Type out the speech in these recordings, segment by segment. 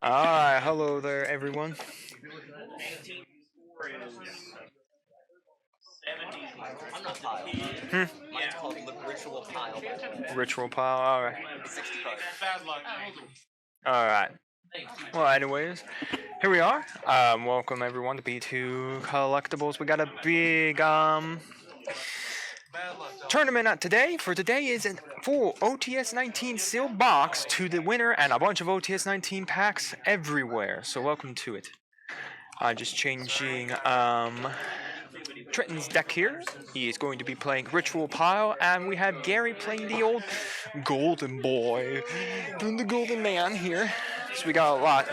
Alright, hello there, everyone. Mine's called Ritual Pile. Ritual pile, alright. 65. Alright. Well, anyways, here we are. Welcome everyone to P2Collectibles. We got a big, tournament today. For today is a full OTS 19 sealed box to the winner and a bunch of OTS 19 packs everywhere. So welcome to it. Just changing Trenton's deck here. He is going to be playing Ritual Pile, and we have Gary playing the old Golden Boy, doing the Golden Man here. So we got a lot.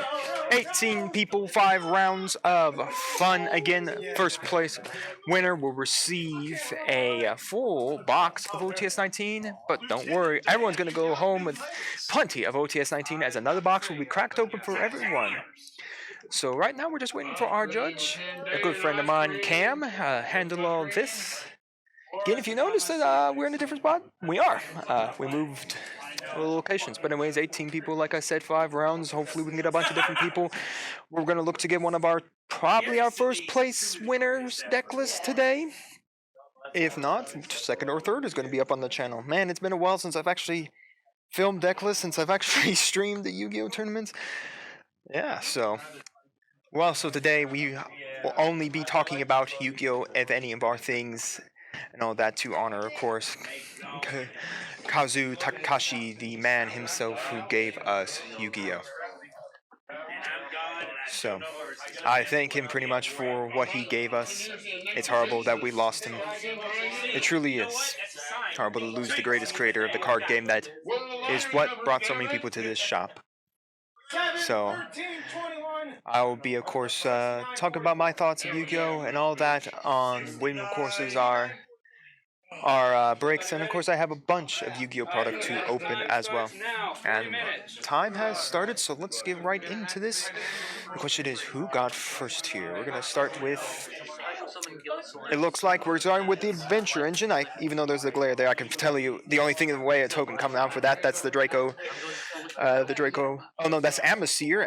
18 people, 5 rounds of fun. Again, first place winner will receive a full box of OTS 19. But don't worry, everyone's going to go home with plenty of OTS 19 as another box will be cracked open for everyone. So right now we're just waiting for our judge, a good friend of mine, Cam, handle all of this. Again, if you notice that we're in a different spot, we are. We moved locations. But anyways, 18 people, like I said, 5 rounds. Hopefully we can get a bunch of different people. We're going to look to get one of probably our first place winners deck list today. If not, second or third is going to be up on the channel. Man, it's been a while since I've actually filmed deck lists, since I've actually streamed the Yu-Gi-Oh tournaments. Yeah, so... Well, so today we will only be talking about Yu-Gi-Oh! If any of our things and all that to honor, of course, Kazuki Takahashi, the man himself who gave us Yu-Gi-Oh! So, I thank him pretty much for what he gave us. It's horrible that we lost him. It truly is horrible to lose the greatest creator of the card game that is what brought so many people to this shop. So, I will be, of course, talk about my thoughts of Yu-Gi-Oh! And all that on when, of course, is our breaks. And, of course, I have a bunch of Yu-Gi-Oh! Product to open as well. And time has started, so let's get right into this. The question is, who got first here? We're going to start with... It looks like we're starting with the Adventure Engine. Even though there's a glare there, I can tell you the only thing in the way a token coming out for that's the Draco. Oh no, that's Amiseer.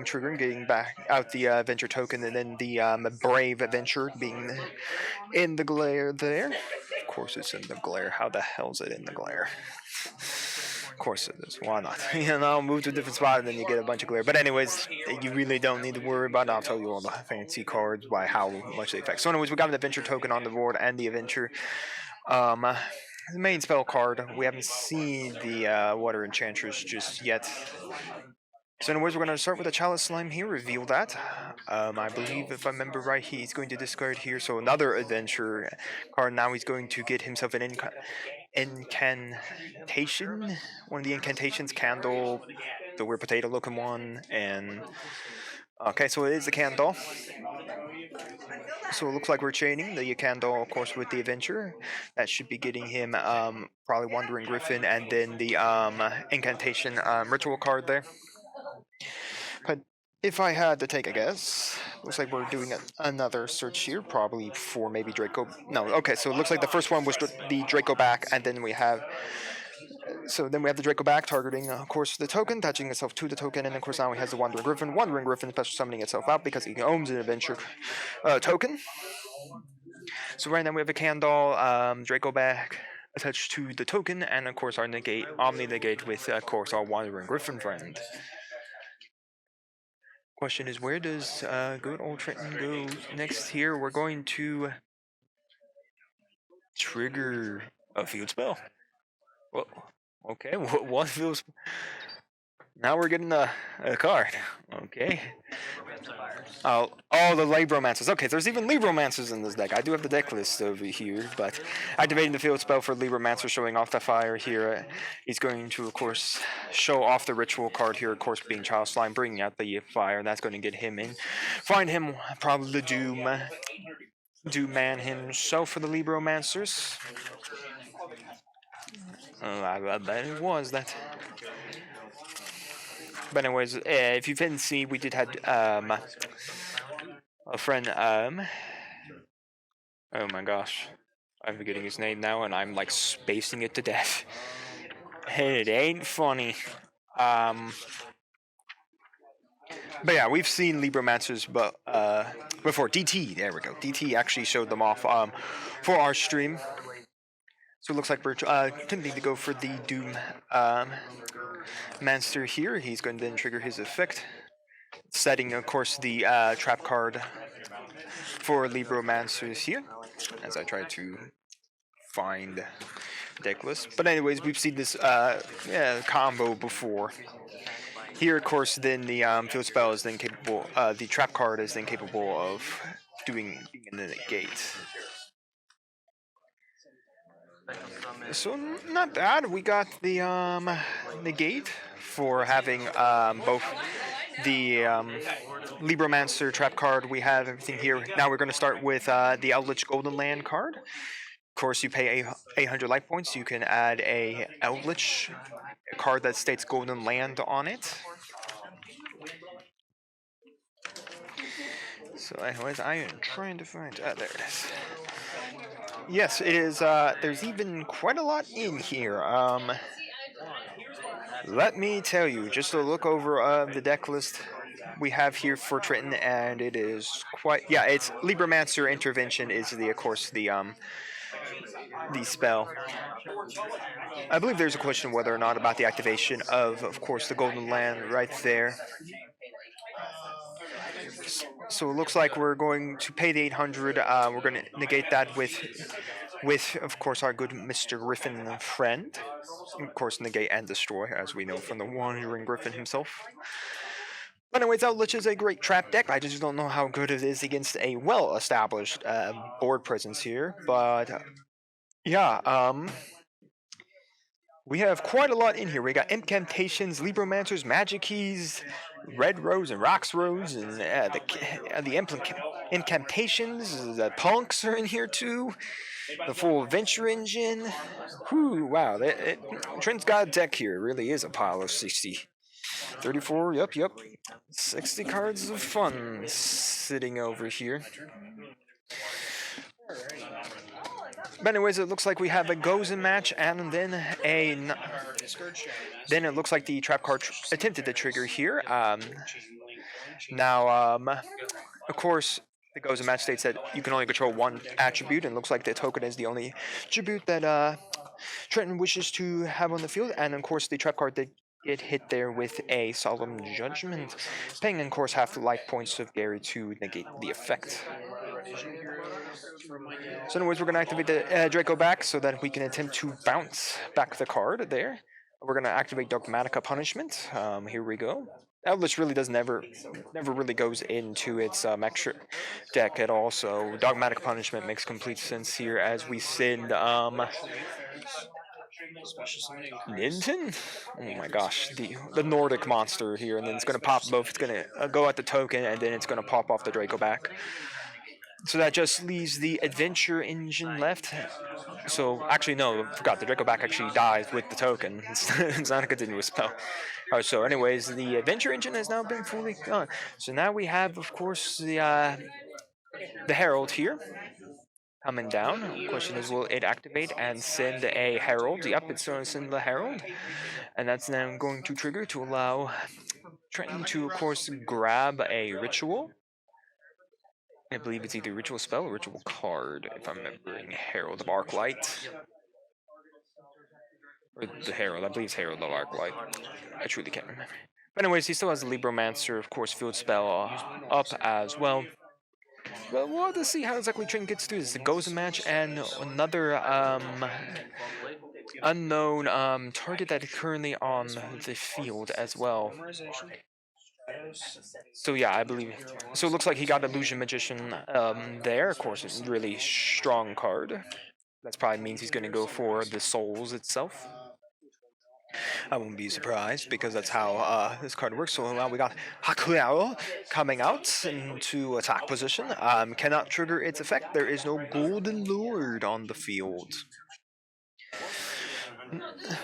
Triggering, getting back out the Adventure token, and then the Brave Adventure being in the glare there. Of course it's in the glare. How the hell is it in the glare? Of course it is. Why not? Move to a different spot and then you get a bunch of glare. But anyways, you really don't need to worry about it. I'll tell you all the fancy cards by how much they affect. So anyways, we got an Adventure token on the board and the Adventure. The main spell card. We haven't seen the Water Enchantress just yet. So anyways, we're going to start with a Chalice Slime here, reveal that. I believe, if I remember right, he's going to discard here. So another Adventure card. Now he's going to get himself an incantation. One of the incantations, Candle, the weird potato looking one, and... Okay, so it is the Candle. So it looks like we're chaining the Candle, of course, with the Adventure. That should be getting him probably Wandering Griffin, and then the incantation ritual card there. But if I had to take a guess, looks like we're doing another search here, probably for maybe Draco. No, okay, so it looks like the first one was the Draco back, and then we have... So then we have the Draco back targeting, of course, the token, attaching itself to the token, and of course now he has the Wandering Griffin. Wandering Griffin special summoning itself out because he owns an Adventure token. So right now we have a Candle, Draco back attached to the token, and of course our negate, Omni negate with, of course, our Wandering Griffin friend. Question is, where does good old Trenton go next here? We're going to trigger a field spell. Well, okay, what field spell? Now we're getting a card. Okay. Oh, the Libromancers. Okay, there's even Libromancers in this deck. I do have the deck list over here, but activating the field spell for Libromancer, showing off the fire here. He's going to, of course, show off the ritual card here, of course, being Child Slime, bringing out the fire, and that's going to get him in. Find him probably the Doom Man himself for the Libromancers. I bet it was that. But anyways, if you didn't see, we did have a friend, oh my gosh, I'm forgetting his name now, and I'm like spacing it to death. It ain't funny. But yeah, we've seen Libromancers, but before DT. There we go. DT actually showed them off for our stream. So it looks like we're attempting to go for the Doom Manster here. He's going to then trigger his effect, setting, of course, the trap card for Libromancers here. As I try to find deck list. But anyways, we've seen this combo before. Here, of course, then the field spell is then capable. The trap card is then capable of being in the negate. So not bad. We got the negate for having both the Libromancer trap card. We have everything here. Now we're going to start with the 𝐿𝐻 Golden Land card. Of course, you pay 800 life points. You can add a 𝐿𝐻, a card that states Golden Land on it. So anyways, I am trying to find... there it is. Yes, it is. There's even quite a lot in here. Let me tell you, just a look over the deck list we have here for Triton, and it is quite... Yeah, it's Libromancer Intervention is, of course, the spell. I believe there's a question whether or not about the activation of course, the Golden Land right there. So it looks like we're going to pay the 800. We're going to negate that with, of course, our good Mr. Griffin friend. Of course, negate and destroy, as we know from the Wandering Griffin himself. But anyways, 𝐿𝐻 is a great trap deck. I just don't know how good it is against a well-established board presence here. But yeah, we have quite a lot in here. We got Incantations, Libromancers, Magic Keys, Red Rose and Rocks Rose, and the Incantations. The Punks are in here too. The full Adventure Engine. Whew, wow. Trent's got a deck here. It really is a pile of 60. 34, yep. 60 cards of fun sitting over here. But anyways, it looks like we have a Gozen match, and then then it looks like the trap card attempted to trigger here. Now, of course, the Gozen match states that you can only control one attribute, and it looks like the token is the only attribute that Trenton wishes to have on the field. And of course, the trap card did get hit there with a Solemn Judgment, paying, of course, half the life points of Gary to negate the effect. So anyways, we're going to activate the Draco back so that we can attempt to bounce back the card there. We're going to activate Dogmatica Punishment. Here we go. 𝐿𝐻 really never really goes into its extra deck at all, so Dogmatic Punishment makes complete sense here as we send Ninten? Oh my gosh, the Nordic monster here, and then it's going to pop both. It's going to go at the token, and then it's going to pop off the Draco back. So that just leaves the Adventure Engine left. So, actually, no, I forgot. The Draco back actually dies with the token. It's not a continuous spell. Alright, so anyways, the Adventure Engine has now been fully gone. So now we have, of course, the Herald here coming down. The question is, will it activate and send a Herald? Yep, it's going to send the Herald. And that's now going to trigger to allow Trenton to, of course, grab a Ritual. I believe it's either Ritual Spell or Ritual Card, if I'm remembering. Herald of Arclight. Or the Herald, I believe it's Herald of Arclight. I truly can't remember. But anyways, he still has the Libromancer, of course, field spell up as well. But we'll have to see how exactly Trenton gets through this. It goes a match and another unknown target that is currently on the field as well. So yeah, I believe. So it looks like he got Illusion Magician there. Of course, it's a really strong card. That probably means he's going to go for the Souls itself. I won't be surprised because that's how this card works. So now we got 𝐿𝐻 coming out into attack position. Cannot trigger its effect. There is no Golden Lord on the field.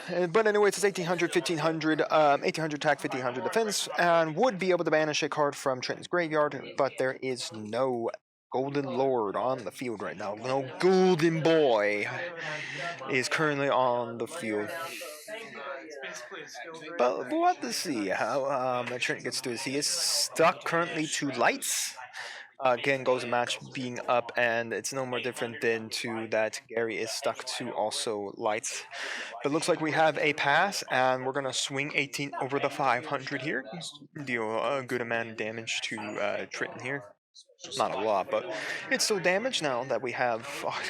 But anyways, it's 1800, 1500, 1800 attack, 1500 defense, and would be able to banish a card from Trenton's graveyard, but there is no Golden Lord on the field right now. No Golden Boy is currently on the field. But we'll have to see how Trent gets through this. He is stuck currently to lights. Again, goes a match being up, and it's no more different than to that Gary is stuck to also lights. But it looks like we have a pass, and we're gonna swing 18 over the 500 here. Deal a good amount of damage to Trenton here. Not a lot, but it's still damage now that we have. Oh,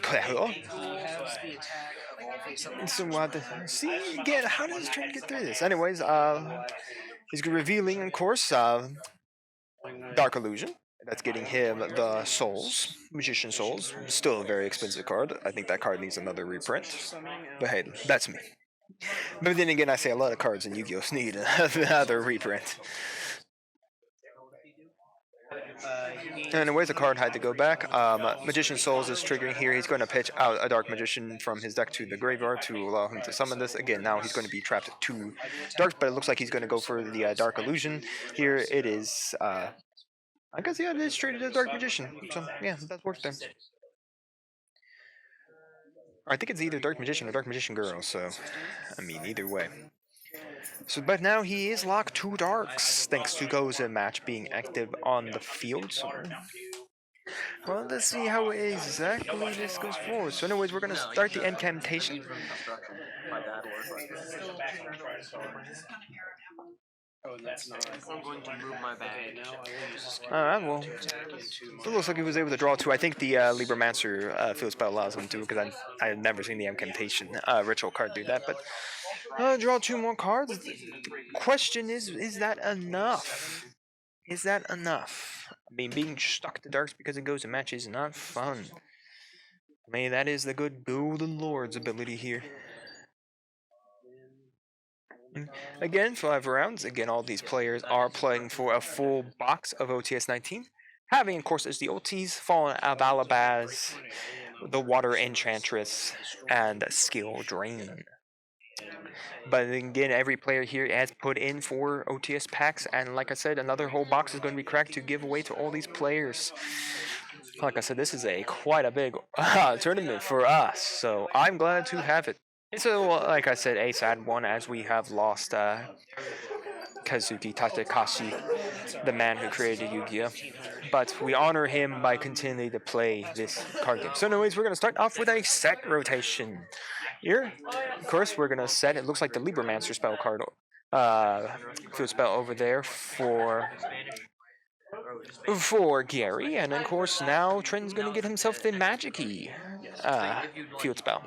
so we'll have to see again. How does Trent get through this? Anyways, he's revealing, of course, Dark Illusion. That's getting him the souls, Magician Souls. Still a very expensive card. I think that card needs another reprint. But hey, that's me. But then again, I say a lot of cards in Yu-Gi-Oh! Need another reprint. Anyways, a card had to go back. Magician Souls is triggering here. He's going to pitch out a Dark Magician from his deck to the graveyard to allow him to summon this. Again, now he's going to be trapped at 2 darks, but it looks like he's going to go for the Dark Illusion. Here it is. I guess, yeah, it is traded as Dark Magician. So, yeah, that works there. I think it's either Dark Magician or Dark Magician Girl, so, I mean, either way. So, but now he is locked 2 darks, thanks to Goza match being active on the field. So, well, let's see how exactly this goes forward. So, anyways, we're going to start the incantation. I'm going to move my bag. Alright, well, it looks like he was able to draw 2. I think the Libromancer field spell allows him to, because I've never seen the incantation ritual card do that. But draw 2 more cards. The question is that enough? Is that enough? I mean, being stuck to darks because it goes to match is not fun. I mean, that is the good Golden Lord's ability here. Again, 5 rounds. Again, all these players are playing for a full box of OTS 19. Having, of course, as the OTs, Fallen Avalabaz, the Water Enchantress, and Skill Drain. But again, every player here has put in 4 OTS packs, and like I said, another whole box is going to be cracked to give away to all these players. Like I said, this is quite a big tournament for us, so I'm glad to have it. It's like I said, a sad one as we have lost Kazuki Takahashi, the man who created Yu-Gi-Oh! But we honor him by continuing to play this card game. So anyways, we're going to start off with a set rotation. Here, of course, we're going to set, it looks like the Libromancer spell card, field spell over there for Gary. And of course, now Trenton's going to get himself the Magic-y field spell.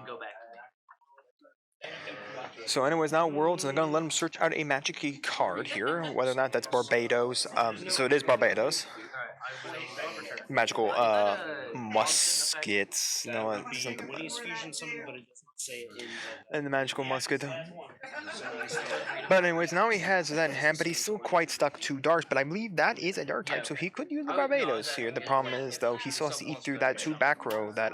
So anyways, now Worlds, and I'm going to let him search out a Magic-y card here, whether or not that's Barbados. So it is Barbados. Magical muskets. No, something. And the magical musket. But anyways, now he has that in hand, but he's still quite stuck to darks. But I believe that is a dark type, so he could use the Barbados here. The problem is, though, he still has to eat through that 2 back row. That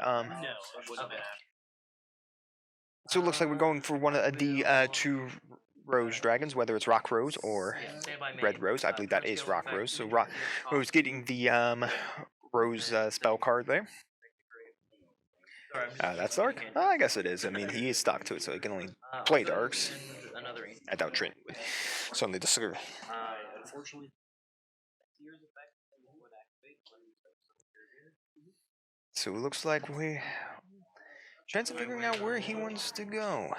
So it looks like we're going for one of the 2 Rose Dragons, whether it's Rock Rose or Red Rose. I believe that is Rock Rose. So Rose getting the Rose spell card there. That's dark? I guess it is. I mean, he is stuck to it, so he can only play darks. I doubt Trent would. Certainly the serve. So it looks like we Trent's figuring out where he wants to go.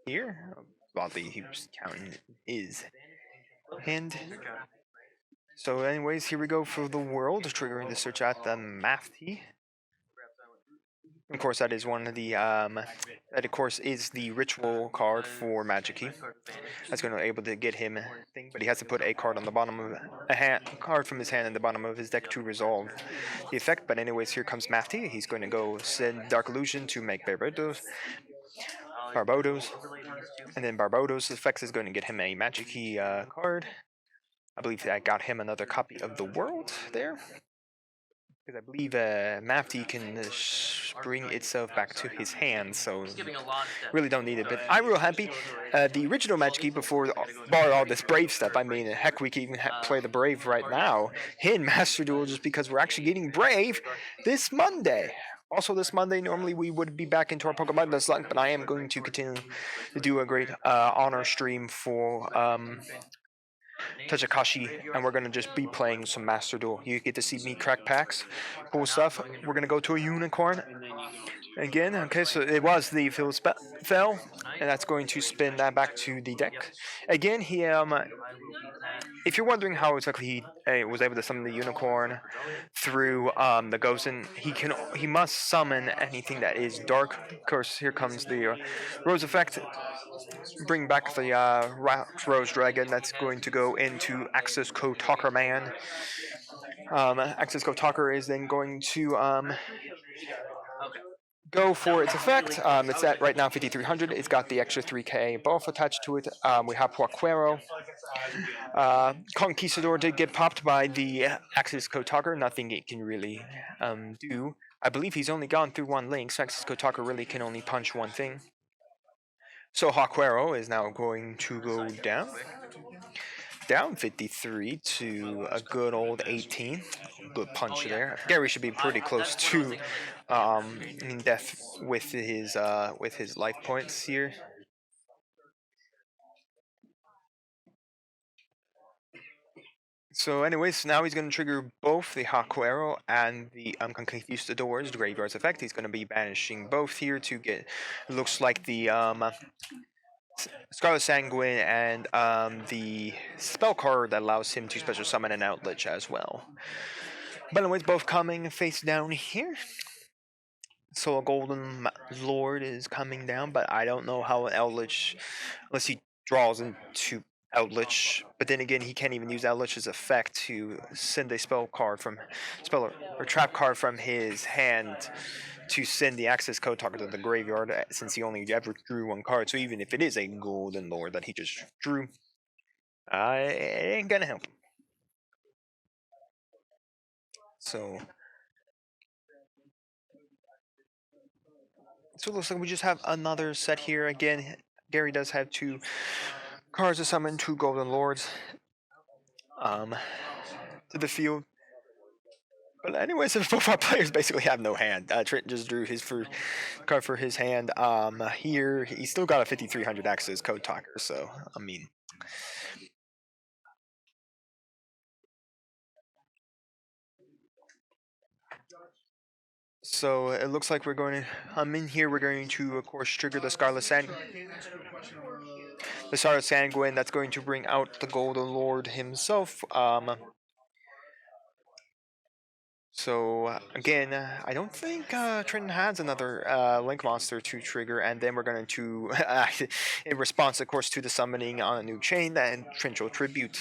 Here? Oddly, he was counting his hand. So anyways, here we go for the world, triggering the search at the Mafty. Of course, that is one of the, that of course is the ritual card for Magic-y. That's going to be able to get him thing, but he has to put a card on the bottom of a card from his hand in the bottom of his deck to resolve the effect. But anyways, here comes Mafty. He's going to go send Dark Illusion to make Barbados, and then Barbados' effects is going to get him a Magic-y card. I believe that got him another copy of the world there. Because I believe Mafty can bring itself back to his hand, so really don't need it. But I'm real happy. The original Magic-y before bar all this Brave stuff, I mean, heck, we can even play the Brave right now in Master Duel just because we're actually getting Brave this Monday. Also, this Monday, normally we would be back into our Pokemon slot, but I am going to continue to do a great honor stream for Takahashi, and we're going to just be playing some Master Duel. You get to see me crack packs, cool stuff. We're going to go to a unicorn again. Okay, so it was the fell, and that's going to spin that back to the deck. Again, he if you're wondering how exactly he was able to summon the unicorn through the Gozen, he must summon anything that is dark. Of course, here comes the Rose effect. Bring back the Rose Dragon. That's going to go into 𝐒𝐍𝐿 Talker Man. 𝐒𝐍𝐿 Talker is then going to go for its effect. It's at right now 5300. It's got the extra 3k buff attached to it. We have Huaquero. Conquistador did get popped by the 𝐒𝐍𝐿 Talker. Nothing it can really do. I believe he's only gone through one link, so 𝐒𝐍𝐿 Talker really can only punch one thing. So Huaquero is now going to go down 53 to a good old 18. Good punch there. Gary should be pretty close to in death with his life points here. So anyways, now he's going to trigger both the Huaquero and the Conquistador's Graveyard's effect. He's going to be banishing both here to get, looks like the Scarlet Sanguine and the spell card that allows him to special summon an Outlich as well. But anyways, both coming face down here. So a Golden Lord is coming down, but I don't know how an Outlich, unless he draws into Outlich. But then again, he can't even use Outlich's effect to send a spell card from or trap card from his hand to send the 𝐒𝐍𝐿 Talker to the graveyard, since he only ever drew one card. So even if it is a Golden Lord that he just drew, it ain't gonna help him. So it looks like we just have another set here. Again, Gary does have 2 cards to summon, 2 Golden Lords to the field. But anyways, both our players basically have no hand. Trenton just drew his first card for his hand. Here, he's still got a 5300 𝐒𝐍𝐿 Talker, so, I mean. So it looks like we're going to, in here, we're going to, of course, trigger the Scarlet Sanguine. The Scarlet Sanguine, that's going to bring out the Golden Lord himself. So again, I don't think Trenton has another Link Monster to trigger, and then we're going to, in response, of course, to the summoning on a new chain, that Trenchal Tribute.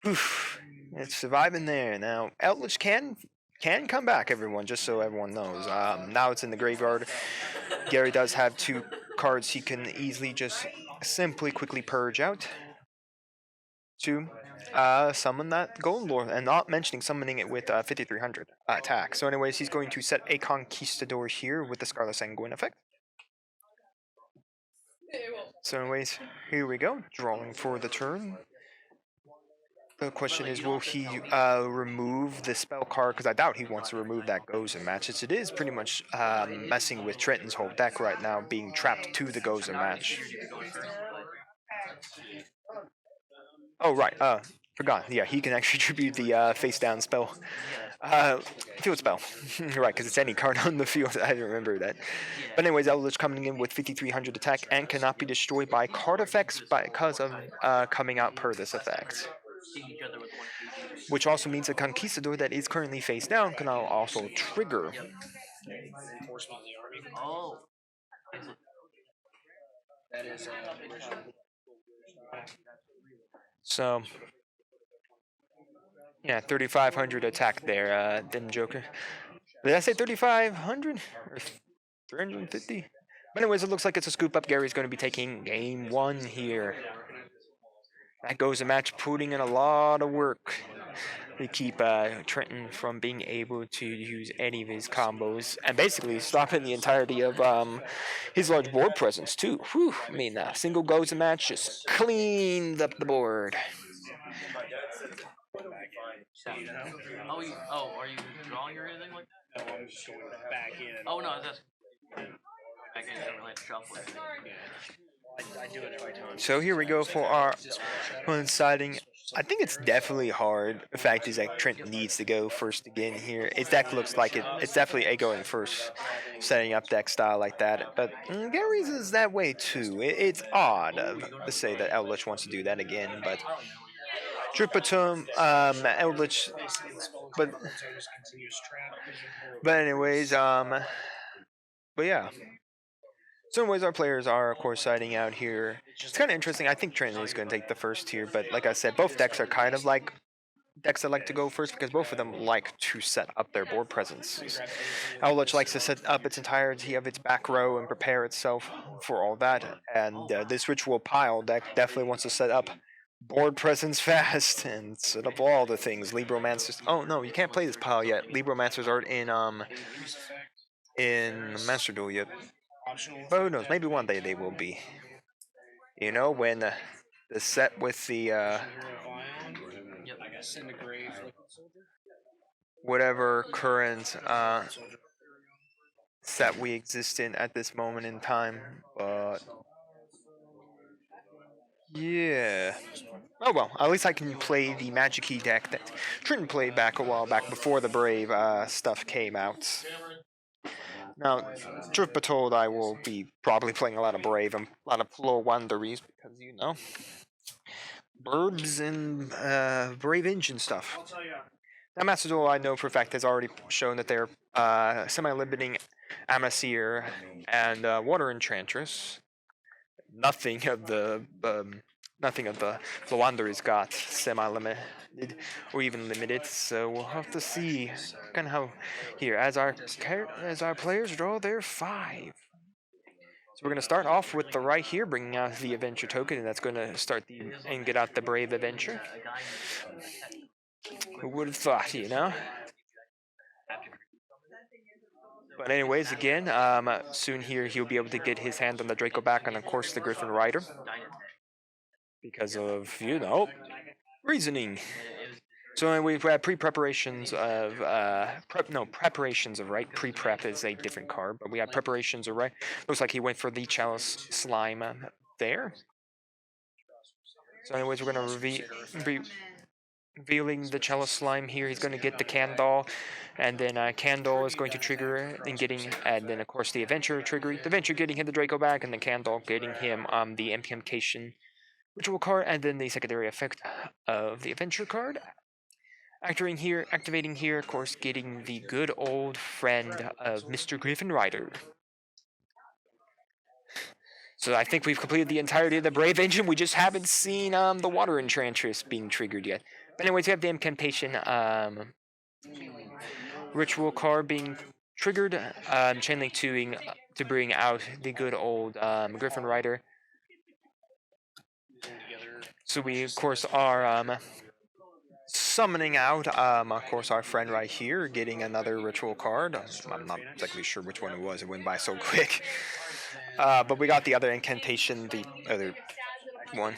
Oof, it's surviving there. Now, Outlich can come back, everyone, just so everyone knows. Now it's in the graveyard. Gary does have 2 cards he can easily just simply quickly purge out to summon that Golden Lord, and not mentioning summoning it with 5300 attack. So anyways, he's going to set a Conquistador here with the Scarlet Sanguine effect. So anyways, here we go, drawing for the turn. The question is, will he remove the spell card? Because I doubt he wants to remove that Gozen match. It is pretty much messing with Trenton's whole deck right now, being trapped to the Gozen match. Oh, right. Forgot. Yeah, he can actually tribute the face down spell. Field spell. Right, because it's any card on the field. I didn't remember that. But anyways, Outlich coming in with 5300 attack and cannot be destroyed by card effects because of coming out per this effect. Which also means a Conquistador that is currently face down can now also trigger. So, yeah, 3500 attack there, Dim Joker. Did I say 3500 or 350? But anyways, it looks like it's a scoop up. Gary's going to be taking game 1 here. That goes a match, putting in a lot of work to keep Trenton from being able to use any of his combos, and basically stopping the entirety of his large board presence too. Whew, I mean, single goes a match, just cleaned up the board. Are you drawing or anything like Oh no, that's back in don't really shuffle. I do it every time. So here we go for our coinciding. I think it's definitely hard. The fact is that Trent needs to go first again here. His deck looks like it's definitely a going first, setting up deck style like that. But Gary's is that way too. It's odd to say that Eldritch wants to do that again, but Drupatum, Eldritch, but anyways, but yeah. So anyways, our players are, of course, siding out here. It's kind of interesting. I think Trent is going to take the first here, but like I said, both decks are kind of like decks that like to go first because both of them like to set up their board presence. Eldritch likes to set up its entirety of its back row and prepare itself for all that, and this Ritual Pile deck definitely wants to set up board presence fast and set up all the things. Libromancers. Oh no, you can't play this pile yet. Libromancers aren't in Master Duel yet. But who knows? Maybe one day they will be. You know, when the set with the whatever current set we exist in at this moment in time. But yeah. Oh well, at least I can play the Magic Key deck that Trenton played back a while back before the Brave stuff came out. Now, truth be told, I will be probably playing a lot of Brave and a lot of Floor Wanderies because, you know, Burbs and Brave Engine stuff. Now, Master Duel, I know for a fact, has already shown that they're semi-limiting Amaseer and Water Enchantress. Nothing of the Wanderers got semi-limited or even limited, so we'll have to see kind of how here as our players draw their 5. So we're going to start off with the right here, bringing out the Adventure token, and that's going to start and get out the Brave Adventure. Who would have thought, you know? But anyways, again, soon here he'll be able to get his hand on the Draco back and of course the Griffin Rider. Because of, you know, reasoning. So we've had preparations of preparations of right. Pre-prep is a different card, but we have preparations of right. Looks like he went for the Chalice Slime there. So anyways, we're gonna revealing the Chalice Slime here. He's gonna get the Candle, and then Candle is going to trigger and then of course the Adventure triggering. The Adventure getting him the Draco back, and the Candle getting him the Implementation Ritual card, and then the secondary effect of the Adventure card. Activating here, of course, getting the good old friend of Mr. Griffin Rider. So I think we've completed the entirety of the Brave Engine. We just haven't seen the Water Enchantress being triggered yet. But anyways, we have the Incantation Ritual card being triggered, Channeling to bring out the good old Griffin Rider. So we, of course, are summoning out, of course, our friend right here, getting another ritual card. I'm not exactly sure which one it was. It went by so quick. But we got the other incantation, the other one.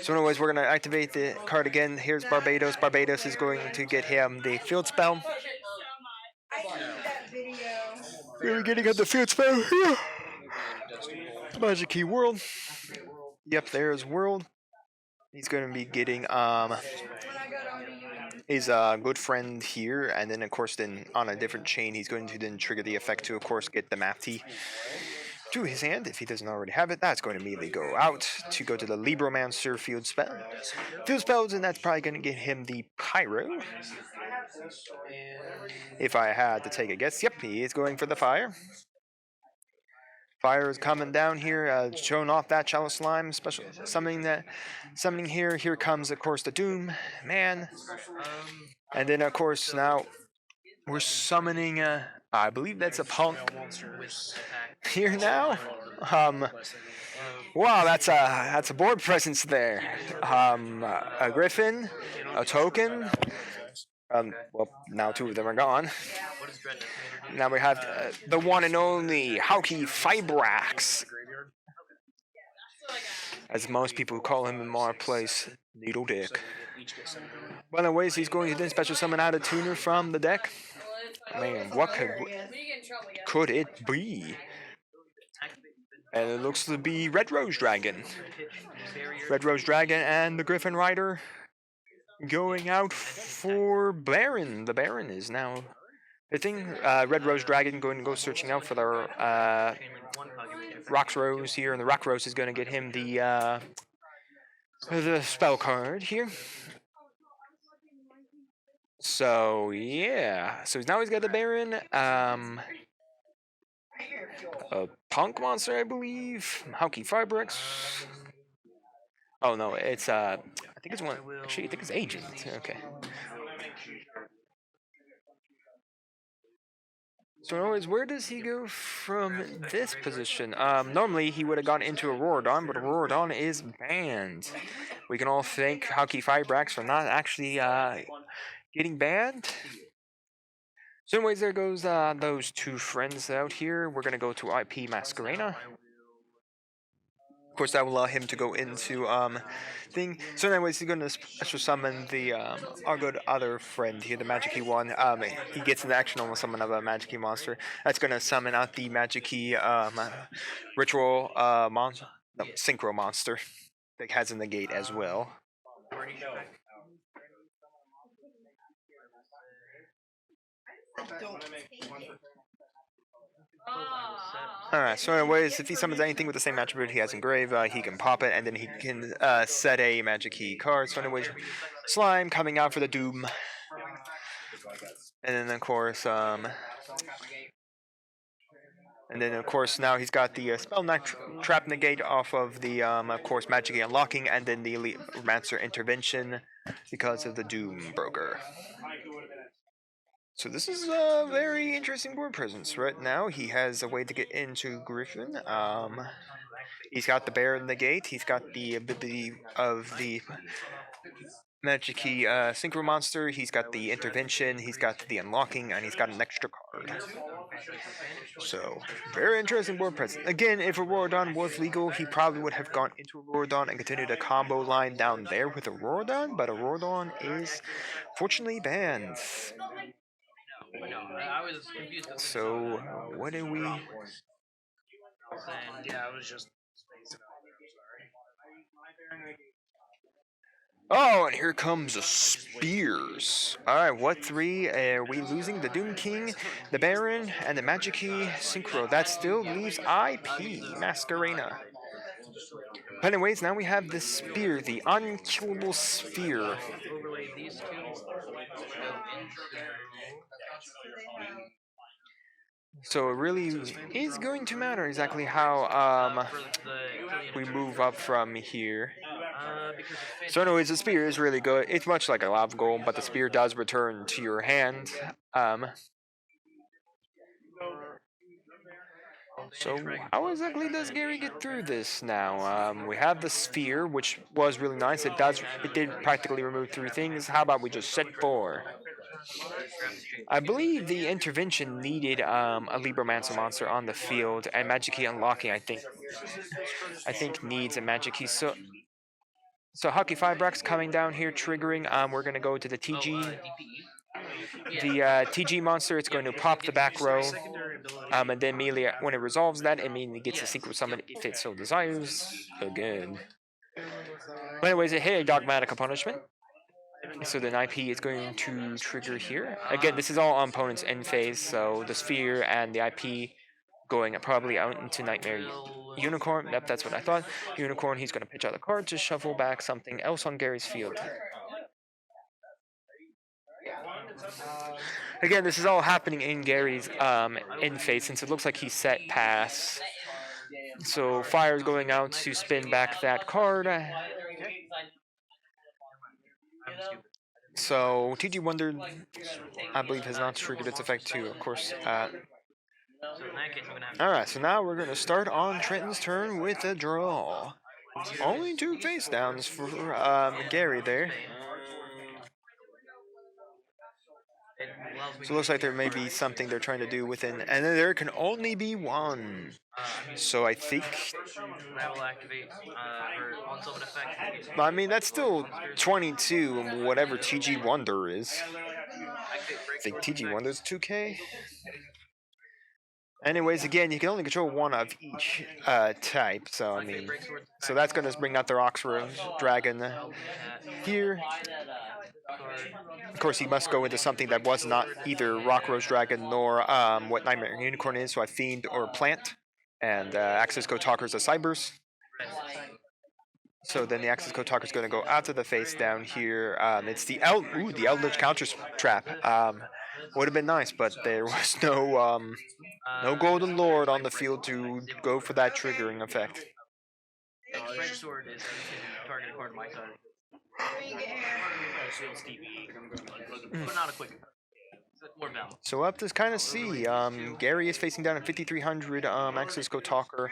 So anyways, we're going to activate the card again. Here's Barbados. Barbados is going to get him the field spell. We're getting him the field spell. Magic Key World. Yep, there's World. He's going to be getting his good friend here, and then of course then on a different chain he's going to then trigger the effect to of course get the Mafty to his hand. If he doesn't already have it, that's going to immediately go out to go to the Libromancer field spells, and that's probably going to get him the Pyro. If I had to take a guess, yep, he is going for the Fire. Fire is coming down here, showing off that Chalice Slime, special summoning here. Here comes, of course, the Doom Man. And then, of course, now we're summoning, I believe that's a Punk here now. Wow, that's a board presence there. A Griffin, a Token. Well, now 2 of them are gone. Now we have the one and only 𝐂𝐍𝐶 Fibrax, as most people call him in my place, Needle Dick. By the way, he's going to then special summon out a tuner from the deck. Man, what could it be? And it looks to be Red Rose Dragon. Red Rose Dragon and the Griffin Rider going out for Baron. The Baron is now hitting. Red Rose Dragon going to go searching out for the Rox Rose here, and the Rock Rose is going to get him the spell card here. So yeah, so now he's got the Baron. A Punk Monster, I believe. Hlkey Firebricks. Oh no, it's I think it's one. Actually, I think it's Agent. Okay. So anyways, where does he go from this position? Normally he would have gone into a Auroradon, but Auroradon is banned. We can all thank Hlkey Firebricks for not actually getting banned. So anyways, there goes those two friends out here. We're gonna go to IP Masquerena. Of course, that will allow him to go into thing. So anyways, he's gonna special summon the our good other friend here, the Magic-Key one. He gets an action on summon of a Magic-Key monster. That's gonna summon out the Magic-Key ritual monster, no, synchro monster that has a negate as well. Alright, so anyways, if he summons anything with the same attribute he has engraved, he can pop it, and then he can set a Magic-Key card. So anyways, Slime coming out for the Doom. And then of course, now he's got the Spell Trap Negate off of the, of course, Magic-Key Unlocking, and then the Elite Romancer Intervention because of the Doom Broker. So this is a very interesting board presence. Right now, he has a way to get into Griffin. He's got the Bear in the Gate. He's got the ability of the Magic-Key Synchro Monster. He's got the Intervention. He's got the Unlocking, and he's got an extra card. So, very interesting board presence. Again, if Auroradon was legal, he probably would have gone into Auroradon and continued a combo line down there with Auroradon, but Auroradon is fortunately banned. I was confused. So, what do we... Yeah, I was just... Oh, and here comes the Spears. Alright, what three are we losing? The Doom King, the Baron, and the Magic-Key Synchro. That still leaves IP Masquerena. But anyways, now we have the Spear, the Unkillable Sphere. So it really is going to matter exactly how we move up from here. So anyways, the Spear is really good. It's much like a Lava Golem, but the Spear does return to your hand. So how exactly does Gary get through this now? We have the Sphere, which was really nice. It did practically remove 3 things. How about we just set 4? I believe the Intervention needed a Libromancer monster on the field, and Magic-Key Unlocking, I think needs a Magic-Key. So Hlkey Firebricks coming down here, triggering. We're going to go to the TG. The TG monster, it's going to pop the back row. And then immediately, when it resolves that, it immediately gets a Secret Summon if it so desires. Again. But anyways, it hit a Dogmatic Punishment. So then IP is going to trigger here. Again, this is all on opponent's end phase, so the Sphere and the IP going probably out into Nightmare Unicorn. Yep, that's what I thought. Unicorn, he's going to pitch out a card to shuffle back something else on Gary's field. Again, this is all happening in Gary's end phase, since it looks like he's set pass. So Fire is going out to spin back that card. So TG Wonder, I believe, has not triggered its effect too, of course. Alright, so now we're going to start on Trenton's turn with a draw. Only 2 face downs for Gary there. So it looks like there may be something they're trying to do within, and then there can only be 1. So I think... I mean, that's still 22, whatever TG Wonder is. I think TG won those 2K. Anyways, again, you can only control one of each type, so I mean, so that's going to bring out the Rock's Dragon here. Of course, he must go into something that was not either Rock Rose Dragon nor what Nightmare Unicorn is, so a Fiend or Plant. And Axis Code Talker's a Cybers. So then the Axis Code Talker's going to go out to the face down here. It's the Eldritch Counter Trap. Would have been nice, but there was no Golden Lord on the field to go for that triggering effect. So we'll have to kind of see. Gary is facing down at 5300 Axis Code Talker,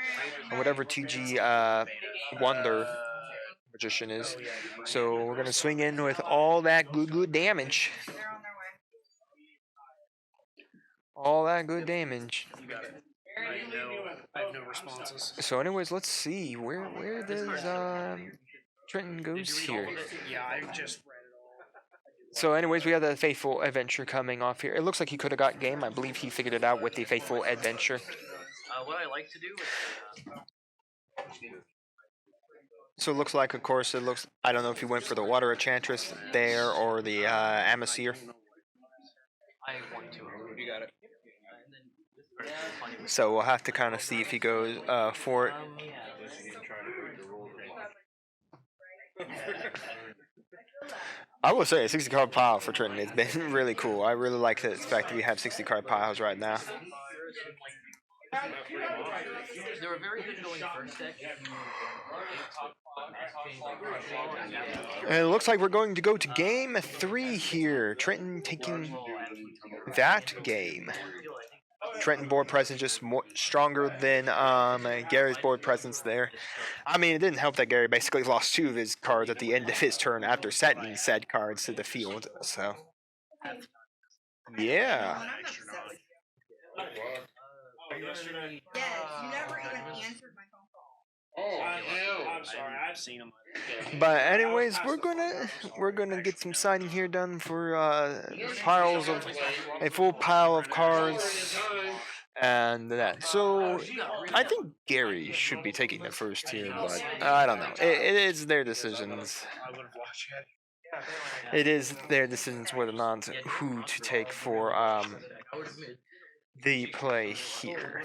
or whatever TG Wonder Magician is. So we're going to swing in with all that good damage. All that good damage. I have no responses. So anyways, let's see. Where does Trenton goes here? Yeah, I just read it all. So anyways, we have the Faithful Adventure coming off here. It looks like he could have got game. I believe he figured it out with the Faithful Adventure. What I like to do is... So it looks like, of course, I don't know if he went for the Water Enchantress there or the Amaseer. I want to. You got it. So we'll have to kind of see if he goes for it. I will say a 60 card pile for Trenton has been really cool. I really like the fact that we have 60 card piles right now. They were very good going first deck. And it looks like we're going to go to game 3 here. Trenton taking that game. Trenton board presence just more stronger than Gary's board presence there. I mean, it didn't help that Gary basically lost 2 of his cards at the end of his turn after setting said cards to the field. So, yeah. Yes, you never even answered my phone call. Oh, I'm sorry. I've seen them. But anyways, we're gonna get some signing here done for piles of a full pile of cards and that. So I think Gary should be taking the first here, but I don't know. It is their decisions. It is their decisions whether or not who to take for the play here.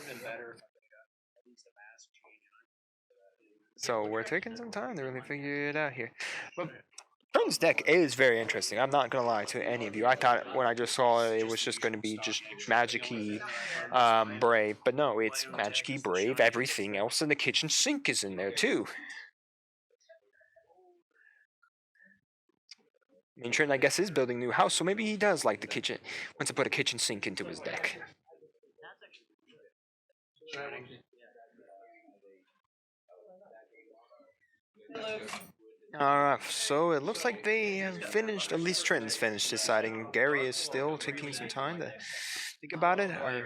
So we're taking some time to really figure it out here. But Trenton's deck is very interesting. I'm not going to lie to any of you. I thought when I just saw it, it was just going to be just Magic-y Brave. But no, it's Magic-y Brave. Everything else in the kitchen sink is in there too. I mean, Trenton, I guess, is building a new house, so maybe he does like the kitchen. Wants to put a kitchen sink into his deck. Alright, so it looks like they have finished, at least Trenton's finished deciding. Gary is still taking some time to think about it. Or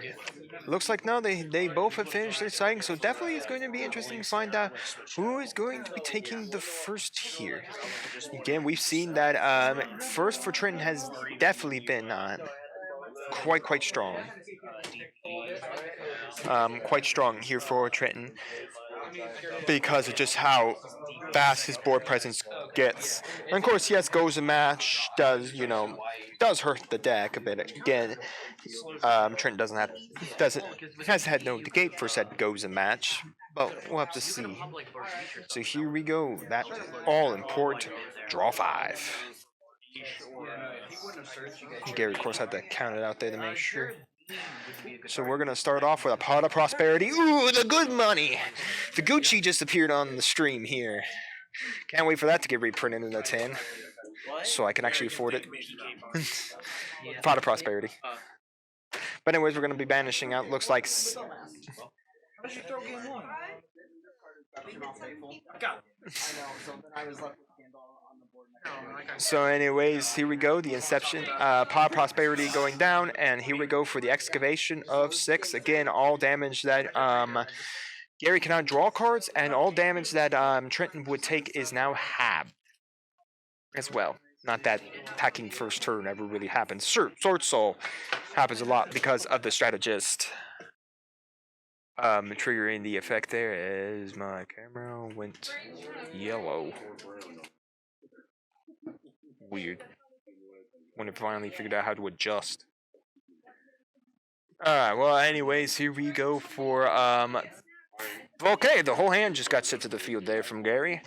looks like no, they both have finished deciding, so definitely it's going to be interesting to find out who is going to be taking the first here. Again, we've seen that first for Trenton has definitely been quite strong. Quite strong here for Trenton because of just how fast his board presence gets. And of course, yes, goes a match does hurt the deck a bit. Again, Trenton has had no negate for said goes a match, but we'll have to see. So here we go. That all important draw 5. Gary, of course, had to count it out there to make sure. So we're going to start off with a pot of prosperity. Ooh, the good money! The Gucci just appeared on the stream here. Can't wait for that to get reprinted in the 10. So I can actually afford it. Pot of prosperity. But anyways, we're going to be banishing out. Looks like... So anyways, here we go, the Inception, Pod Prosperity going down, and here we go for the Excavation of 6. Again, all damage that Gary cannot draw cards, and all damage that Trenton would take is now halved as well. not that attacking first turn ever really happens. Sure, Sword Soul happens a lot because of the strategist. Triggering the effect there as my camera went yellow. Weird. When it finally figured out how to adjust. Alright, well anyways, here we go for okay, the whole hand just got sent to the field there from Gary.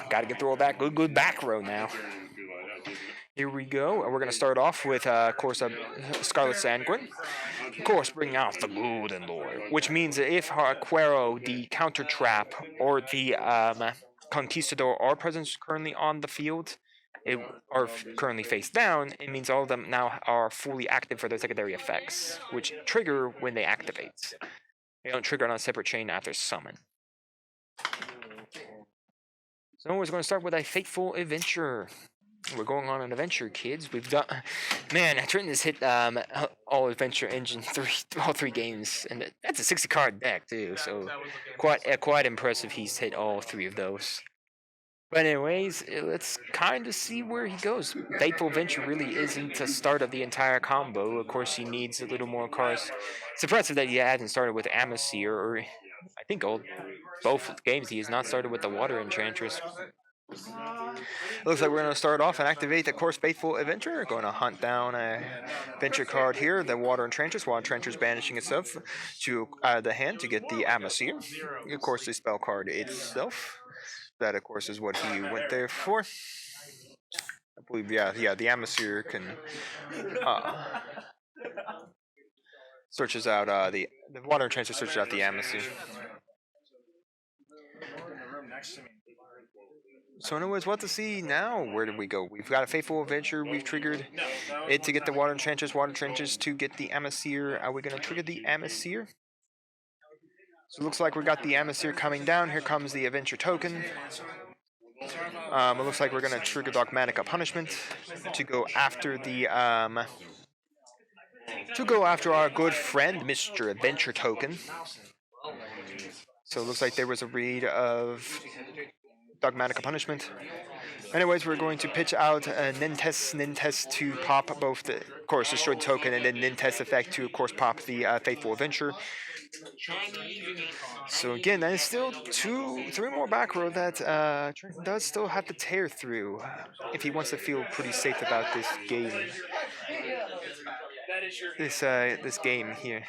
Gotta get through all that good back row now. Here we go. We're going to start off with, of course, Scarlet Sanguine. Of course, bringing out the Golden Lord, which means that if Quero, the Counter Trap, or the Conquistador are present currently on the field, are currently face down, it means all of them now are fully active for their secondary effects, which trigger when they activate. They don't trigger on a separate chain after summon. So we're going to start with a Fateful Adventure. We're going on an adventure, kids. We've done, man. Trenton has hit all Adventure Engine all three games, and that's a 60-card deck too. So quite impressive. He's hit all three of those. But anyways, let's kind of see where he goes. Fateful Adventure really isn't the start of the entire combo. Of course, he needs a little more cards. It's impressive that he hasn't started with Amasir, or I think both games he has not started with the Water Enchantress. Looks like we're going to start off and activate the course Faithful Adventure. Going to hunt down a Venture card here, the Water Enchantress. Water Enchantress banishing itself to the hand to get the Amasir. Of course, the spell card itself. That, of course, is what he went there for. I believe, yeah, the Amasir can searches out the Water Enchantress searches out the Amasir. So anyways, what to see now? Where did we go? We've got a Faithful Adventure. We've triggered it to get the Water Enchantress to get the Amasir. Are we going to trigger the Amasir? So it looks like we got the Amasir coming down. Here comes the Adventure token. It looks like we're going to trigger Dogmatic Punishment to go after the our good friend, Mr. Adventure token. So it looks like there was a read of Dogmatic Punishment. Anyways, we're going to pitch out a Nintest to pop both the, of course, destroyed token, and then Nintest effect to, of course, pop the Faithful Adventure. So again, that is still 3 more back row that Trenton does still have to tear through if he wants to feel pretty safe about this game. This game here.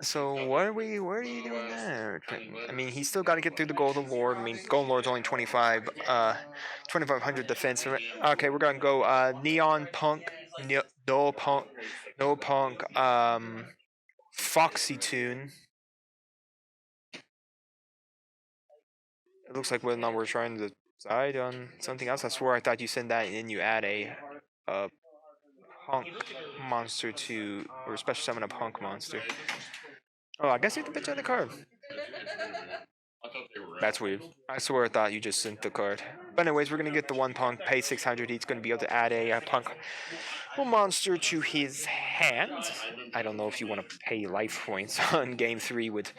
So where are you doing there? I mean, he's still got to get through the Golden Lord. I mean, Golden Lord's only 2500 defense. Okay, we're gonna go Neon Punk, No Punk, Foxy Tune. It looks like we're trying to decide on something else. I swear I thought you sent that and then you add a Punk monster to, or special summon a Punk monster. Oh, I guess you have to pitch out the card. That's weird. I swear I thought you just sent the card. But anyways, we're going to get the one Punk, pay 600. He's going to be able to add a Punk monster to his hand. I don't know if you want to pay life points on game 3 with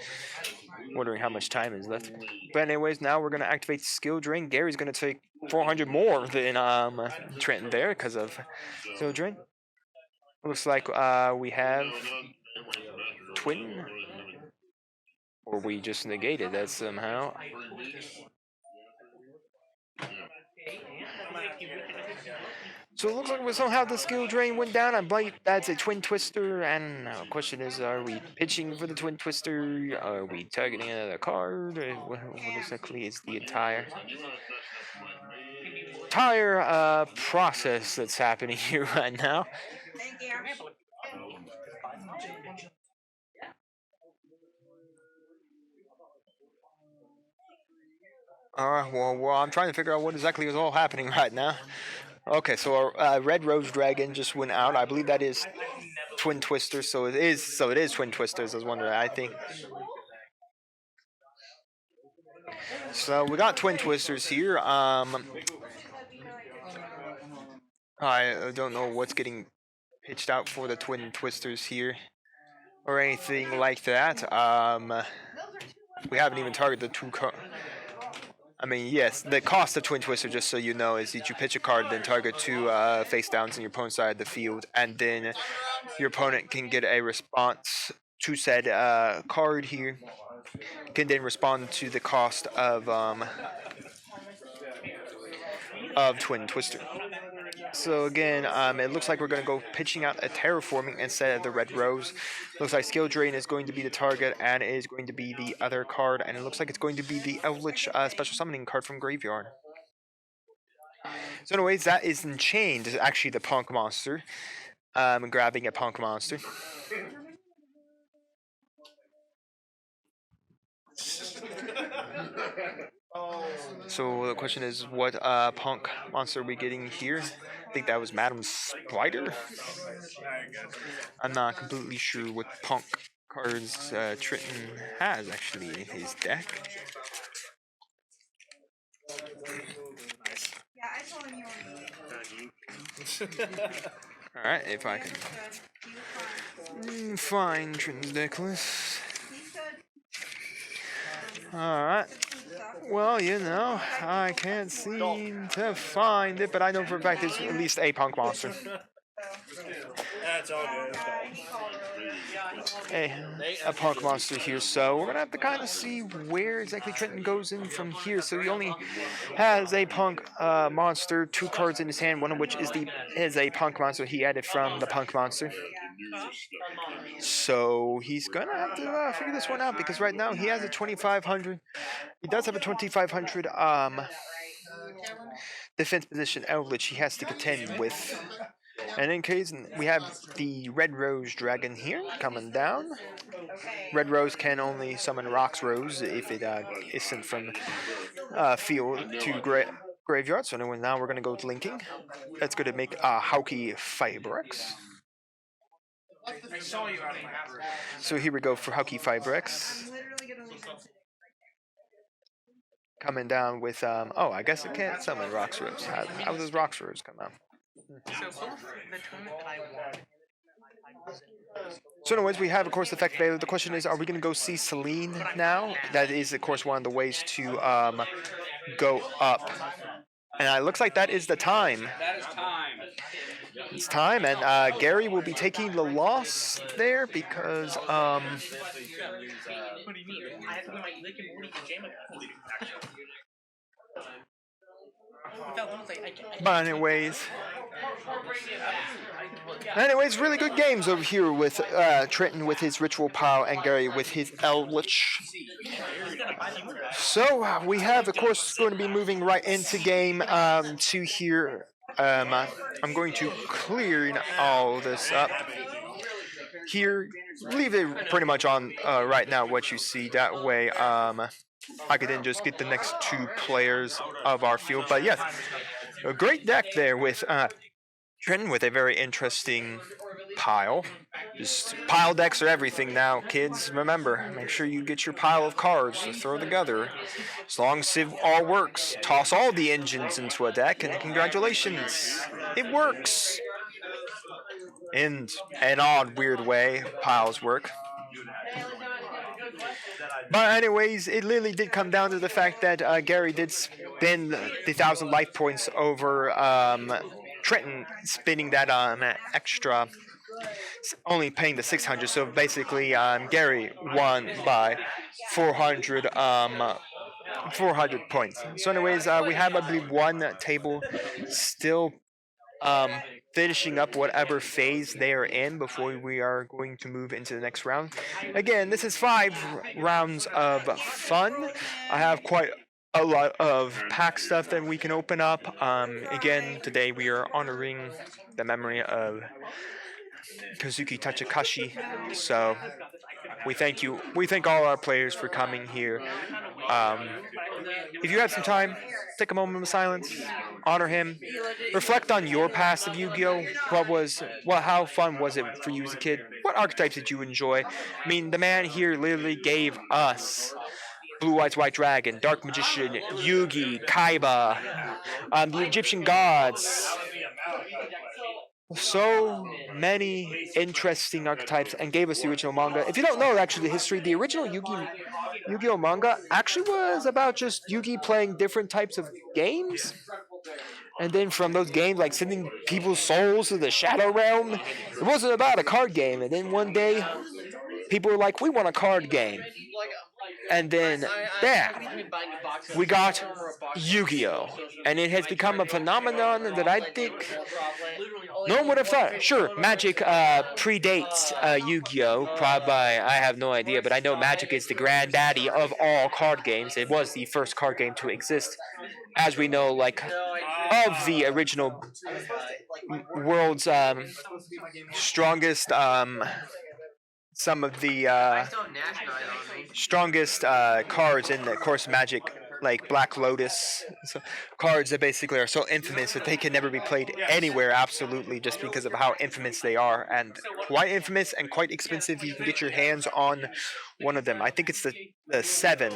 wondering how much time is left. But anyways, now we're going to activate Skill Drain. Gary's going to take 400 more than Trenton there because of Skill Drain. Looks like we have Twin. Or we just negated that somehow. So it looks like somehow the skill drain went down. I believe that's a Twin Twister. And the question is, are we pitching for the Twin Twister? Are we targeting another card? What exactly is the entire process that's happening here right now? Thank you. Well, I'm trying to figure out what exactly is all happening right now. Okay, so our Red Rose Dragon just went out. I believe that is Twin Twisters, so it is Twin Twisters. I was wondering, I think. So we got Twin Twisters here. I don't know what's getting pitched out for the Twin Twisters here. or anything like that. We haven't even targeted the two cards. I mean, yes, the cost of Twin Twister, just so you know, is that you pitch a card, then target two face downs on your opponent's side of the field, and then your opponent can get a response to said card here. Can then respond to the cost of Twin Twister. So again, it looks like we're going to go pitching out a Terraforming instead of the Red Rose. Looks like Skill Drain is going to be the target and is going to be the other card, and it looks like it's going to be the Eldritch Special Summoning card from Graveyard. So anyways, that is Enchained, is actually the Punk Monster. Grabbing a Punk Monster. So the question is, what Punk Monster are we getting here? I think that was Madam Spider. I'm not completely sure what Punk cards Triton has actually in his deck. Yeah, I told him you were Alright, if I can find Triton's deck list. Alright. Well, you know, I can't seem to find it, but I know for a fact there's at least a Punk Monster. That's all good. A Punk Monster here, so we're gonna have to kind of see where exactly Trenton goes in from here. So he only has a Punk Monster, 2 cards in his hand, one of which is a Punk Monster he added from the Punk Monster. So he's gonna have to figure this one out, because right now he has a 2,500. He does have a 2,500 defense position Eldritch he has to contend with. And in case we have the Red Rose Dragon here coming down. Red Rose can only summon Rock's Rose if it is sent from field to graveyard. So anyway, now we're going to go to linking. That's going to make 𝐿𝐾𝐒 Firex. So here we go for 𝐿𝐾𝐒 Firex. Coming down with, oh, I guess it can't summon Rock's Rose. How does Rock's Rose come out? So anyways, we have, of course, Effect Baylor. The question is, are we going to go see Celine now? That is, of course, one of the ways to go up. And it looks like that is the time. That is time. It's time, and Gary will be taking the loss there because What do you mean? I have to do my Lick and Morty pajama but anyways, really good games over here with Trenton with his Ritual Pile and Gary with his Eldritch. So we have, of course, going to be moving right into game 2 here. I'm going to clear all this up here. Leave it pretty much on right now what you see. That way I could then just get the next 2 players of our field. But yes, a great deck there with Trenton with a very interesting pile. Just pile decks are everything now, kids. Remember, make sure you get your pile of cards to throw together. As long as it all works, toss all the engines into a deck, and congratulations, it works. In an odd, weird way, piles work. But anyways, it literally did come down to the fact that Gary did spend the 1,000 life points over Trenton, spinning that extra, only paying the 600. So basically, Gary won by 400 points. So anyways, we have, I believe, one table still finishing up whatever phase they are in before we are going to move into the next round. Again, this is 5 rounds of fun. I have quite a lot of pack stuff that we can open up. Again, today we are honoring the memory of Kazuki Takahashi. So we thank you. We thank all our players for coming here. If you have some time, take a moment of silence, honor him, reflect on your past of Yu-Gi-Oh. How fun was it for you as a kid? What archetypes did you enjoy? I mean, the man here literally gave us Blue Eyes White Dragon, Dark Magician, Yugi, Kaiba, the Egyptian gods. so many interesting archetypes and gave us the original manga. If you don't know actually the history, the original Yu-Gi-Oh manga actually was about just Yugi playing different types of games. And then from those games, like sending people's souls to the Shadow Realm, it wasn't about a card game. And then one day, people were like, we want a card game. And then, bam, we got Yu-Gi-Oh! And it has become a phenomenon that I think no one would have thought. Sure, Magic predates Yu-Gi-Oh! Probably, I have no idea, but I know Magic is the granddaddy of all card games. It was the first card game to exist, as we know, like, of the original world's strongest some of the strongest cards in the course Magic, like Black Lotus, so cards that basically are so infamous that they can never be played anywhere, absolutely, just because of how infamous they are, and quite infamous and quite expensive. You can get your hands on one of them. I think it's the seven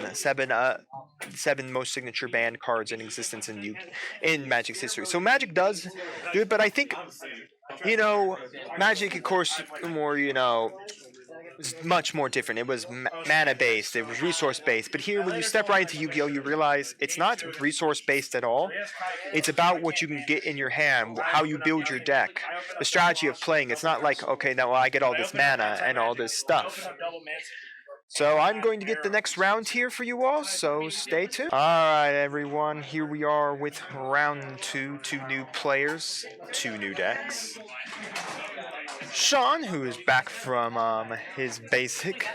most signature banned cards in existence in Magic's history. So Magic does do it, but I think, Magic, of course, more, was much more different. It was mana based, it was resource based. But here, when you step right into Yu-Gi-Oh, you realize it's not resource based at all. It's about what you can get in your hand, how you build your deck, the strategy of playing. It's not like, okay, now I get all this mana and all this stuff. So I'm going to get the next round here for you all, so stay tuned. Alright everyone, here we are with round 2, 2 new players, 2 new decks. Sean, who is back from his basic,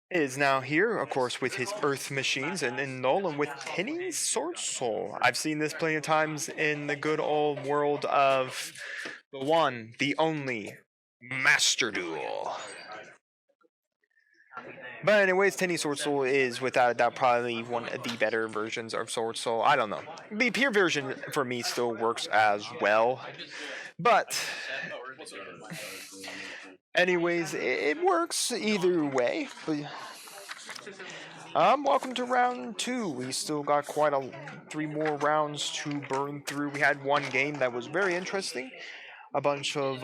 is now here, of course, with his Earth Machines, and then Nolan with Tenny Sword Soul. I've seen this plenty of times in the good old world of the one, the only, Master Duel. But anyways, Tenny Sword Soul is without a doubt probably one of the better versions of Sword Soul. I don't know. The pure version for me still works as well. But anyways, it works either way. But welcome to round 2. We still got quite 3 more rounds to burn through. We had one game that was very interesting. A bunch of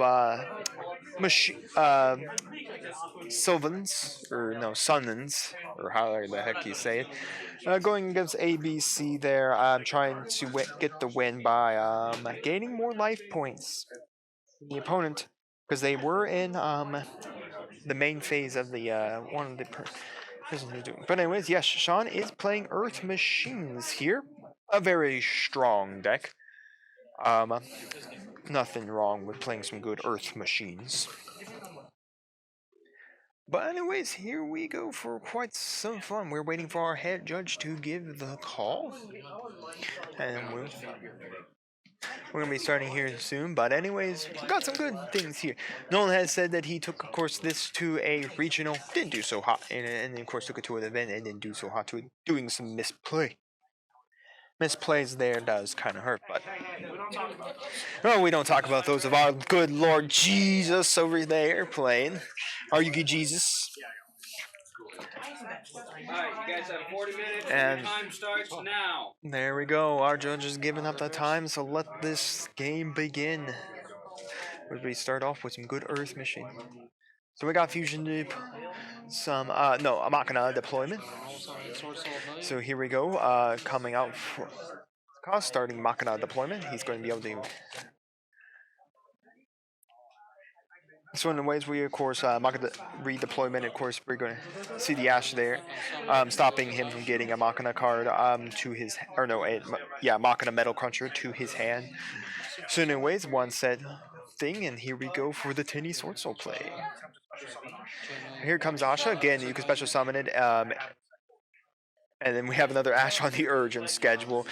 Sylvans, or no, Sunnans, or however the heck you say it, going against ABC there, trying to get the win by gaining more life points than the opponent, because they were in the main phase of the one of the prisons they're doing. But anyways, yes, Sean is playing Earth Machines here, a very strong deck. Nothing wrong with playing some good Earth Machines. But anyways, here we go for quite some fun. We're waiting for our head judge to give the call. And we're going to be starting here soon. But anyways, we got some good things here. Nolan has said that he took, of course, this to a regional. Didn't do so hot. And then, of course, took it to an event and didn't do so hot to it. Doing some misplay. Misplays there does kind of hurt, but no, we don't talk about those of our good Lord Jesus over there playing. Are you good, Jesus? Alright, you guys have 40 minutes and time starts now. There we go. Our judge is giving up the time, so let this game begin. We start off with some good Earth Machine. So we got Fusion Loop, some a Machina deployment. So here we go, coming out for starting Machina deployment. He's going to be able to. So in the ways we, of course, Machina redeployment, of course, we're going to see the Ash there, stopping him from getting a Machina card to his, Machina Metal Cruncher to his hand. So anyways, one set thing, and here we go for the Tenny Sword Soul play. Here comes Asha again. You can special summon it, and then we have another Ash on the urgent schedule.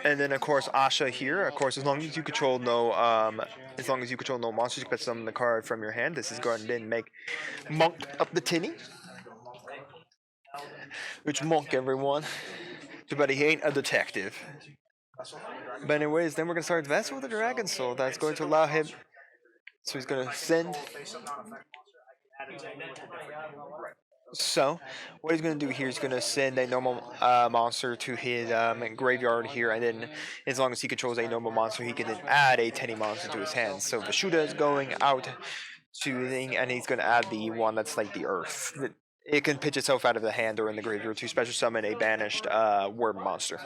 And then of course Asha here. Of course, as long as you control no monsters, you can summon the card from your hand. This is going to then make Monk up the Tenny. Which Monk, everyone. Too bad he ain't a detective. But anyways, then we're gonna start Vessel with the Dragon Soul. That's going to allow him. So he's gonna send. So, what he's going to do here is going to send a normal monster to his graveyard here, and then as long as he controls a normal monster, he can then add a Tenny monster to his hands. So Vashuda is going out to the thing, and he's going to add the one that's like the Earth. It can pitch itself out of the hand or in the graveyard to special summon a banished worm monster,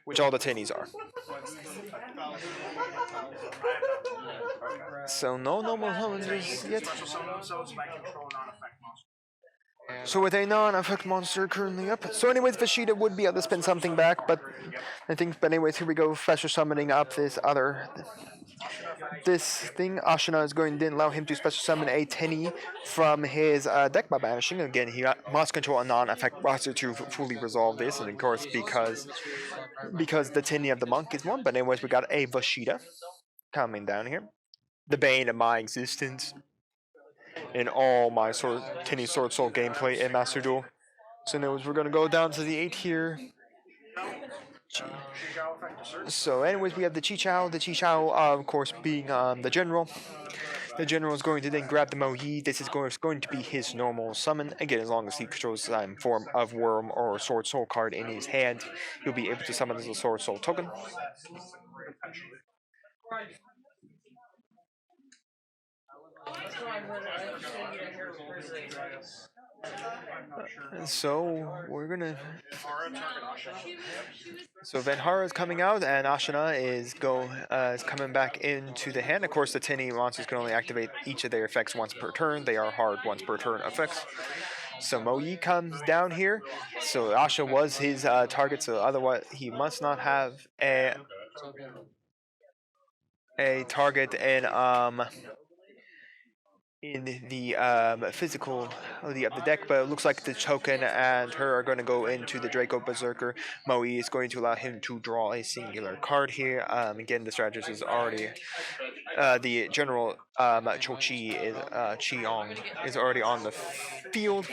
which all the Tennies are. So no normal summons yet. So with a non-effect monster currently up. So anyways, Vegeta would be able to spin something back, but I think, but anyways, here we go, special summoning up this thing. Ashina is going to allow him to special summon a Tenny from his deck by banishing. Again, he must control a non-effect monster to fully resolve this, and of course, because the Tenny of the monk is one. But anyways, we got a Vegeta coming down here. The bane of my existence in all my Tenny Sword Soul gameplay in Master Duel. So anyways, we're gonna go down to the 8 here. So anyways, we have the 𝐒𝐶. The 𝐒𝐶, of course, being the general. The general is going to then grab the Moyi. This is going to be his normal summon. Again, as long as he controls some form of worm or Sword Soul card in his hand, he'll be able to summon as a Sword Soul token. So we're gonna. So Venhara is coming out, and Ashina is coming back into the hand. Of course, the Tenny monsters can only activate each of their effects once per turn. They are hard once per turn effects. So Moyi comes down here. So Asha was his target. So otherwise, he must not have a target in the physicality of the deck, but it looks like the token and her are going to go into the Draco Berserker. Moe is going to allow him to draw a singular card here. Again, the strategist is already the general Chochi is Chiong is already on the field.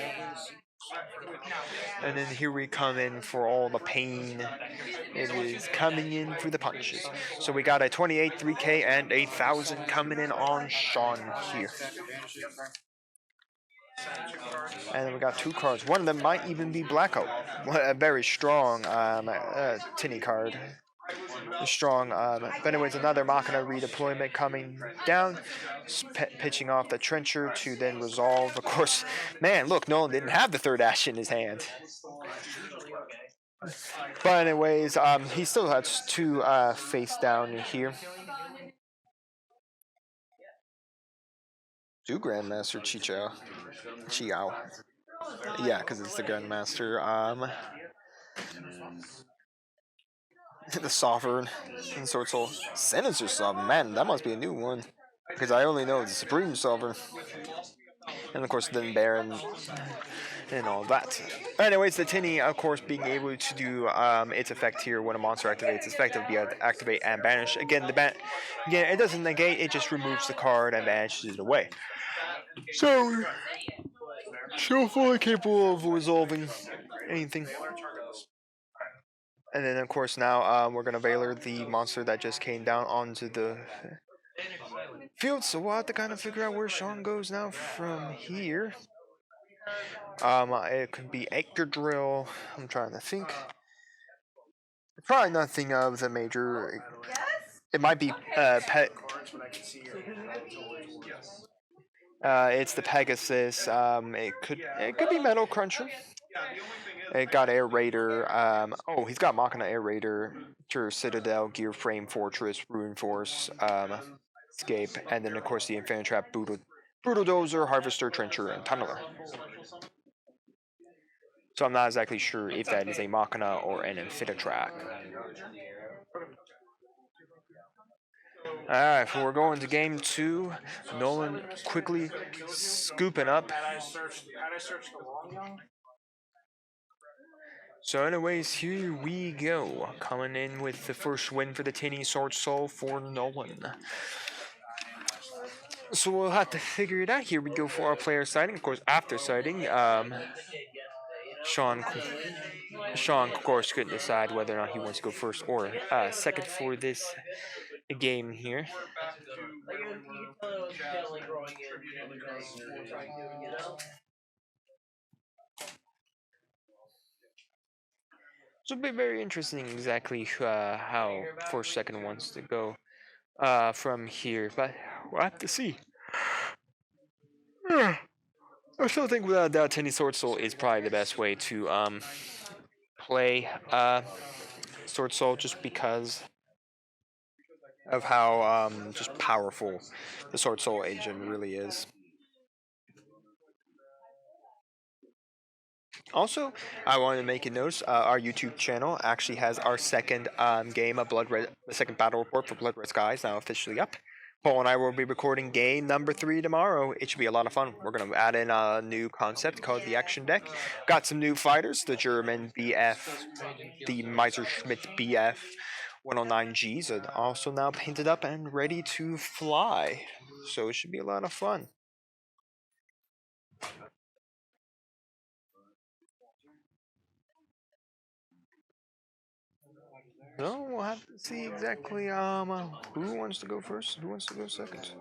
And then here we come in for all the pain. It is coming in for the punches. So we got a 28 3K and 8,000 coming in on Sean here. And then we got 2 cards. One of them might even be Blacko. A very strong Tinny card. Strong, but anyways, another Machina redeployment coming down, pitching off the Trencher to then resolve. Of course, man, look, Nolan didn't have the 3rd Ash in his hand. But anyways, he still has 2 face down here. 2 Grandmaster Chiao. Yeah, because it's the Grandmaster. The Sovereign and Sword Soul. Sinister Sovereign, man, that must be a new one. Because I only know the Supreme Sovereign. And of course, then Baron and all that. Anyways, the Tinny, of course, being able to do its effect here when a monster activates its effect, it'll be able to activate and banish. Again, it doesn't negate, it just removes the card and banishes it away. So fully capable of resolving anything. And then, of course, now we're going to Valor the monster that just came down onto the field. So we'll have to kind of figure out where Sean goes now from here. It could be Acre Drill. I'm trying to think. Probably nothing of the major. It might be it's the Pegasus. It could be Metal Cruncher. It got Air Raider. He's got Machina Air Raider, Citadel, Gear Frame, Fortress, Ruin Force, Escape, and then of course the Infinite Trap, Brutal Dozer, Harvester, Trencher, and Tunneler. So I'm not exactly sure if that is a Machina or an Infinite Trap. Alright, so we're going to game 2. Nolan quickly scooping up. So anyways, here we go. Coming in with the first win for the Tinny Sword Soul for Nolan. So we'll have to figure it out. Here we go for our player sighting. Of course, after sighting, Sean, of course, couldn't decide whether or not he wants to go first or second for this game here. So it'll be very interesting exactly how Force Second wants to go from here, but we'll have to see. I still think without doubt, Tenny Sword Soul is probably the best way to play Sword Soul, just because of how just powerful the Sword Soul agent really is. Also, I wanted to make a note. Our YouTube channel actually has our second game of the second battle report for Blood Red Skies now officially up. Paul and I will be recording game number 3 tomorrow. It should be a lot of fun. We're going to add in a new concept called the Action Deck. Got some new fighters, the German BF, the Messerschmitt BF 109Gs are also now painted up and ready to fly. So it should be a lot of fun. No, we'll have to see exactly who wants to go first, who wants to go second.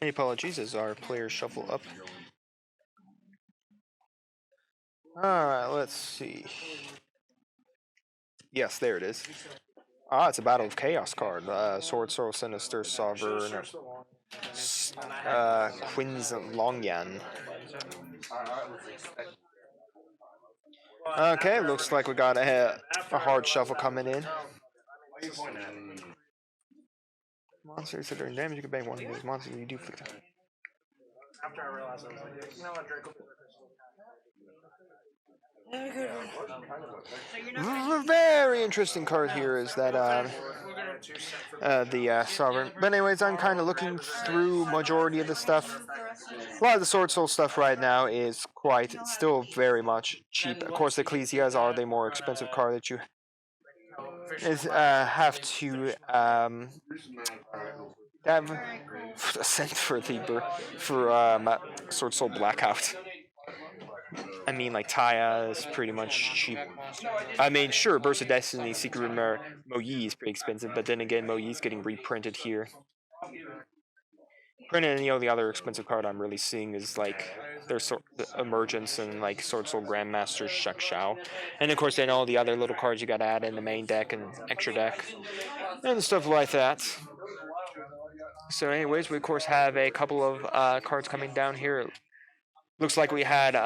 Any apologies as our players shuffle up. Alright, let's see. Yes, there it is. Ah, it's a Battle of Chaos card. Sword, Soul, Sinister, Sovereign, Quin's Longyan. Okay, looks like we got a hard shuffle coming in. Monsters that are in damage, you can bang one of these monsters and you do flick them. After I realized, I was like, you know what, Drake will be Very interesting card here is that the Sovereign. But anyways, I'm kind of looking through majority of the stuff. A lot of the Sword Soul stuff right now is still very much cheap. Of course, the 𝐂𝐍𝐿s are the more expensive card that you have to have sent for Sword Soul Blackout. I mean, like, Taya is pretty much cheap. I mean, sure, Burst of Destiny, Secret Rumor, Mo-Yi is pretty expensive, but then again, Mo-Yi is getting reprinted here. Printed, and the other expensive card I'm really seeing is, like, their Emergence and, like, Sword Soul Grandmaster Xiao. And, of course, then all the other little cards you gotta add in the main deck and extra deck. And stuff like that. So, anyways, we, of course, have a couple of cards coming down here. Looks like we had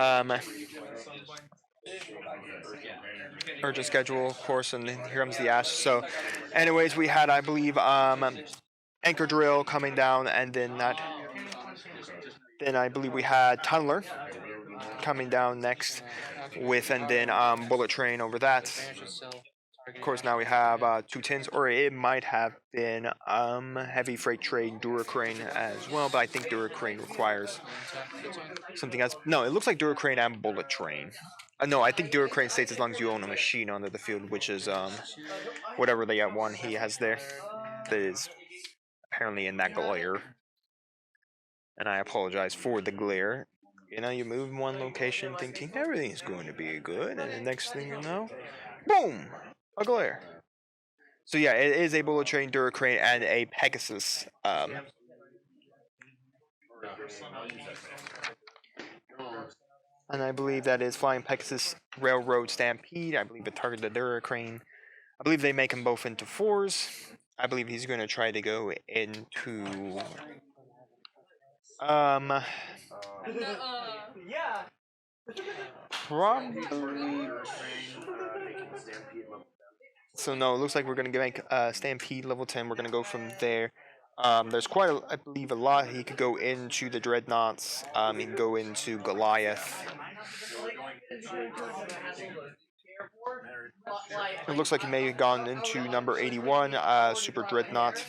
urgent schedule, of course, and here comes the Ash. So, anyways, we had, I believe, Anchor Drill coming down, and then I believe we had Tunneler coming down next, and then Bullet Train over that. Of course, now we have 2 tins, or it might have been Heavy Freight Train Duracrane as well, but I think Duracrane requires something else. No, it looks like Duracrane and Bullet Train. No, I think Duracrane states as long as you own a machine onto the field, which is whatever the one he has there that is apparently in that glare. And I apologize for the glare. You know, you move one location thinking everything's going to be good, and the next thing you know, boom, a glare. So yeah, it is a Bullet Train, Duracrane, and a Pegasus. And I believe that is Flying Pegasus Railroad Stampede. I believe it targeted the Duracrane. I believe they make them both into 4s. I believe he's going to try to go into yeah. Probably. So no, it looks like we're going to make Stampede level 10. We're going to go from there. There's quite, I believe, a lot. He could go into the Dreadnoughts. He can go into Goliath. It looks like he may have gone into number 81, Super Dreadnought.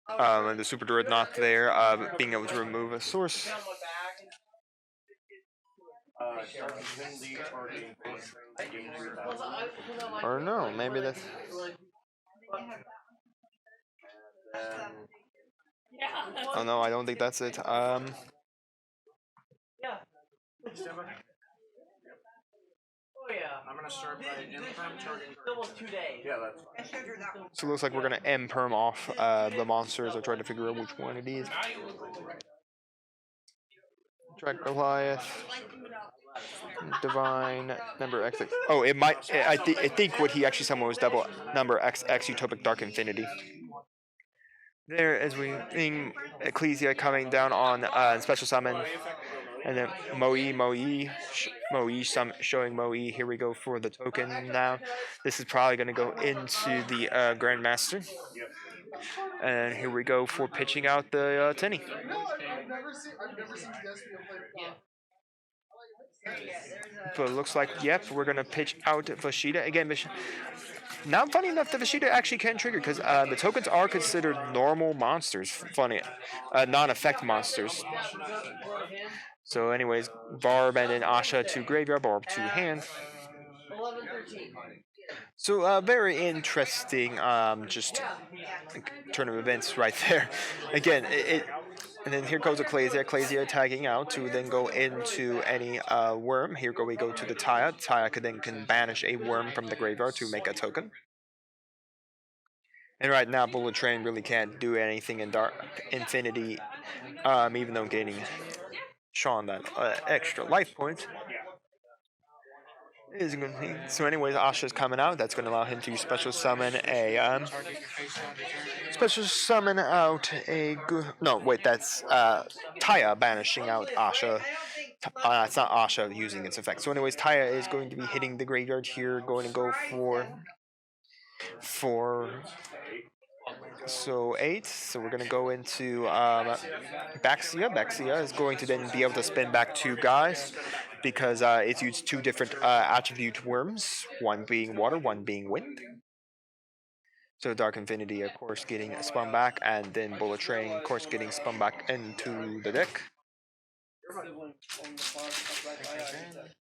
And the Super Dreadnought there, being able to remove a source. Or no, maybe that's... Oh no, I don't think that's it. I'm gonna start by M-perm targeting. Almost 2 days. Yeah, that's fine. So it looks like we're gonna M-perm off the monsters. I'm trying to figure out which one it is. Strike Goliath. Divine number X. Oh, it might. I think what he actually summoned was double number X Utopic Dark Infinity. There, as we think Ecclesia coming down on special summon, and then Moe showing Moe. Here we go for the token now. This is probably going to go into the Grandmaster. And here we go for pitching out the Tenny. But it looks like, yep, we're going to pitch out Vashida. Again, now funny enough, the Vashida actually can trigger because the tokens are considered normal monsters. Funny, non-effect monsters. So anyways, Barb and then Asha to graveyard, Barb to hand. So very interesting just turn of events right there. Again, and then here goes Ecclesia tagging out to then go into any worm. Here we go to the Taya. Taya can banish a worm from the graveyard to make a token. And right now, Bullet Train really can't do anything in Dark Infinity, even though getting Sean that extra life point is a good thing. So anyways, Asha's coming out. That's going to allow him to special summon a no, wait, that's Taya banishing out Asha. It's not Asha using its effect. So anyways, Taya is going to be hitting the graveyard here, going to go for 8. So we're going to go into Baxia. Baxia is going to then be able to spin back 2 guys because it's used 2 different attribute worms, one being water, one being wind. So Dark Infinity, of course, getting spun back, and then Bullet Train, of course, getting spun back into the deck.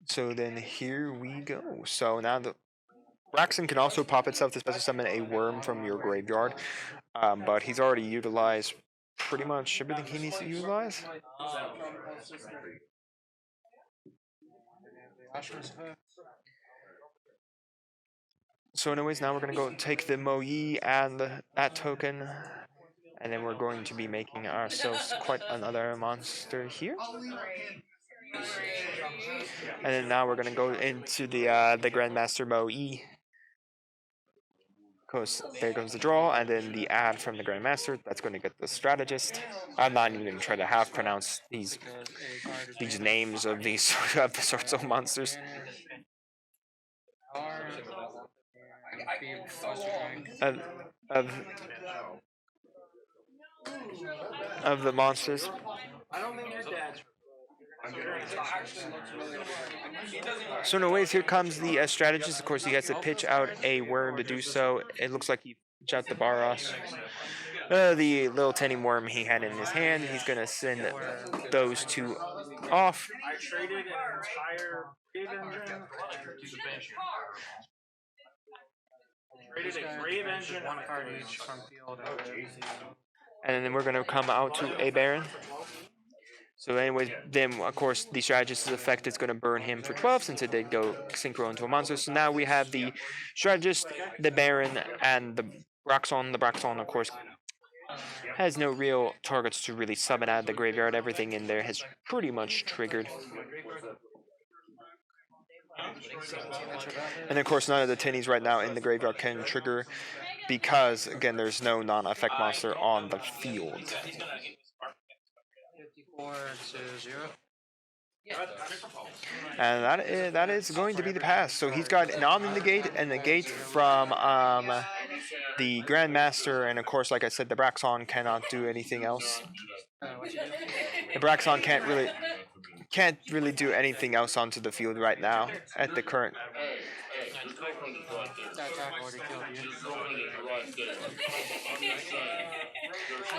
So then here we go. So now the Braxton can also pop itself to special summon a worm from your graveyard, but he's already utilized pretty much everything he needs to utilize. So anyways, now we're going to go take the Moe and that token, and then we're going to be making ourselves quite another monster here. And then now we're going to go into the Grandmaster Moe. Because there goes the draw, and then the add from the Grandmaster. That's going to get the Strategist. I'm not even going to try to pronounce these names of these of the sorts of monsters. Of the monsters. So anyways, here comes the strategist. Of course, he has to pitch out a worm to do so. It looks like he pitched out the Baros. The little Tenny worm he had in his hand. He's going to send those 2 off. I traded an entire Grave Engine. Traded a Grave Engine, 1 card each from field. And then we're going to come out to a Baron. So anyways, then of course the strategist's effect is going to burn him for 12 since it did go synchro into a monster. So now we have the strategist, the Baron, and the Braxon. The Braxon, of course, has no real targets to really summon out of the graveyard. Everything in there has pretty much triggered. And of course, none of the Tinnies right now in the graveyard can trigger because, again, there's no non-effect monster on the field. 54-0. And that is going to be the pass. So he's got an Omni-Negate and Negate from the Grandmaster, and of course, like I said, the Braxon cannot do anything else. The Braxon can't really do anything else onto the field right now at the current.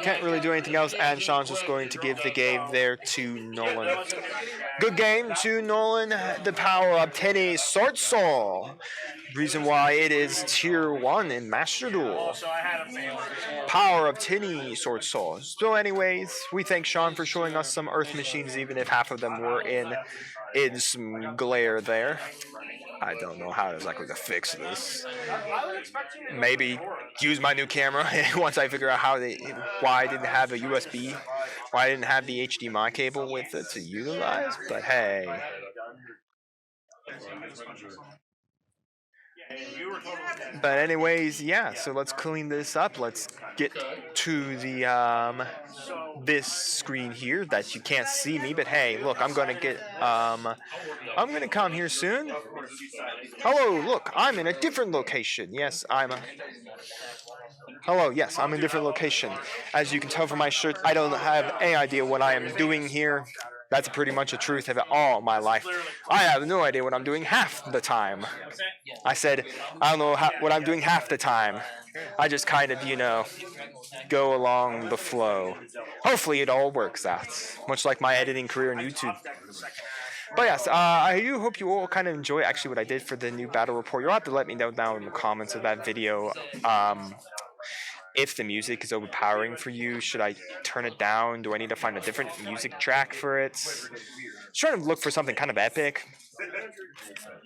Can't really do anything else, and Sean's just going to give the game there to Nolan. Good game to Nolan. The power of Tenny Sword Soul. Reason why it is tier 1 in Master Duel. Power of Tenny Sword Soul. So anyways, we thank Sean for showing us some Earth Machines, even if half of them were in in some glare there. I don't know how exactly to fix this. Maybe use my new camera once I figure out why I didn't have a USB, why I didn't have the HDMI cable with it to utilize. But hey. But anyways, yeah. So let's clean this up. Let's get to the this screen here that you can't see me. But hey, look, I'm gonna come here soon. Hello, look, I'm in a different location. Yes, Hello, yes, I'm in a different location. As you can tell from my shirt, I don't have any idea what I am doing here. That's pretty much the truth of it all my life. I have no idea what I'm doing half the time. I said, I don't know what I'm doing half the time. I just kind of, go along the flow. Hopefully it all works out, much like my editing career on YouTube. But yes, I do hope you all kind of enjoy actually what I did for the new battle report. You'll have to let me know down in the comments of that video if the music is overpowering for you. Should I turn it down? Do I need to find a different music track for it? Just trying to look for something kind of epic.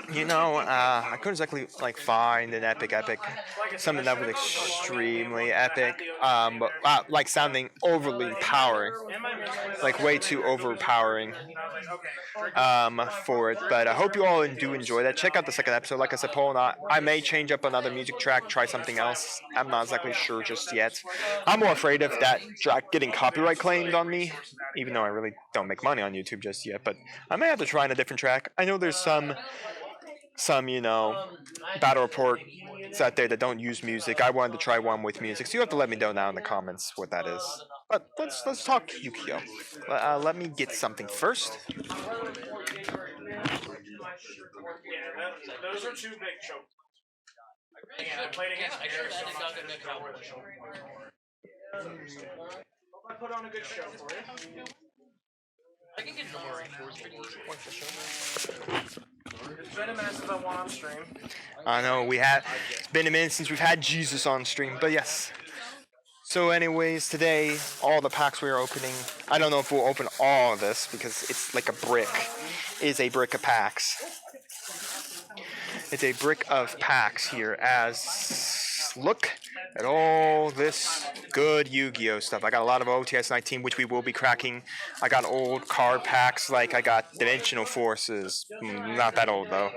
I couldn't exactly find an epic, something that was extremely epic, but like sounding overly powering, like way too overpowering for it. But I hope you all do enjoy that. Check out the second episode. Like I said, Paul and I may change up another music track, try something else. I'm not exactly sure just yet. I'm more afraid of that track getting copyright claimed on me, even though I really don't make money on YouTube just yet. But I may have to try on a different track. I know there's some battle reports out there that don't use music. I wanted to try one with music, so you have to let me know now in the comments what that is. But let's talk Yu-Gi-Oh. Let me get something first. Yeah, those are two big choke. Yeah, I played against I put on a good show for you. I can get no more reinforcements. It's been a minute since I won on stream. I know it's been a minute since we've had Jesus on stream, but yes. So anyways, today, all the packs we are opening, I don't know if we'll open all of this because it's like a brick. It is a brick of packs. It's a brick of packs here as look at all this good Yu-Gi-Oh stuff. I got a lot of OTS 19, which we will be cracking. I got old card packs, like I got Dimensional Forces. Not that old though.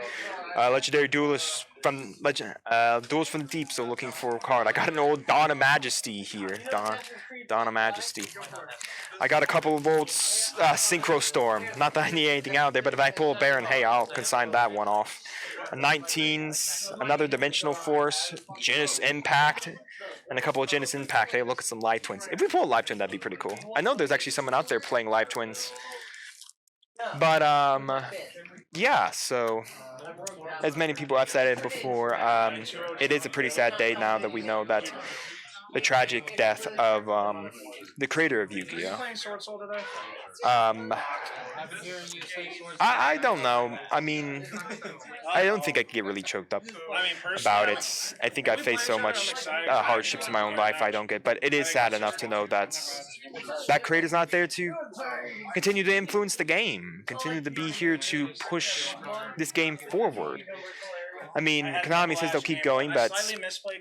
Legendary Duelists from Duels from the Deep, so looking for a card. I got an old Dawn of Majesty here. Dawn of Majesty. I got a couple of old Synchro Storm. Not that I need anything out there, but if I pull a Baron, hey, I'll consign that one off. 19s, another Dimensional Force, Genesis Impact, and a couple of Genesis Impact. Hey, look at some Live Twins. If we pull a Live Twin, that'd be pretty cool. I know there's actually someone out there playing Live Twins. But, yeah, so, as many people have said it before, it is a pretty sad day now that we know that the tragic death of the creator of Yu-Gi-Oh. I don't know. I mean, I don't think I could get really choked up about it. I think I've faced so much hardships in my own life I don't get. But it is sad enough to know that that creator's not there to continue to influence the game, continue to be here to push this game forward. I mean, Konami says they'll keep going, but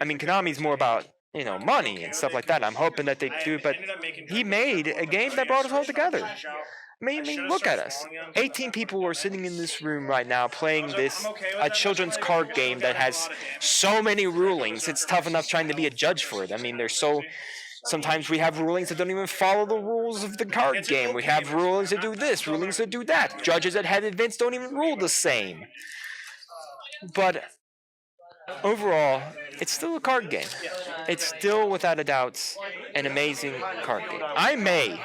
I mean, Konami's more about money and stuff like that. I'm hoping that they do, but he made a game that brought us all together. I mean, look at us. 18 people are sitting in this room right now playing a children's card game that has so many rulings. It's tough enough trying to be a judge for it. I mean, sometimes we have rulings that don't even follow the rules of the card game. We have rulings that do this, rulings that do that. Judges that have events don't even rule the same. But overall, it's still a card game. It's still, without a doubt, an amazing card game. I may,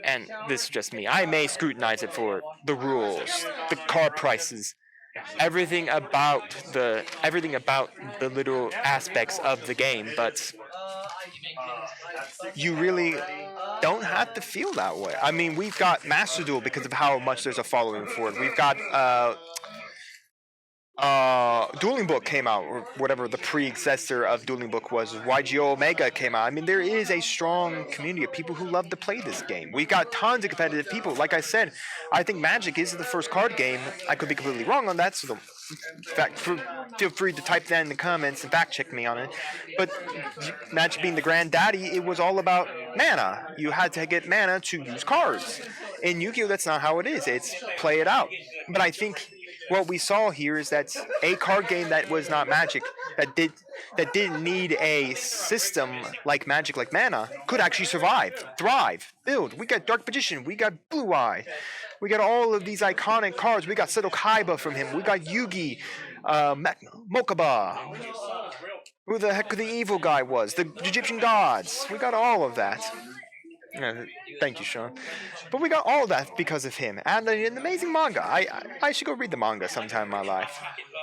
and this is just me, I may scrutinize it for the rules, the card prices, everything about the little aspects of the game, but you really don't have to feel that way. I mean, we've got Master Duel because of how much there's a following for it. We've got Dueling Book came out, or whatever the predecessor of Dueling Book was, YGO Omega came out. I mean, there is a strong community of people who love to play this game. We got tons of competitive people. Like I said, I think Magic is the first card game. I could be completely wrong on that, so feel free to type that in the comments and fact check me on it. But Magic being the granddaddy, it was all about mana. You had to get mana to use cards. In Yu-Gi-Oh, that's not how it is. It's play it out. But I think what we saw here is that a card game that was not Magic, that didn't need a system like Magic, like mana, could actually survive, thrive, build. We got Dark Magician, we got Blue Eye, we got all of these iconic cards. We got Seto Kaiba from him. We got Yugi, Mokaba. Who the heck the evil guy was? The Egyptian gods. We got all of that. Thank you, Sean. But we got all of that because of him, and an amazing manga. I should go read the manga sometime in my life.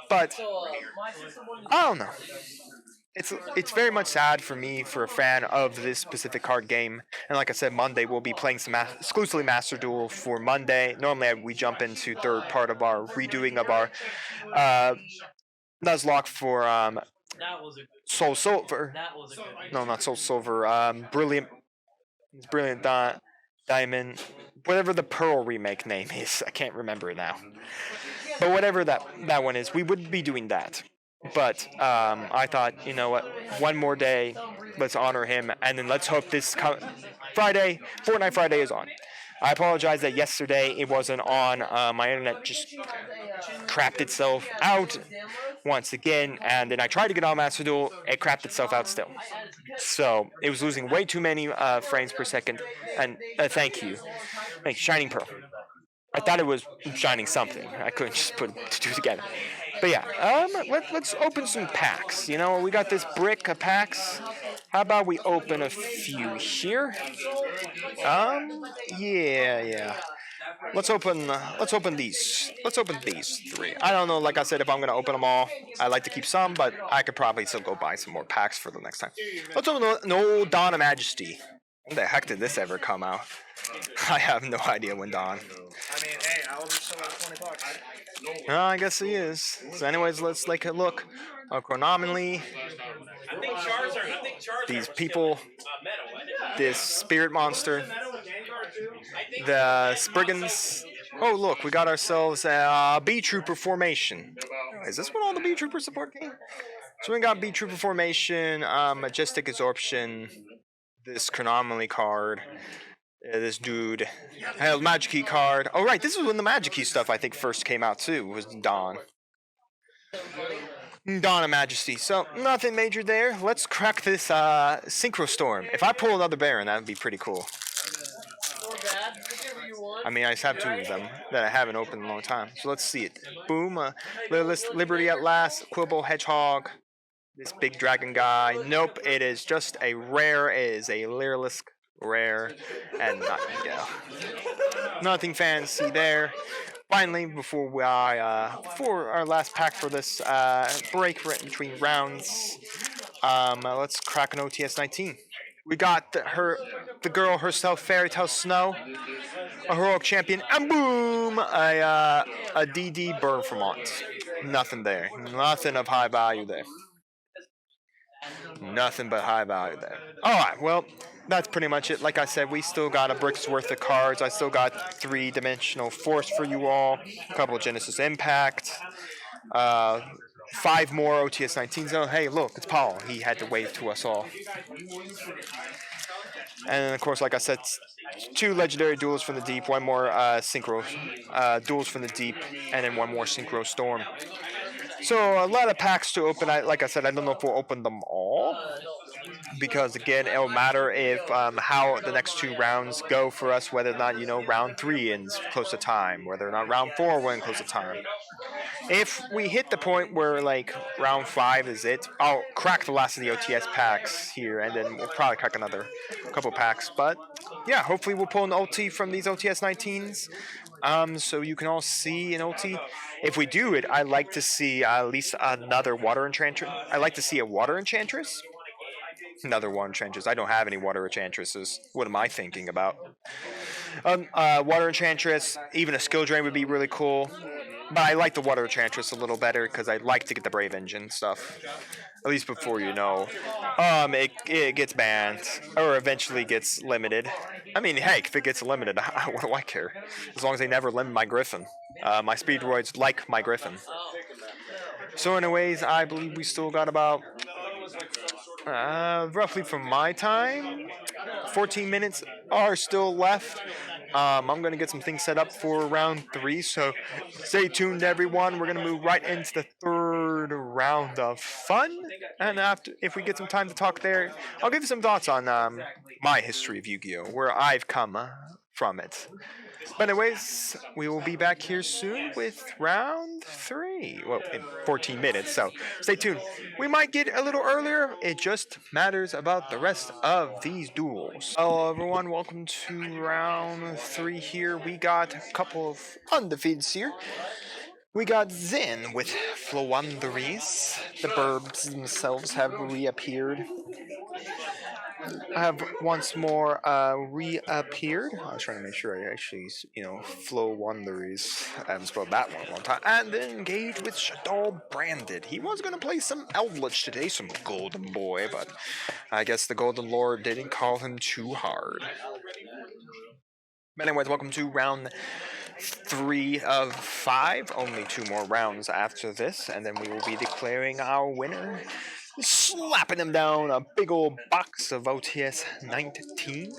But I don't know. It's very much sad for me, for a fan of this specific card game. And like I said, Monday we'll be playing some exclusively Master Duel for Monday. Normally we jump into third part of our redoing of our Nuzlocke for Soul Silver. No, not Soul Silver. Brilliant Diamond. Whatever the Pearl remake name is, I can't remember it now. But whatever that one is, we would be doing that. But I thought, you know what, one more day, let's honor him, and then let's hope this Friday, Fortnite Friday is on. I apologize that yesterday it wasn't on. My internet just crapped itself out once again, and then I tried to get on Master Duel, it crapped itself out still. So it was losing way too many frames per second, and thank you, Shining Pearl. I thought it was Shining something. I couldn't just put two together. But yeah, let's open some packs. You know, we got this brick of packs. How about we open a few here? Yeah. Let's open these. Let's open these three. I don't know, like I said, if I'm gonna open them all. I like to keep some, but I could probably still go buy some more packs for the next time. Let's open an old Dawn of Majesty. When the heck did this ever come out? I have no idea when Dawn. I mean, hey, I will be selling $20. I guess he is. So anyways, let's take a look. Chronomically, these people, this spirit monster, the Spriggans. Oh look, we got ourselves a B-Trooper formation. Is this what all the B-Trooper support came? So we got B-Trooper formation, Majestic Absorption, this Chronomically card, this dude, Magic Key card. Oh right, this is when the Magic Key stuff I think first came out too, was Dawn of Majesty. So nothing major there. Let's crack this Synchro Storm. If I pull another Baron, that would be pretty cool. I mean, I just have two of them that I haven't opened in a long time. So let's see it. Boom. Liberty at Last. Quibble Hedgehog. This big dragon guy. Nope, it is just a rare. It is a Lyrilisk rare. And not yugioh. Nothing fancy there. Finally, before our last pack for this break between rounds, let's crack an OTS 19. We got the girl herself, Fairy Tale Snow, a heroic champion, and boom, a DD Burn Vermont. Nothing there. Nothing of high value there. Nothing but high value there. Alright, well, that's pretty much it. Like I said, we still got a brick's worth of cards. I still got 3-dimensional Force for you all, a couple of Genesis Impact, 5 more OTS 19s. Oh, hey, look, it's Paul. He had to wave to us all. And of course, like I said, 2 legendary duels from the deep, 1 more synchro duels from the deep, and then 1 more synchro storm. So a lot of packs to open. Like I said, I don't know if we'll open them all, because again, it'll matter if how the next 2 rounds go for us, whether or not round 3 ends close to time, whether or not round 4 will end close to time. If we hit the point where like round 5 is it, I'll crack the last of the OTS packs here, and then we'll probably crack another couple packs. But yeah, hopefully we'll pull an ulti from these OTS 19s. So you can all see an ulti. If we do it, I like to see at least another water enchantress. I like to see a water enchantress. Another water enchantress. I don't have any water enchantresses. What am I thinking about? Water enchantress. Even a skill drain would be really cool. But I like the Water Enchantress a little better because I like to get the Brave Engine stuff. At least before you know. It gets banned or eventually gets limited. I mean, heck, if it gets limited, what do I care? As long as they never limit my Griffin. My Speedroids like my Griffin. So, anyways, I believe we still got about roughly from my time, 14 minutes are still left. I'm going to get some things set up for round 3, so stay tuned, everyone. We're going to move right into the 3rd round of fun. And after, if we get some time to talk there, I'll give you some thoughts on my history of Yu-Gi-Oh!, where I've come from it. But anyways, we will be back here soon with round 3. Well, in 14 minutes, so stay tuned. We might get a little earlier. It just matters about the rest of these duels. Hello, everyone. Welcome to round 3 here. We got a couple of undefeateds here. We got Zen with Flowanderies. The burbs themselves have reappeared. I have once more reappeared. I was trying to make sure I actually, flow wonderies. I haven't spelled that one in a long time. And then engage with Shadol Branded. He was going to play some Eldritch today, some Golden Boy, but I guess the Golden Lord didn't call him too hard. But anyways, welcome to round 3 of 5. Only 2 more rounds after this, and then we will be declaring our winner. Slapping him down a big old box of OTS 19.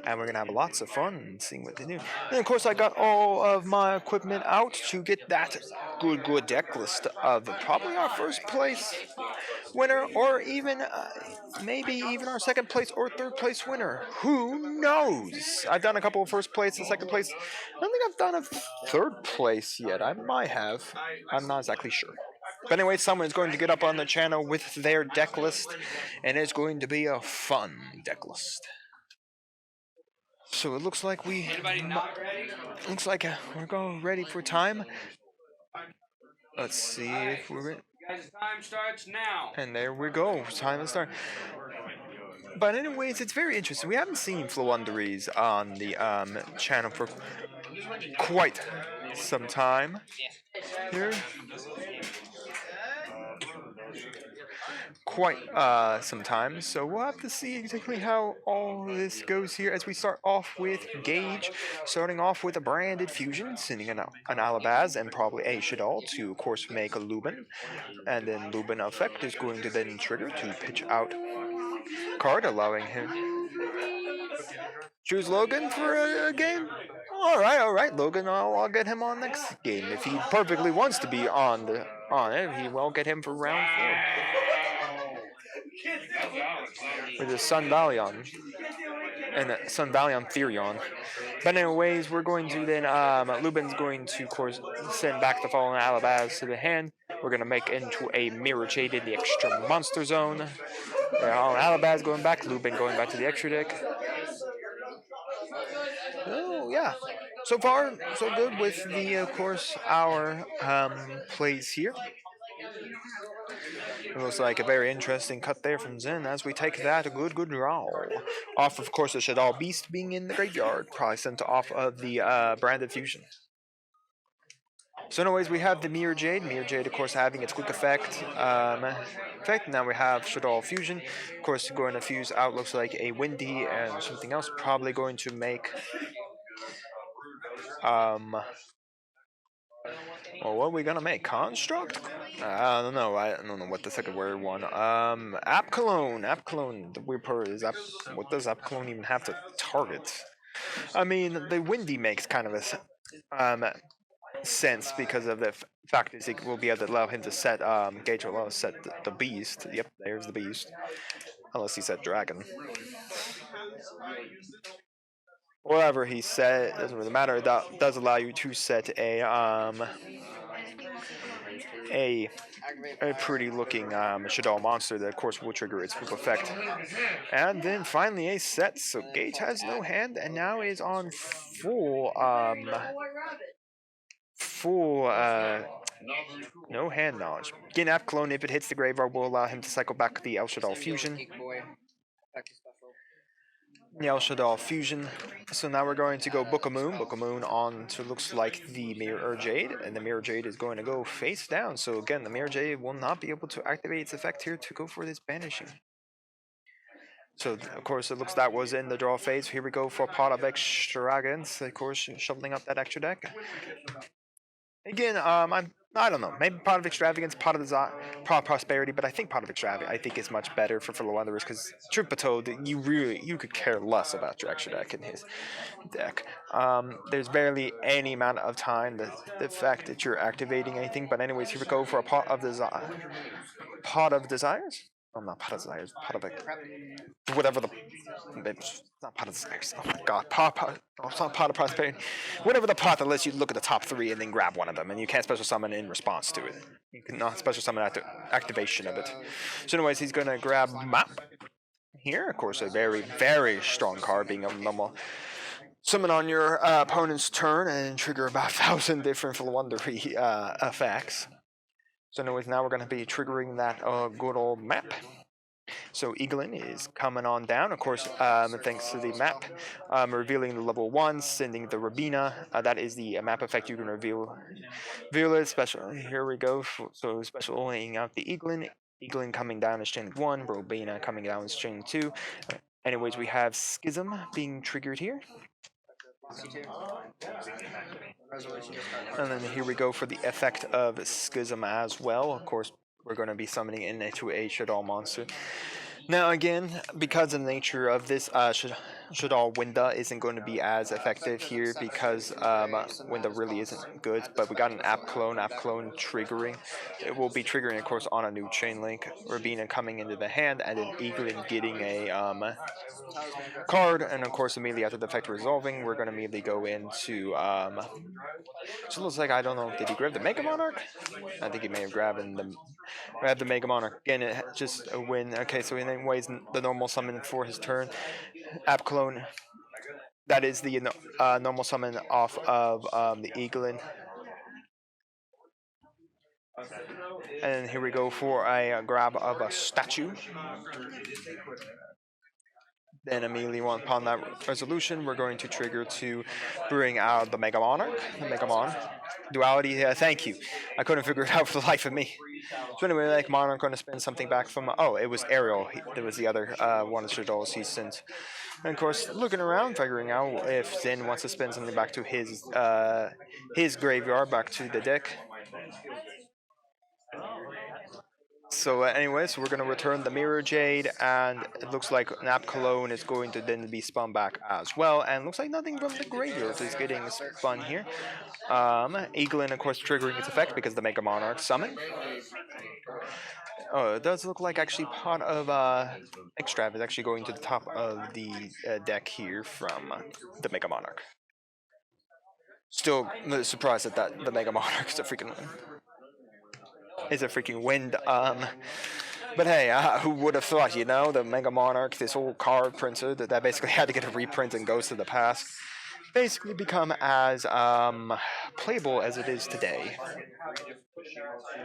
And we're going to have lots of fun seeing what they do. And of course, I got all of my equipment out to get that good deck list of probably our first place winner, or even maybe even our second place or third place winner. Who knows? I've done a couple of first place and second place. I don't think I've done a third place yet. I might have. I'm not exactly sure. But anyway, someone is going to get up on the channel with their deck list, and it's going to be a fun deck list. So it looks like we're going ready for time. Let's see if we're ready. Guys, time starts now. And there we go. Time to start. But anyways, it's very interesting. We haven't seen Flowanderies on the channel for quite some time. Here. Quite some time, so we'll have to see exactly how all this goes here as we start off with Gage, starting off with a branded fusion, sending an Alabaz and probably a Shadol to, of course, make a Lubin, and then Lubin effect is going to then trigger to pitch out card, allowing him choose Logan for a game. All right, Logan. I'll get him on next game if he perfectly wants to be on it. He will get him for round 4. With the Sun Valion and the Sun Valion Therion. But anyways, we're going to then Lubin's going to, of course, send back the fallen Alabaz to the hand. We're gonna make into a Mirror Jade in the extra monster zone. Alabaz going back, Lubin going back to the extra deck. Oh yeah. So far, so good with the, of course, our plays here. It looks like a very interesting cut there from Zen as we take that a good draw. Off, of course, the Shadol Beast being in the graveyard, probably sent off of the branded fusion. So anyways, we have the Mirror Jade. Mirror Jade, of course, having its quick effect. Now we have Shadol Fusion. Of course, going to fuse out looks like a Windy and something else. Probably going to make... well, what are we gonna make? Construct? I don't know. I don't know what the second word one. App Cologne. App Cologne. The weird part is, what does App Cologne even have to target? I mean, the Windy makes kind of a sense because of the fact that it will be able to allow him to set Gage will allow set the Beast. Yep, there's the Beast. Unless he set Dragon. Whatever he set, doesn't really matter. That does allow you to set a pretty looking Shadol monster that, of course, will trigger its full effect. And then finally a set, so Gage has no hand and now is on full no hand knowledge. Again, App Clone, if it hits the graveyard, will allow him to cycle back the El Shadol Fusion. 𝐂𝐍𝐍𝐿 Fusion. So now we're going to go Book of Moon. Book of Moon on to looks like the Mirror Jade, and the Mirror Jade is going to go face down. So again, the Mirror Jade will not be able to activate its effect here to go for this banishing. So of course it looks that was in the draw phase. Here we go for Pot of Extravagance. Of course, shoveling up that extra deck. Again, I don't know. Maybe Pot of Extravagance, Pot of Prosperity, but I think Pot of Extravagance I think is much better for Wanderers because Truth Be Told, you could care less about your extra deck in his deck. There's barely any amount of time the fact that you're activating anything. But anyways, here we go for a Pot of Desires. Oh, not Pot of Desires. Pot of whatever the. It's not Pot of Desires. Oh my God, it's not Pot of Prosperity. Whatever the pot that lets you look at the top 3 and then grab one of them, and you can't special summon in response to it. You cannot special summon after activation of it. So, anyways, he's gonna grab Map here. Of course, a very, very strong card, being a normal summon on your opponent's turn and trigger about 1,000 different Wondery effects. So, anyways, now we're gonna be triggering that good old Map. So 𝐒𝐓𝐃𝐄𝐄 is coming on down, of course, thanks to the map, revealing the level 1, sending the Rabina. That is the map effect you can reveal it. Special. Here we go. So specialing out the 𝐒𝐓𝐃 coming down as chain 1, Rabina coming down as chain 2. Anyways, we have Schism being triggered here. And then here we go for the effect of Schism as well. Of course, we're going to be summoning into a Shaddoll monster. Now again, because of the nature of this, Shaddoll Winda isn't going to be as effective here because Winda really isn't good, but we got an app clone triggering. It will be triggering, of course, on a new chain link. Rabina coming into the hand, and then 𝐒𝐓𝐃 getting a card, and of course immediately after the effect resolving, we're going to immediately go into, so it looks like, I don't know, did he grab the Mega Monarch? I think he may have grabbed the Mega Monarch. Again, just a win. Okay, so anyways, the normal summon for his turn. App Clone. That is the normal summon off of the 𝐒𝐓𝐃. And here we go for a grab of a statue. Then immediately upon that resolution, we're going to trigger to bring out the Mega Monarch, the Mega Mon. Duality, thank you. I couldn't figure it out for the life of me. So anyway, like Monarch going to spend something back from, oh, it was Ariel. There was the other one of the Shaddolls he sent. And of course, looking around, figuring out if Zen wants to spend something back to his graveyard, back to the deck. So anyways, we're going to return the Mirror Jade, and it looks like an App Clone is going to then be spun back as well, and looks like nothing from the graveyard is getting spun here. 𝐒𝐓𝐃, of course, triggering its effect because the Mega Monarch summon. Oh, it does look like actually Pot of Extrav is actually going to the top of the deck here from the Mega Monarch. Still surprised that the Mega Monarch is a freaking wind. But hey, who would have thought, you know, the Mega Monarch, this whole card printer that basically had to get a reprint and goes to the past, basically become as playable as it is today.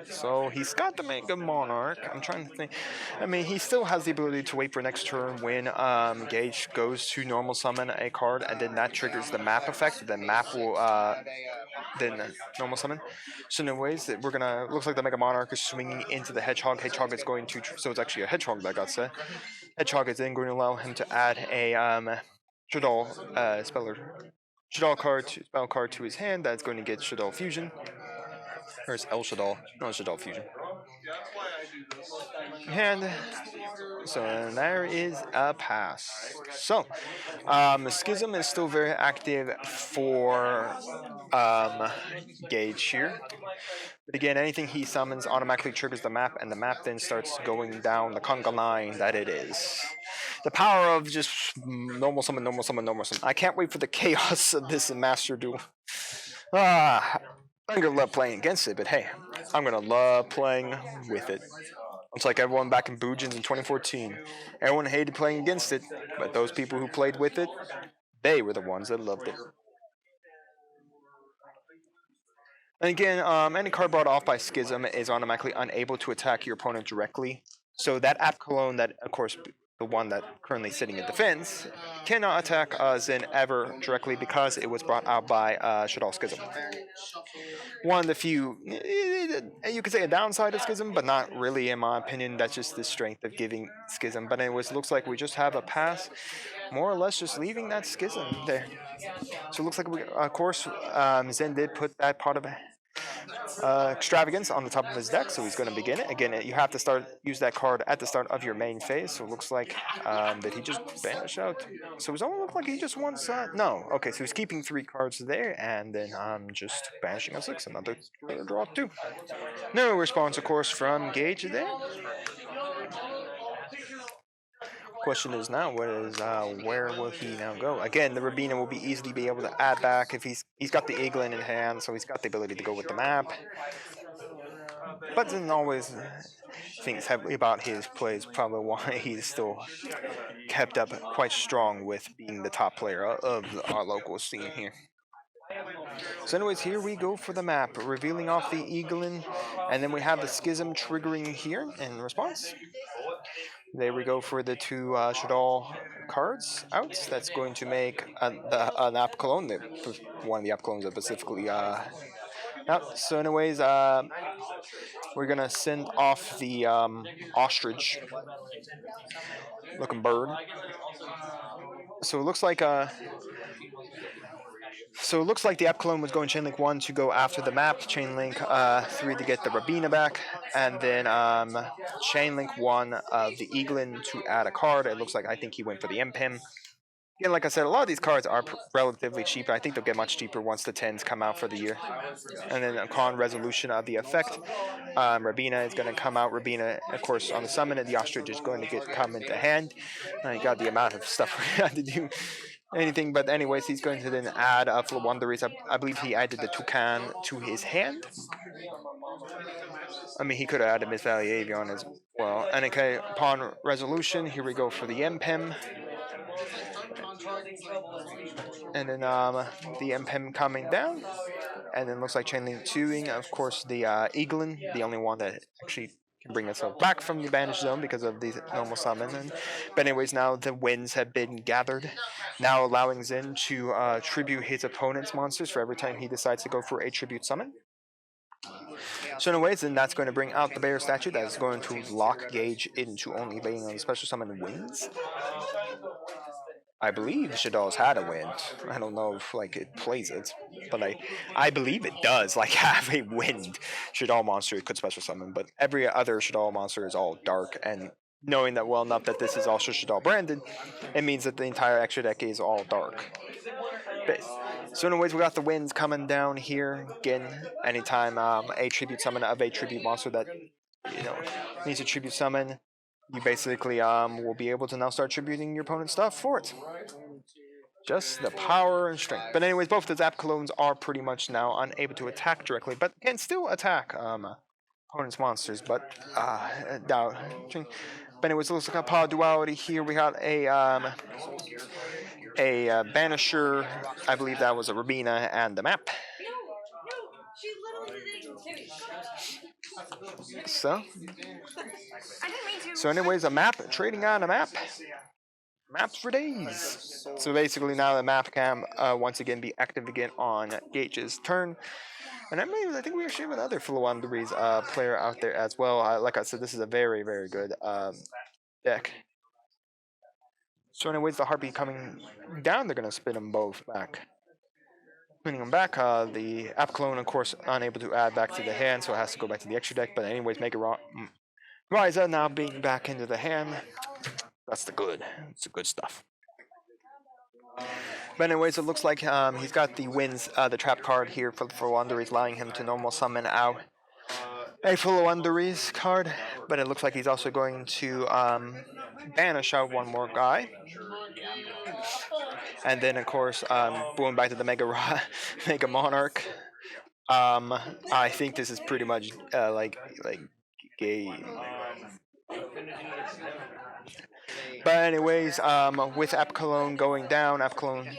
So he's got the Mega Monarch. I'm trying to think. I mean, he still has the ability to wait for next turn when Gage goes to normal summon a card, and then that triggers the map effect. Then map will then normal summon. So anyways, we're gonna, looks like the Mega Monarch is swinging into the Hedgehog. Hedgehog is going to, so it's actually a Hedgehog that got set. Hedgehog is then going to allow him to add a Shaddoll spell card to his hand. That's going to get Shaddoll Fusion. Or it's Shaddoll, no, Shaddoll Fusion. And so there is a pass. So Schism is still very active for Gage here. But again, anything he summons automatically triggers the map, and the map then starts going down the conga line that it is. The power of just normal summon, normal summon, normal summon. I can't wait for the chaos of this Master Duel. I'm gonna love playing against it, but hey, I'm gonna love playing with it. It's like everyone back in Boojins in 2014. Everyone hated playing against it, but those people who played with it, they were the ones that loved it. And again, any card brought off by Schism is automatically unable to attack your opponent directly. So that App Cologne that, of course, the one that currently sitting in defense, cannot attack Zen ever directly because it was brought out by Shadal Schism. One of the few, you could say a downside of Schism, but not really in my opinion. That's just the strength of giving Schism. But anyways, it looks like we just have a pass, more or less just leaving that Schism there. So it looks like, of course, Zen did put that part of Extravagance on the top of his deck, so he's going to begin it. Again, you have to use that card at the start of your main phase, so it looks like that he just banished out. So it only look like he just wants, no, okay, so he's keeping 3 cards there, and then just banishing a 6, another draw 2. No response, of course, from Gage there. Question is now, where will he now go? Again, the Rabina will be easily be able to add back if he's got the Eaglin in hand, so he's got the ability to go with the map. But then always thinks heavily about his plays, probably why he's still kept up quite strong with being the top player of our local scene here. So anyways, here we go for the map, revealing off the Eaglin, and then we have the Schism triggering here in response. There we go for the 2 Shadal cards out. That's going to make an app clone, one of the app clones that specifically out. So anyways, we're gonna send off the ostrich looking bird. So it looks like the app clone was going Chainlink 1 to go after the map, Chainlink 3 to get the Rabina back, and then Chainlink 1 of the Eaglin to add a card. It looks like I think he went for the MPIM. Again, like I said, a lot of these cards are relatively cheap. I think they'll get much cheaper once the 10s come out for the year. And then upon resolution of the effect, Rabina is going to come out. Rabina, of course, on the summon, and the ostrich is going to come into hand. You got the amount of stuff we had to do. Anything, but anyways, he's going to then add Flawonderies. I believe he added the Toucan to his hand. I mean, he could have added Miss Valley Avion as well. And okay, upon resolution, here we go for the MPEM. And then the MPEM coming down. And then looks like Chainlink 2ing, of course, the Eaglin, the only one that actually can bring itself back from the banished zone because of the normal summon. But anyways, now the winds have been gathered, now allowing Zen to tribute his opponent's monsters for every time he decides to go for a tribute summon. So anyways, then that's going to bring out the bear statue that is going to lock Gage into only being on the special summon winds. I believe Shadal's had a wind. I don't know if it plays it, but I believe it does have a wind Shadal monster it could special summon, but every other Shadal monster is all dark, and knowing that well enough that this is also Shadal branded, it means that the entire extra deck is all dark. So anyways, we got the winds coming down here. Again, anytime a tribute summon of a tribute monster that needs a tribute summon, you basically will be able to now start tributing your opponent's stuff for it. Just the power and strength. But anyways, both the Zap clones are pretty much now unable to attack directly, but can still attack opponent's monsters. But anyways, it looks like a power duality here. We got a Banisher. I believe that was a Rabina and the map. So anyways, a map, trading on a map. Maps for days. So basically now the map can once again be active again on Gage's turn. And I think we actually have another Flawonderies player out there as well. Like I said, this is a very, very good deck. So anyways, the Harpy coming down, they're going to spin them both back. Spinning them back, the app clone, of course, unable to add back to the hand, so it has to go back to the extra deck. But anyways, make it Ryza now being back into the hand. That's the good. It's the good stuff. But anyways, it looks like he's got the winds, the trap card here for Flawonderies, allowing him to normal summon out a Flawonderies card. But it looks like he's also going to banish out one more guy. And then, of course, going back to the Mega Monarch. I think this is pretty much game. But anyways, with Apcalone going down, Apcalone.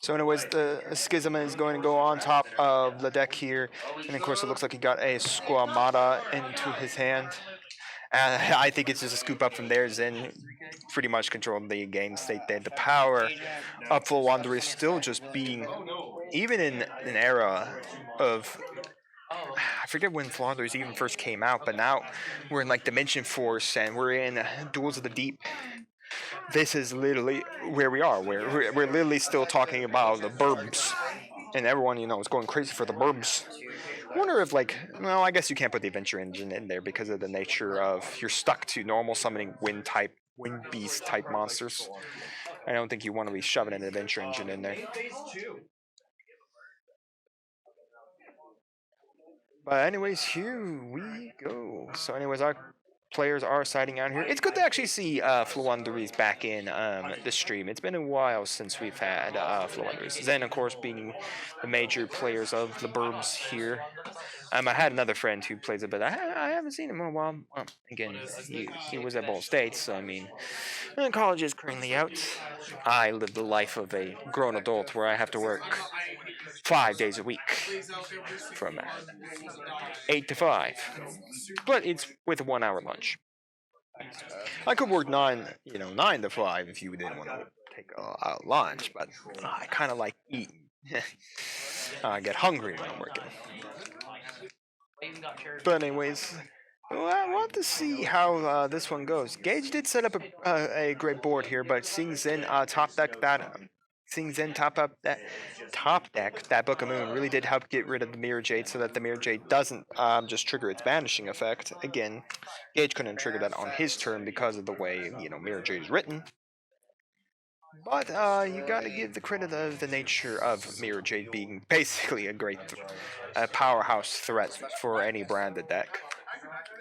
So anyways, the Schism is going to go on top of the deck here. And of course it looks like he got a Squamata into his hand. And I think it's just a scoop up from there. Zen pretty much controlled the game state there. The power of Full Wanderer is still just being, even in an era of, I forget when Full Wanderers even first came out, but now we're in like Dimension Force and we're in Duels of the Deep. This is literally where we are. We're literally still talking about the burbs, and everyone is going crazy for the burbs. I wonder if well, I guess you can't put the adventure engine in there because of the nature of you're stuck to normal summoning wind beast type monsters. I don't think you want to be shoving an adventure engine in there. But anyways, here we go. So anyways, our players are siding out here. It's good to actually see Fluanderies back in the stream. It's been a while since we've had Fluanderies. Zen, of course, being the major players of the burbs here. I had another friend who plays it, but I haven't seen him in a while. Again, he was at Ball State, so I mean, college is currently out. I live the life of a grown adult where I have to work 5 days a week from 8 to 5, but it's with a 1 hour lunch. I could work 9 to 5 if you didn't want to take a lunch, but I kind of like eating. I get hungry when I'm working. But anyways, well, I want to see how this one goes. Gage did set up a great board here, but seeing Zen top deck that Book of Moon really did help get rid of the Mirror Jade, so that the Mirror Jade doesn't just trigger its banishing effect. Again, Gage couldn't trigger that on his turn because of the way Mirror Jade is written. But you gotta give the credit of the nature of Mirror Jade being basically a great powerhouse threat for any branded deck.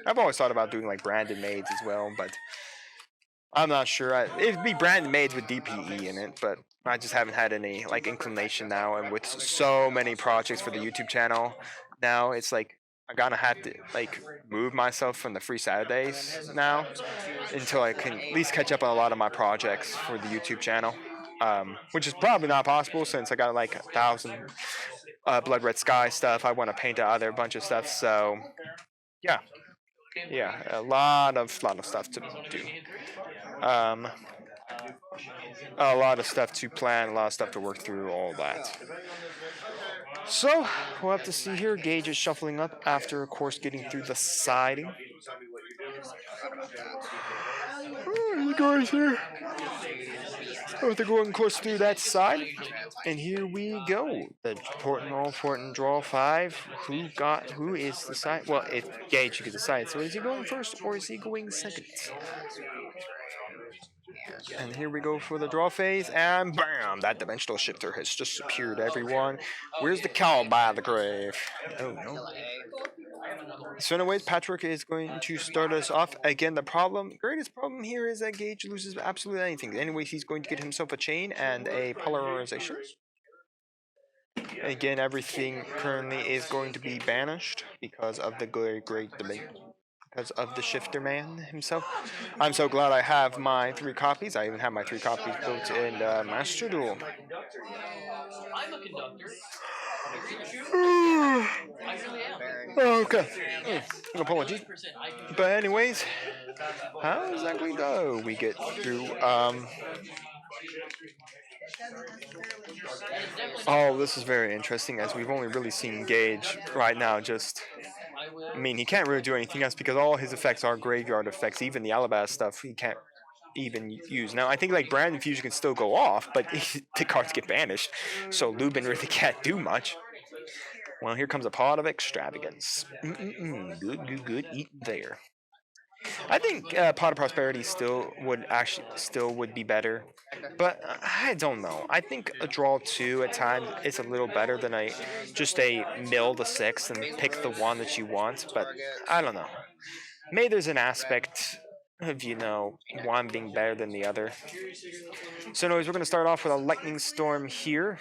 I've always thought about doing like branded maids as well, but I'm not sure. It'd be branded maids with DPE in it, but I just haven't had any inclination now. And with so many projects for the YouTube channel now, it's like I gotta have to move myself from the free Saturdays now until I can at least catch up on a lot of my projects for the YouTube channel, which is probably not possible since I got 1,000 Blood Red Sky stuff. I want to paint out a bunch of stuff, so yeah, a lot of stuff to do. A lot of stuff to plan, a lot of stuff to work through, all that. So, we'll have to see here. Gage is shuffling up after, of course, getting through the siding. You guys here? Oh, they're going close through that side. And here we go. The important draw 5. Who is the side? Well, it's Gage who gets the side. So is he going first or is he going second? And here we go for the draw phase, and bam! That dimensional shifter has just appeared, everyone. Where's the cow by the grave? Oh no. So anyways, Patrick is going to start us off. Again, the greatest problem here is that Gage loses absolutely anything. Anyways, he's going to get himself a chain and a polarization. Again, everything currently is going to be banished because of the great debate. Because of the shifter man himself. I'm so glad I have my 3 copies. I even have my 3 copies built in Master Duel. I'm a conductor. Okay. Apologies. But anyways, how exactly do we get through? Oh, this is very interesting, as we've only really seen Gage right now just... I mean, he can't really do anything else because all his effects are graveyard effects. Even the Alabasta stuff he can't even use. Now, I think Brand Infusion can still go off, but the cards get banished, so Lubin really can't do much. Well, here comes a Pot of Extravagance. Good eat there. I think Pot of Prosperity still would be better, but I don't know. I think a draw 2 at times is a little better than just a mill the 6 and pick the one that you want, but I don't know. Maybe there's an aspect of, one being better than the other. So anyways, we're going to start off with a Lightning Storm here.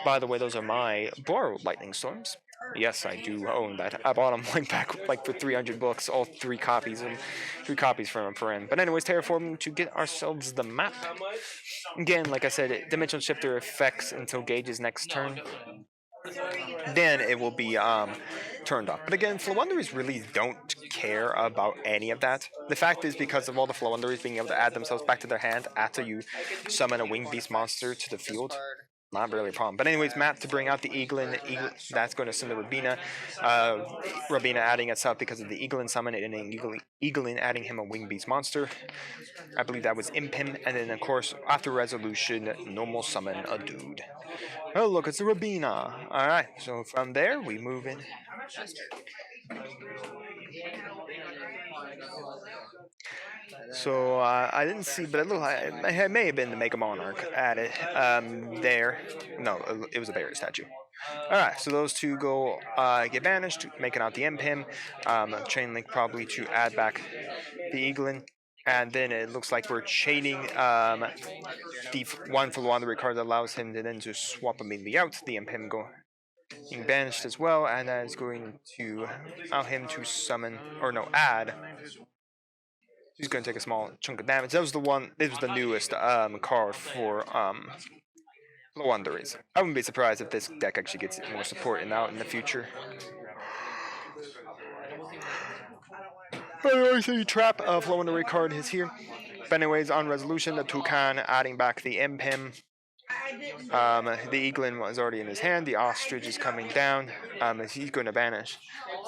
By the way, those are my borrowed Lightning Storms. Yes, I do own that. I bought them like back like for 300 books, all three copies from a friend. But anyways, terraforming to get ourselves the map. Again, like I said, dimensional shifter effects until Gage's next turn. Then it will be turned off. But again, Flowonderies really don't care about any of that. The fact is, because of all the Flowonderies being able to add themselves back to their hand after you summon a winged beast monster to the field, not really a problem. But anyways, map to bring out the Eaglin. That's going to send the Rabina. Rabina adding itself because of the Eaglin summon, and then Eaglin adding him a winged beast monster. I believe that was Impim. And then, of course, after resolution, normal summon a dude. Oh, look, it's a Rabina. Alright, so from there, we move in. So, I didn't see, but it looked like it may have been the Mega Monarch added there. No, it was a bear statue. Alright, so those two go get banished, making out the Impim. Chain link probably to add back the Eaglin. And then it looks like we're chaining the one for Wanderer card that allows him to then just swap immediately out. The Impim being banished as well, and that is going to allow him to summon, or no, add. He's going to take a small chunk of damage. That was the one. This was the newest card for Wanderers. I wouldn't be surprised if this deck actually gets more support in the future. Anyways, the trap of Flowondery card is here. But anyways, on resolution, the Toucan adding back the Impim. The Eaglin was already in his hand. The Ostrich is coming down. He's going to banish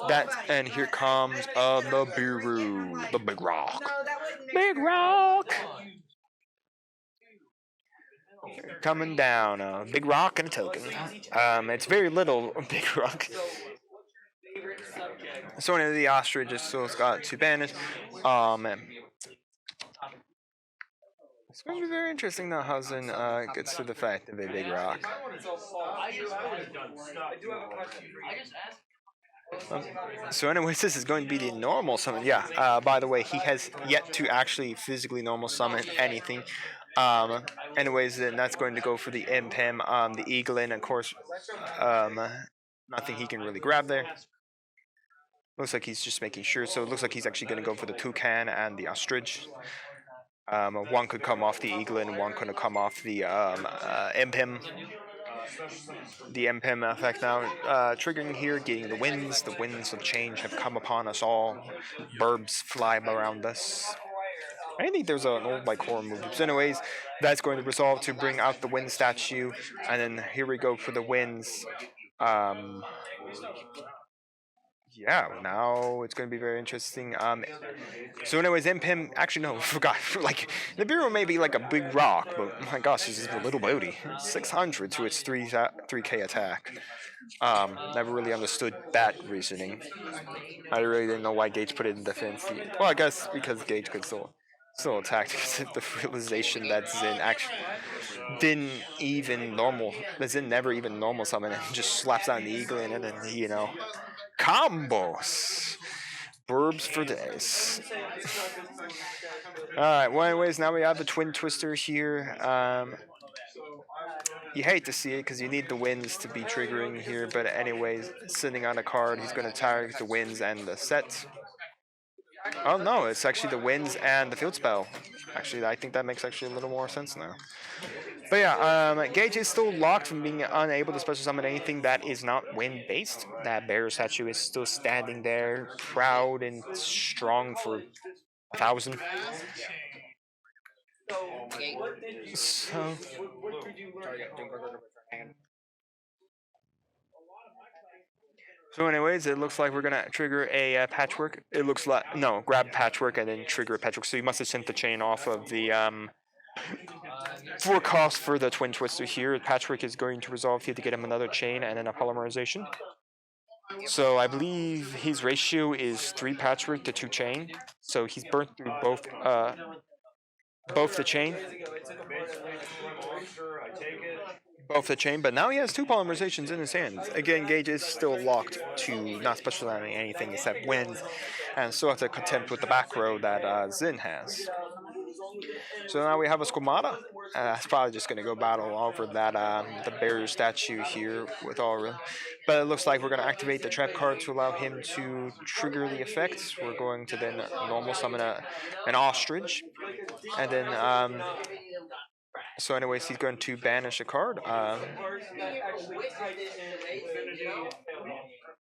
that. And here comes the Biru, the Big Rock. Big Rock! Coming down. Big Rock and a token. It's very little Big Rock. So anyway, the Ostrich just still got to banish. It's going to be very interesting now how Zen gets to the fact of a Big Rock. So anyways, this is going to be the normal summon. Yeah, by the way, he has yet to actually physically normal summon anything. Anyways, then that's going to go for the Impim, the Eaglin, of course. Nothing he can really grab there. Looks like he's just making sure. So it looks like he's actually going to go for the Toucan and the Ostrich. One could come off the Eaglin, one could come off the Impim. The Impim effect now triggering here, getting the winds. The winds of change have come upon us all. Burbs fly around us. I think there's an old like horror movie. So anyways, that's going to resolve to bring out the wind statue. And then here we go for the winds. Yeah, now it's going to be very interesting. So anyways, Impim, actually no, forgot. Like, the Bureau may be like a big rock, but my gosh, this is a little booty. 600 to its 3k attack. Never really understood that reasoning. I really didn't know why Gage put it in defense. Well, I guess because Gage could still attack because of the realization that Zen actually didn't even normal. That Zen never even normal summon and just slaps on the Eaglin and then, you know. Combos! Burbs for days. Alright, well anyways, now we have the Twin Twister here. You hate to see it because you need the winds to be triggering here, but anyways, sitting on a card, he's going to target the winds and the set. Oh no, it's actually the winds and the field spell. Actually, I think that makes actually a little more sense now. But yeah, Gage is still locked from being unable to special summon anything that is not wind-based. That bear statue is still standing there, proud and strong for 1,000. So anyways, it looks like we're going to trigger a patchwork. It looks like, no, grab patchwork and then trigger a patchwork. So you must have sent the chain off of the 4 costs for the Twin Twister here. Patchwork is going to resolve here to get him another chain and then a polymerization. So I believe his ratio is 3 patchwork to 2 chain. So he's burnt through both the chain. Both the chain, but now he has 2 polymerizations in his hands. Again, Gage is still locked to not specializing anything except winds, and still have to contend with the back row that Zin has. So now we have a Squamata. It's probably just gonna go battle over that the barrier statue here with all. But it looks like we're gonna activate the trap card to allow him to trigger the effects. We're going to then normal summon an ostrich, and then so anyways, he's going to banish a card.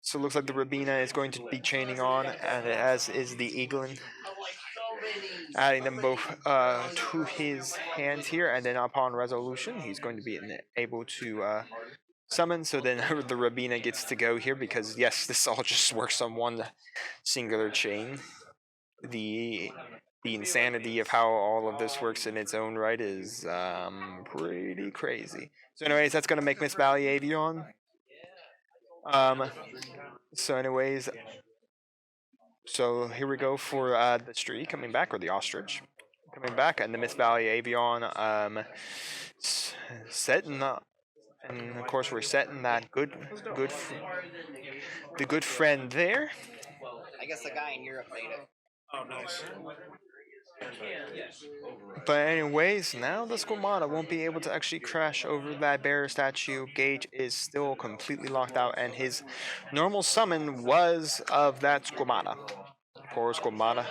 So it looks like the Rabina is going to be chaining on, and as is the Eaglin. Adding them both to his hand here, and then upon resolution, he's going to be able to summon. So then the Rabina gets to go here because yes, this all just works on one singular chain. The insanity of how all of this works in its own right is pretty crazy. So anyways, that's gonna make Miss Valley Avion. So anyways, so here we go for the Stree coming back, or the Ostrich coming back, and the Miss Valley Avion setting up. And of course, we're setting that the good friend there. I guess the guy in Europe made it. Oh, nice. But anyways, now the Squamata won't be able to actually crash over that bear statue. Gage is still completely locked out, and his normal summon was of that Squamata. Poor Squamata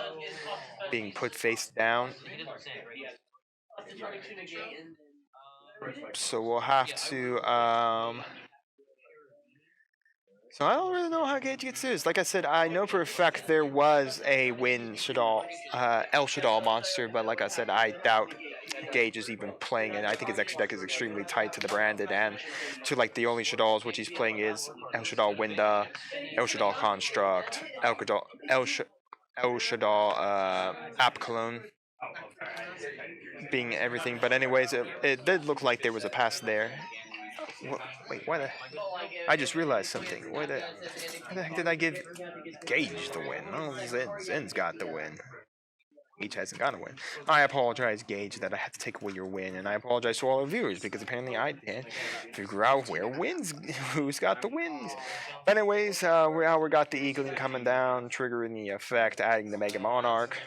being put face down. So we'll have to so I don't really know how Gage gets this. Like I said, I know for a fact there was a Win Shadal, El Shadal monster, but like I said, I doubt Gage is even playing it. I think his extra deck is extremely tight to the branded, and to like the only Shadals which he's playing is El Shadal Winda, El Shadal Construct, El Shadal App Cologne, being everything. But anyways, it did look like there was a pass there. Wait, why the? I just realized something. Why the heck did I give Gage the win? Oh, Zen's got the win. Gage hasn't got a win. I apologize, Gage, that I had to take away your win, and I apologize to all the viewers because apparently I didn't figure out who's got the wins. But anyways, we got the Eaglin coming down, triggering the effect, adding the Mega Monarch.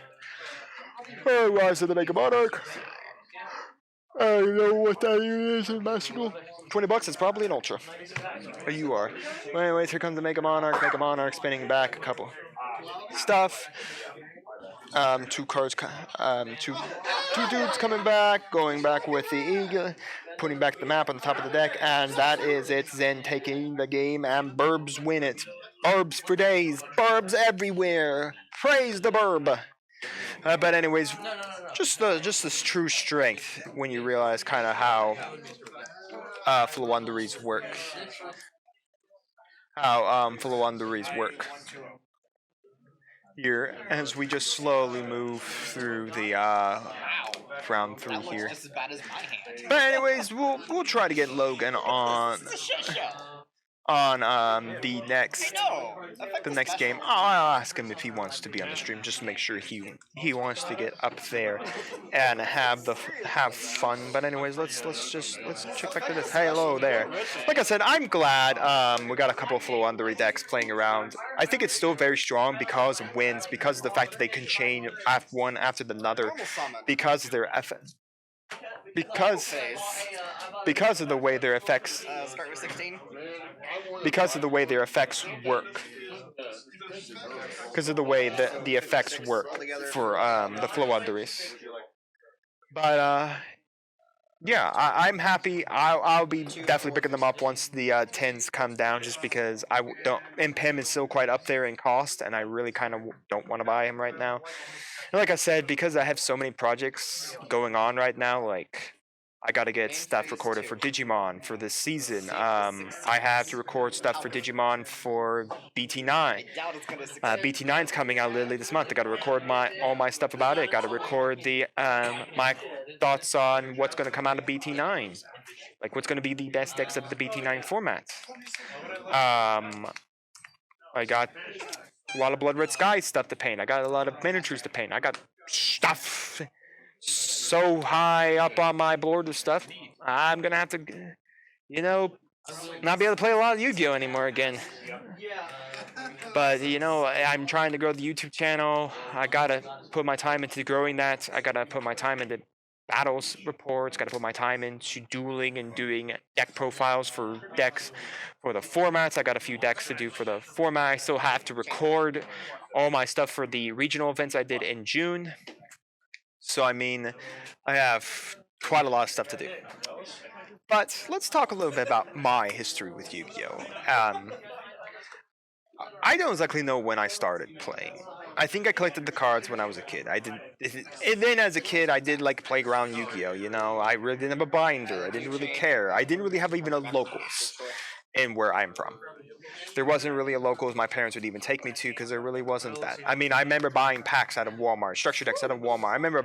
Oh, Rise of the Mega Monarch. I don't know what that is in Master Duel. $20, it's probably an Ultra. Or you are. Well, anyways, here comes the Mega Monarch spinning back a couple stuff. Two cards, two dudes coming back, going back with the Eagle, putting back the map on the top of the deck, and that is it. Zen taking the game, and Burbs win it. Burbs for days, Burbs everywhere. Praise the Burb. But anyways, just this true strength when you realize kind of how Flawonderies work. How Flawonderies work. Here, as we just slowly move through the round through here. Just as bad as my hand. But anyways, we'll try to get Logan on the next game. I'll ask him if he wants to be on the stream, just to make sure he wants to get up there and have fun. But anyways, let's check back to this. Hey, hello there. Like I said, I'm glad we got a couple of Flawondery decks playing around. I think it's still very strong because of wins, because of the fact that they can chain one after another, because of their because of the way their effects Start with 16. because of the way their effects work. Because of the way that the effects work for the Flawonderies. But yeah, I'm happy. I'll be definitely picking them up once the 10s come down, just because I don't. Impim is still quite up there in cost, and I really kind of don't want to buy him right now. And like I said, because I have so many projects going on right now, like I gotta get stuff recorded for Digimon for this season. I have to record stuff for Digimon for BT9. BT9's coming out literally this month. I gotta record all my stuff about it. Gotta record the my thoughts on what's gonna come out of BT9. Like what's gonna be the best decks of the BT9 format. I got a lot of Blood Red Sky stuff to paint. I got a lot of miniatures to paint. I got stuff so high up on my board of stuff. I'm gonna have to, not be able to play a lot of Yu-Gi-Oh anymore again. But you know, I'm trying to grow the YouTube channel. I gotta put my time into growing that. I gotta put my time into battles reports. Gotta put my time into dueling and doing deck profiles for decks for the formats. I got a few decks to do for the format. I still have to record all my stuff for the regional events I did in June. So I mean, I have quite a lot of stuff to do. But let's talk a little bit about my history with Yu-Gi-Oh. I don't exactly know when I started playing. I think I collected the cards when I was a kid. And then as a kid, I did like playground Yu-Gi-Oh. You know, I really didn't have a binder. I didn't really care. I didn't really have even a locals in where I'm from. There wasn't really a locals my parents would even take me to because there really wasn't that. I mean, I remember buying packs out of Walmart, structure decks out of Walmart. I remember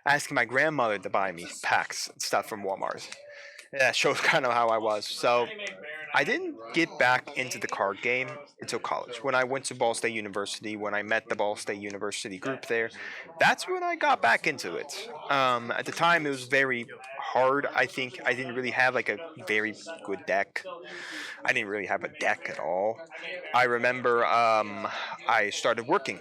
asking my grandmother to buy me packs and stuff from Walmart. That shows kind of how I was. So I didn't get back into the card game until college. When I went to Ball State University, when I met the Ball State University group there, that's when I got back into it. At the time, it was very hard. I think I didn't really have like a very good deck. I didn't really have a deck at all. I remember I started working.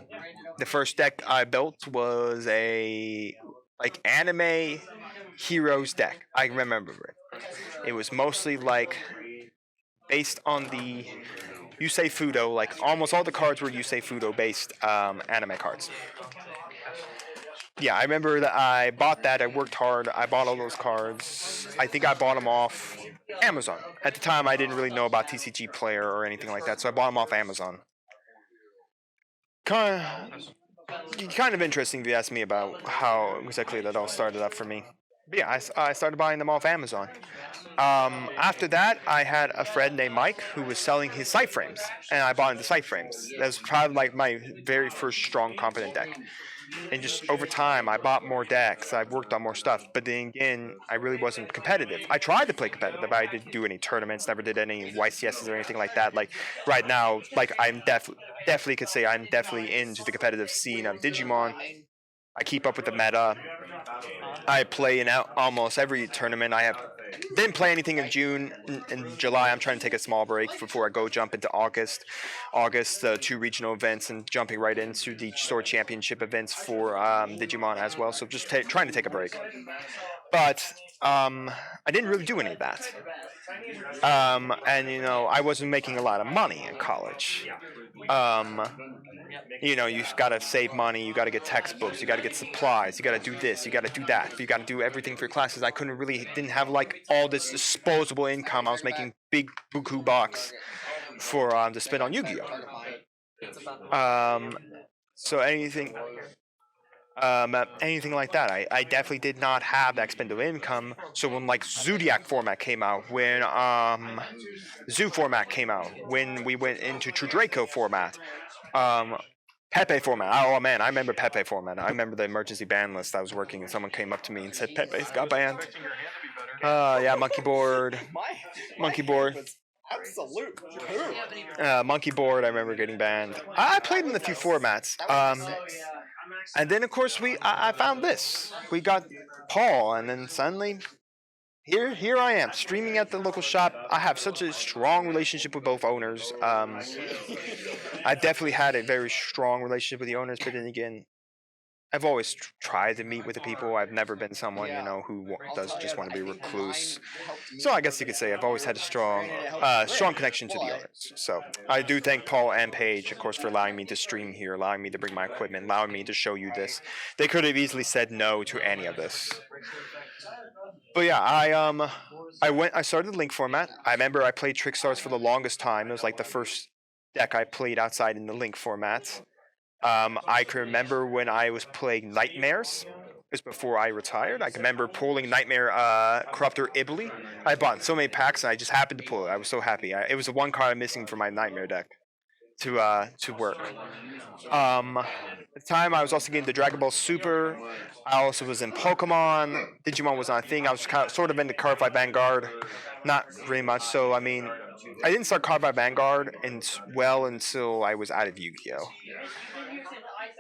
The first deck I built was a like anime heroes deck. I remember it. It was mostly like based on the Yusei Fudo, like almost all the cards were Yusei Fudo based anime cards. Yeah, I remember that I bought that. I worked hard. I bought all those cards. I think I bought them off Amazon. At the time, I didn't really know about TCG Player or anything like that, so I bought them off Amazon. Kind of interesting if you ask me about how exactly that all started up for me. But yeah, I started buying them off Amazon. After that, I had a friend named Mike who was selling his sight frames, and I bought into sight frames. That was probably like my very first strong, competent deck. And just over time, I bought more decks. I worked on more stuff. But then again, I really wasn't competitive. I tried to play competitive. I didn't do any tournaments. Never did any YCSs or anything like that. Like right now, like I'm definitely could say I'm definitely into the competitive scene of Digimon. I keep up with the meta. I play in almost every tournament. Didn't play anything in June. In July, I'm trying to take a small break before I go jump into August. August, 2 regional events and jumping right into the Store Championship events for Digimon as well. So just trying to take a break. But I didn't really do any of that. And you know, I wasn't making a lot of money in college. You know, you've got to save money, you got to get textbooks, you got to get supplies, you got to do this, you got to do that, you got to do everything for your classes. I didn't have like all this disposable income. I was making big buku bucks for to spend on Yu-Gi-Oh. So anything like that. I definitely did not have that expendable income. So when like Zodiac format came out, when Zoo format came out, when we went into True Draco format, Pepe format. Oh man, I remember Pepe format. I remember the emergency ban list I was working, and someone came up to me and said Pepe's got banned. Yeah, monkey board. Absolute. Monkey board. I remember getting banned. I played in a few formats. And then of course I found this. We got Paul, and then suddenly here I am streaming at the local shop. I have such a strong relationship with both owners. I definitely had a very strong relationship with the owners, but then again, I've always tried to meet with the people. I've never been someone, you know, who does just want to be recluse. So I guess you could say I've always had a strong connection to the owners. So I do thank Paul and Paige, of course, for allowing me to stream here, allowing me to bring my equipment, allowing me to show you this. They could have easily said no to any of this. But yeah, I started the Link format. I remember I played Trick Stars for the longest time. It was like the first deck I played outside in the Link format. I can remember when I was playing Nightmares. It was before I retired. I can remember pulling Nightmare Corruptor ibli. I bought so many packs and I just happened to pull it. I was so happy. It was the one card I'm missing from my Nightmare deck to work. At the time, I was also getting the Dragon Ball Super. I also was in Pokemon. Digimon was not a thing. I was sort of into Cardfight Vanguard. Not very much. So, I mean, I didn't start Cardfight Vanguard until I was out of Yu-Gi-Oh.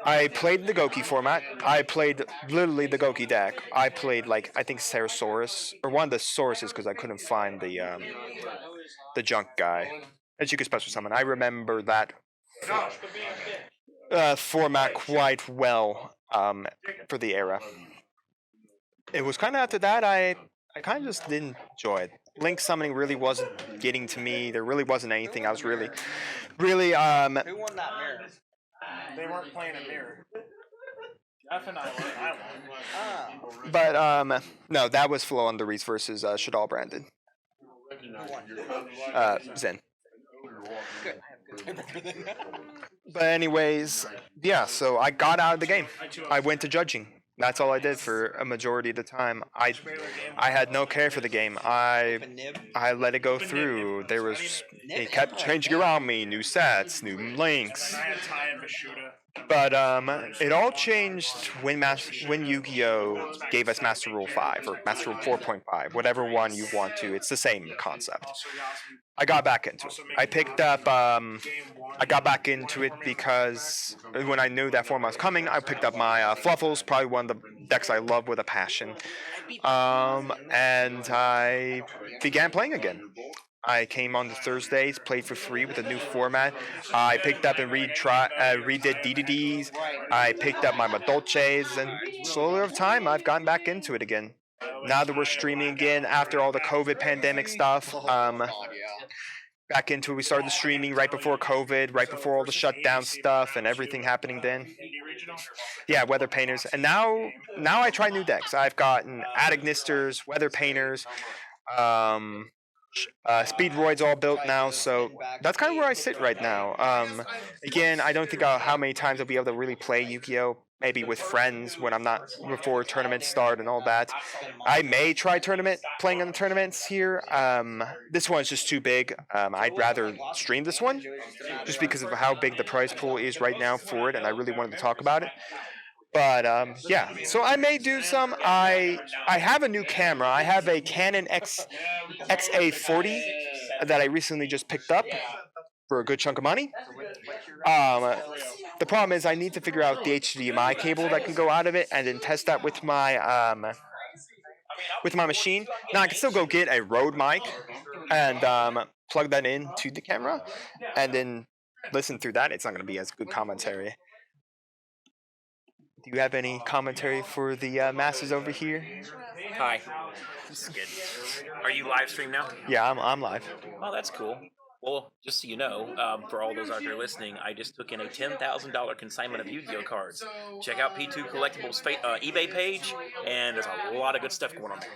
I played the 𝐑𝐄𝐋𝐿 format. I played literally the 𝐑𝐄𝐋𝐿 deck. I played like I think Sarasaurus or one of the Sauruses because I couldn't find the junk guy that you could special summon. I remember that format quite well for the era. It was kind of after that I kind of just didn't enjoy it. Link summoning really wasn't getting to me. There really wasn't anything I was really Who won that mirror? They weren't playing a mirror. Jeff and I won. But no, that was Flow on the Reese versus Shadal Brandon. Zen. Good. I have good. But anyways, yeah, so I got out of the game. I went to judging. That's all I did for a majority of the time. I had no care for the game. I let it go through. It kept changing around me, new sets, new links. But it all changed when Yu-Gi-Oh gave us Master Rule 5 or Master Rule 4.5, whatever one you want to. It's the same concept. I got back into it. I got back into it because when I knew that format was coming, I picked up my Fluffles, probably one of the decks I love with a passion, and I began playing again. I came on the Thursdays, played for free with a new format. I picked up and redid DDDs. I picked up my Madolches, and slowly over time, I've gotten back into it again. Now that we're streaming again after all the COVID pandemic stuff, back into it. We started streaming right before COVID, right before all the shutdown stuff and everything happening then. Yeah, Weather Painters. And now I try new decks. I've gotten Adignisters, Weather Painters, Speedroid's all built now, so that's kind of where I sit right now. Again, I don't think how many times I'll be able to really play Yu-Gi-Oh! Maybe with friends when I'm not before tournaments start and all that. I may try playing in the tournaments here. This one's just too big. I'd rather stream this one just because of how big the prize pool is right now for it, and I really wanted to talk about it. But yeah, so I may do some. I have a new camera. I have a Canon XA40 that I recently just picked up for a good chunk of money. The problem is I need to figure out the HDMI cable that can go out of it and then test that with my machine. Now I can still go get a Rode mic and plug that into the camera and then listen through that. It's not going to be as good commentary. Do you have any commentary for the masses over here? Hi. This is good. Are you live stream now? Yeah, I'm live. Oh, that's cool. Well, just so you know, for all those out there listening, I just took in a $10,000 consignment of Yu-Gi-Oh cards. Check out P2Collectibles eBay page, and there's a lot of good stuff going on there.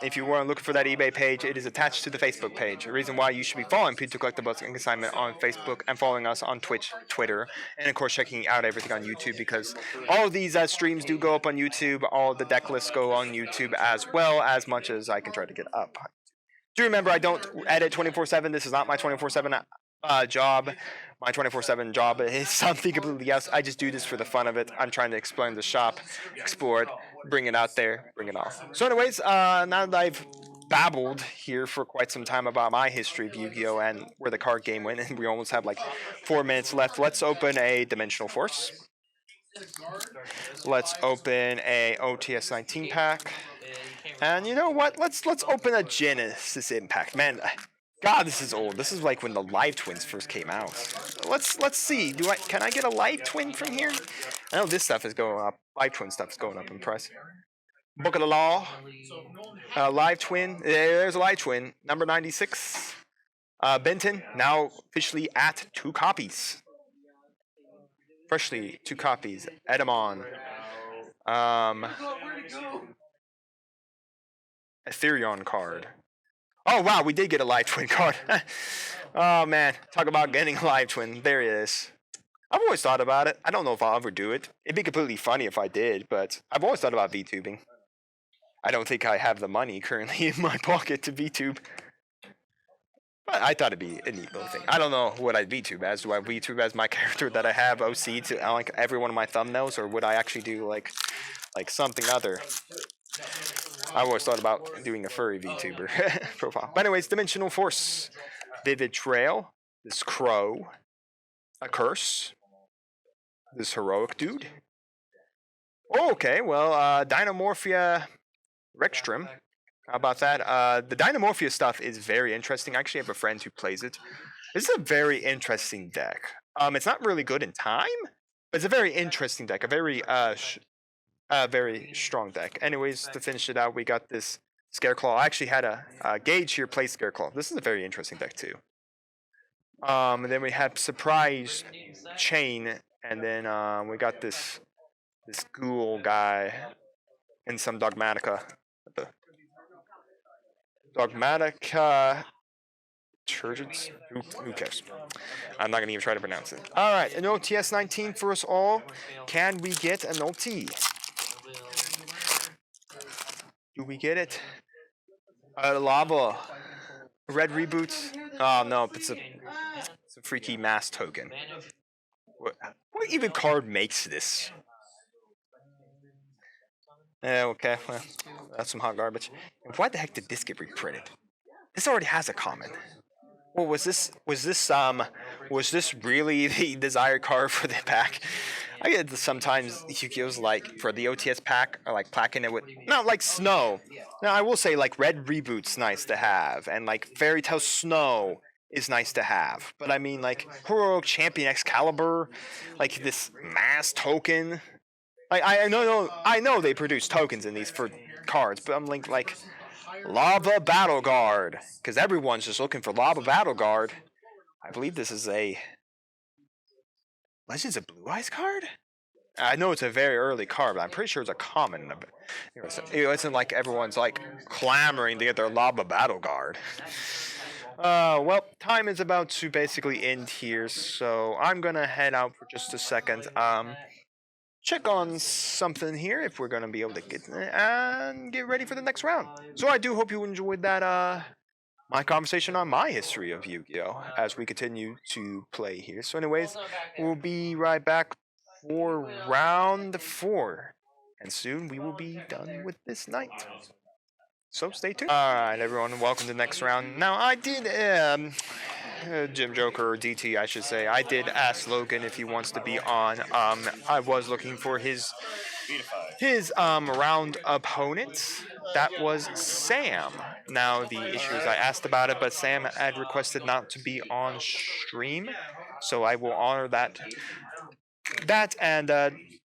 If you want to look for that eBay page, it is attached to the Facebook page. The reason why you should be following P2Collectibles and Consignment on Facebook and following us on Twitch, Twitter, and of course checking out everything on YouTube, because all of these streams do go up on YouTube. All the deck lists go on YouTube as well, as much as I can try to get up. Do remember, I don't edit 24/7. This is not my 24/7 job. My 24/7 job is something completely else. I just do this for the fun of it. I'm trying to explain the shop, explore it, bring it out there, bring it off. So anyways, now that I've babbled here for quite some time about my history of Yu-Gi-Oh! And where the card game went, and we almost have like 4 minutes left, let's open a Dimensional Force. Let's open a OTS 19 pack. And you know what? Let's open a Genesis Impact. Man, God, this is old. This is like when the Live Twins first came out. Let's see. Can I get a Live Twin from here? I know this stuff is going up. Live Twin stuff is going up in price. Book of the Law. Live Twin. There's a Live Twin. Number 96. Benton, now officially at 2 copies. Freshly 2 copies. Edamon. Ethereon card. Oh wow, we did get a Live Twin card. Oh man, talk about getting a Live Twin. There it is. I've always thought about it. I don't know if I'll ever do it. It'd be completely funny if I did, but I've always thought about VTubing. I don't think I have the money currently in my pocket to VTube. But I thought it'd be a neat little thing. I don't know what I'd VTube as. Do I VTube as my character that I have OC to like every one of my thumbnails, or would I actually do like something other? I always thought about doing a furry VTuber profile. But anyways, Dimensional Force. Vivid Trail. This Crow. A Curse. this heroic dude. Oh, okay, well, Dynamorphia Rextrum. How about that? The Dynamorphia stuff is very interesting. I actually have a friend who plays it. This is a very interesting deck. It's not really good in time, but it's a very interesting deck. A very strong deck. Anyways, to finish it out, we got this Scareclaw. I actually had a Gauge here play Scareclaw. This is a very interesting deck too. And then we have Surprise Chain, and then we got this Ghoul guy and some Dogmatica. Dogmatica Turgents? Who cares? I'm not going to even try to pronounce it. Alright, an OTS 19 for us all. Can we get an OT? Do we get it? Lava. Red reboots? Oh no, it's a freaky mass token. What even card makes this? Okay, well, that's some hot garbage. And why the heck did this get reprinted? This already has a common. Well, was this really the desired card for the pack? I get sometimes Yu-Gi-Oh's like for the OTS pack are like packing it with not like Snow. Now I will say like Red Reboot's nice to have, and like Fairy Tale Snow is nice to have. But I mean like Heroic Champion Excalibur, like this mass token. I know they produce tokens in these for cards, but I'm like Lava Battle Guard, because everyone's just looking for Lava Battle Guard. I believe this is a Legends of Blue Eyes card? I know it's a very early card, but I'm pretty sure it's a common. It isn't like everyone's like clamoring to get their Lava Battle Guard. Well, time is about to basically end here, so I'm gonna head out for just a second. Check on something here if we're gonna be able to get and get ready for the next round. So I do hope you enjoyed that my conversation on my history of Yu-Gi-Oh as we continue to play here. So anyways, we'll be right back for round 4, and soon we will be done with this night. So stay tuned. Alright everyone, welcome to the next round. Now I did Jim Joker or DT I should say. I did ask Logan if he wants to be on. I was looking for his round opponent. That was Sam. Now the issue is I asked about it, but Sam had requested not to be on stream, so I will honor that. And